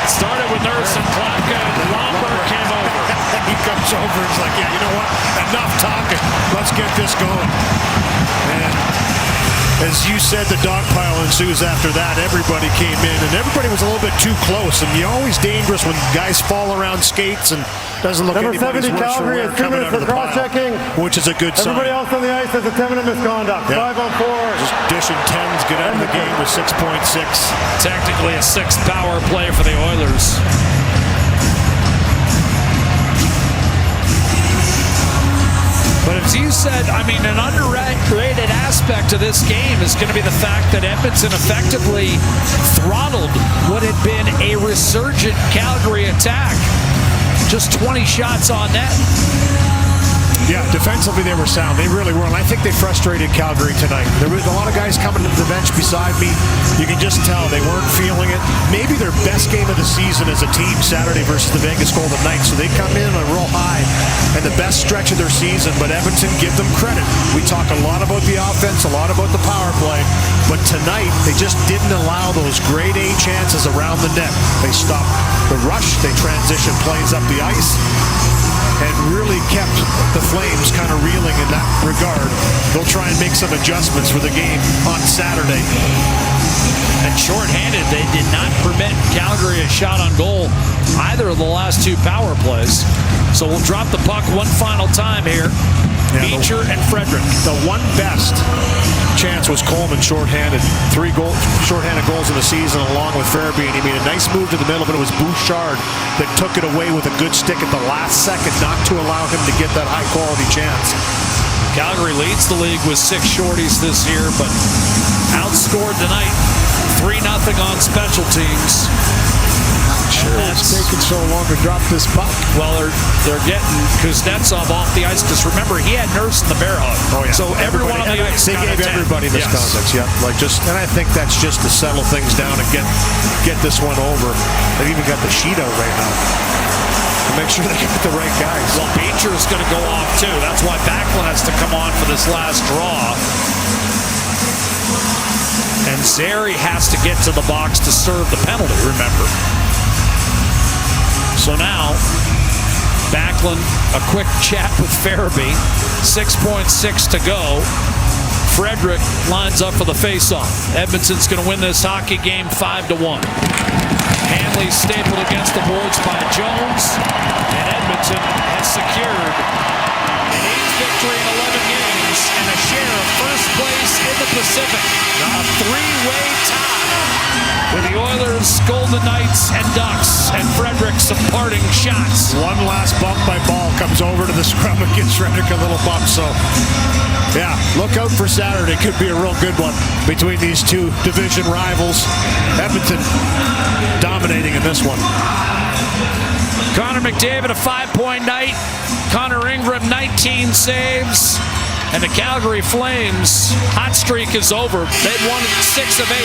Speaker 4: started with Nurse and Klapka, and Lomberg came over.
Speaker 8: He comes over and is like, yeah, you know what? Enough talking. Let's get this going. And as you said, the dog pile ensues after that. Everybody came in, and everybody was a little bit too close. And you're always dangerous when guys fall around skates and doesn't look
Speaker 9: Number
Speaker 8: anybody's
Speaker 9: 70
Speaker 8: worse for
Speaker 9: Calgary
Speaker 8: wear
Speaker 9: has 2
Speaker 8: coming
Speaker 9: minutes
Speaker 8: out of
Speaker 9: for
Speaker 8: the pile,
Speaker 9: cross-checking.
Speaker 8: which is a good sign.
Speaker 9: Everybody else on the ice has a 10-minute misconduct.
Speaker 8: Yeah.
Speaker 9: 5 on 4.
Speaker 8: Just dishing 10s, get out of the game with 6.6.
Speaker 4: Technically a 6th power play for the Oilers. But as you said, I mean, an underrated aspect of this game is going to be the fact that Edmonton effectively throttled what had been a resurgent Calgary attack. Just 20 shots on net.
Speaker 8: Yeah, defensively they were sound. They really were. And I think they frustrated Calgary tonight. There was a lot of guys coming to the bench beside me. You can just tell they weren't feeling it. Maybe their best game of the season as a team Saturday versus the Vegas Golden Knights. So they come in on a real high and the best stretch of their season. But Edmonton, give them credit. We talk a lot about the offense, a lot about the power play. But tonight, they just didn't allow those grade A chances around the net. They stopped the rush. They transitioned plays up the ice and really kept the Flames kind of reeling in that regard. They'll try and make some adjustments for the game on Saturday.
Speaker 4: And shorthanded, they did not permit Calgary a shot on goal either of the last 2 power plays. So we'll drop the puck one final time here. Yeah, Beecher and Frederick.
Speaker 8: The one best chance was Coleman shorthanded. 3 shorthanded goals in the season along with Fairby, and he made a nice move to the middle, but it was Bouchard that took it away with a good stick at the last second, not to allow him to get that high-quality chance.
Speaker 4: Calgary leads the league with 6 shorties this year, but outscored tonight 3-0 on special teams.
Speaker 8: Sure, it's taking so long to drop this puck.
Speaker 4: Well, they're getting Kuznetsov off the ice because remember he had Nurse in the bear hug.
Speaker 8: Oh yeah,
Speaker 4: so everyone on the ice.
Speaker 8: They gave everybody misconducts. Yeah, and I think that's just to settle things down and get this one over. They've even got the sheet out right now to make sure they get the right guys.
Speaker 4: Well, Beecher is going to go off too. That's why Backlund has to come on for this last draw. And Zary has to get to the box to serve the penalty. Remember. So now, Backlund, a quick chat with Fairby. 6.6 to go. Frederick lines up for the faceoff. Edmonton's going to win this hockey game 5-1. Hanley stapled against the boards by Jones, and Edmonton has secured an 8th victory in 11 games and a share of first place in the Pacific. A 3-way tie with the Oilers, Golden Knights, and Ducks, and Frederick some parting shots.
Speaker 8: One last bump by Ball comes over to the scrum and gives Frederick a little bump. So, yeah, look out for Saturday. Could be a real good one between these 2 division rivals. Edmonton dominating in this one.
Speaker 4: Connor McDavid, a 5-point night. Connor Ingram, 19 saves. And the Calgary Flames hot streak is over. They've won 6 of 8,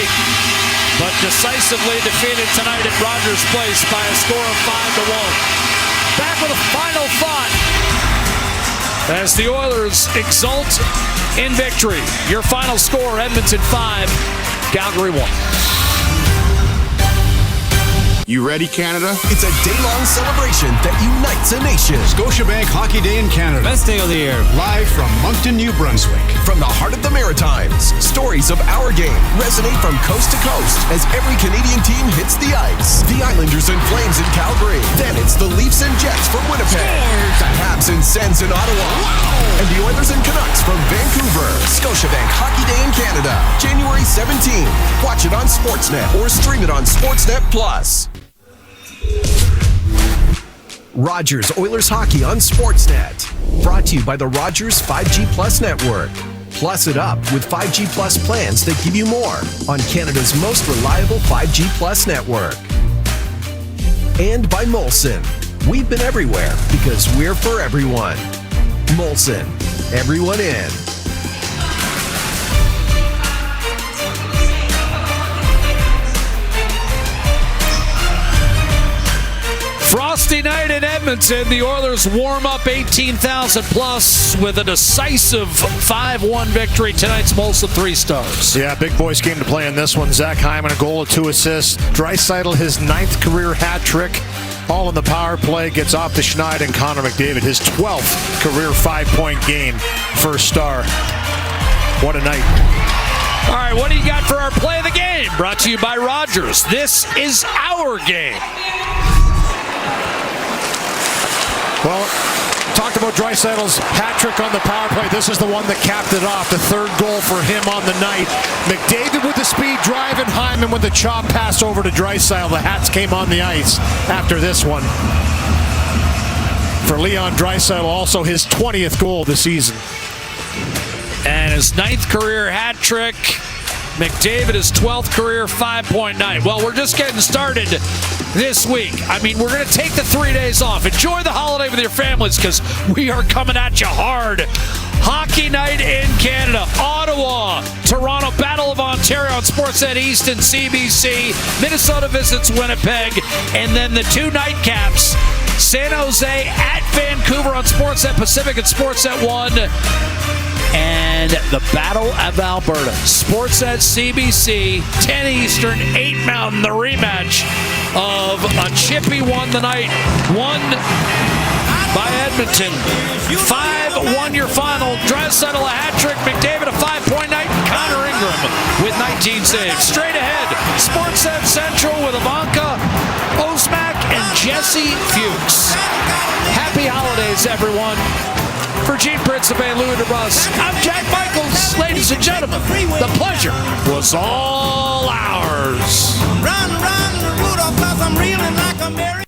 Speaker 4: but decisively defeated tonight at Rogers Place by a score of 5-1. Back with a final thought as the Oilers exult in victory. Your final score, Edmonton 5, Calgary 1.
Speaker 16: You ready, Canada?
Speaker 5: It's a day-long celebration that unites a nation.
Speaker 17: Scotiabank Hockey Day in Canada.
Speaker 13: Best day of the year.
Speaker 17: Live from Moncton, New Brunswick.
Speaker 5: From the heart of the Maritimes, stories of our game resonate from coast to coast as every Canadian team hits the ice. The Islanders and Flames in Calgary. Then it's the Leafs and Jets from Winnipeg. The Habs and Sens in Ottawa. Wow. And the Oilers and Canucks from Vancouver. Scotiabank Hockey Day in Canada. January 17th. Watch it on Sportsnet or stream it on Sportsnet Plus. Rogers Oilers Hockey on Sportsnet. Brought to you by the Rogers 5G Plus Network. Plus it up with 5G Plus plans that give you more on Canada's most reliable 5G Plus network. And by Molson. We've been everywhere because we're for everyone. Molson. Everyone in.
Speaker 4: Frosty night in Edmonton. The Oilers warm up 18,000 plus with a decisive 5-1 victory. Tonight's Molson 3 stars.
Speaker 8: Yeah, big boys came to play in this one. Zach Hyman, a goal and 2 assists. Draisaitl, his 9th career hat trick. All in the power play. Gets off the schneid, and Connor McDavid, his 12th career 5-point game. First star. What a night.
Speaker 4: All right, what do you got for our play of the game? Brought to you by Rogers. This is our game.
Speaker 8: Well, talked about Draisaitl's hat trick on the power play. This is the one that capped it off. The 3rd goal for him on the night. McDavid with the speed drive, and Hyman with the chop pass over to Draisaitl. The Hats came on the ice after this one. For Leon Draisaitl, also his 20th goal of the season.
Speaker 4: And his 9th career hat trick. McDavid, his 12th career 5-point night. Well, we're just getting started this week. I mean, we're going to take the 3 days off. Enjoy the holiday with your families because we are coming at you hard. Hockey night in Canada. Ottawa, Toronto, Battle of Ontario on Sportsnet East and CBC. Minnesota visits Winnipeg. And then the 2 nightcaps. San Jose at Vancouver on Sportsnet Pacific and Sportsnet 1. And the Battle of Alberta. Sportsnet CBC, 10 Eastern, 8 Mountain, the rematch of a chippy won the night. Won by Edmonton. 5-1 your final. Draisaitl a hat trick. McDavid a 5-point night. Connor Ingram with 19 saves. Straight ahead, Sportsnet Central with Ivanka Osmak and Jesse Fuchs. Happy holidays, everyone. For Gene Principe and Louis DeBrus, I'm Jack Michaels. Ladies and gentlemen, the pleasure was all ours.
Speaker 18: Run, Rudolph, 'cause I'm reeling like a Mary.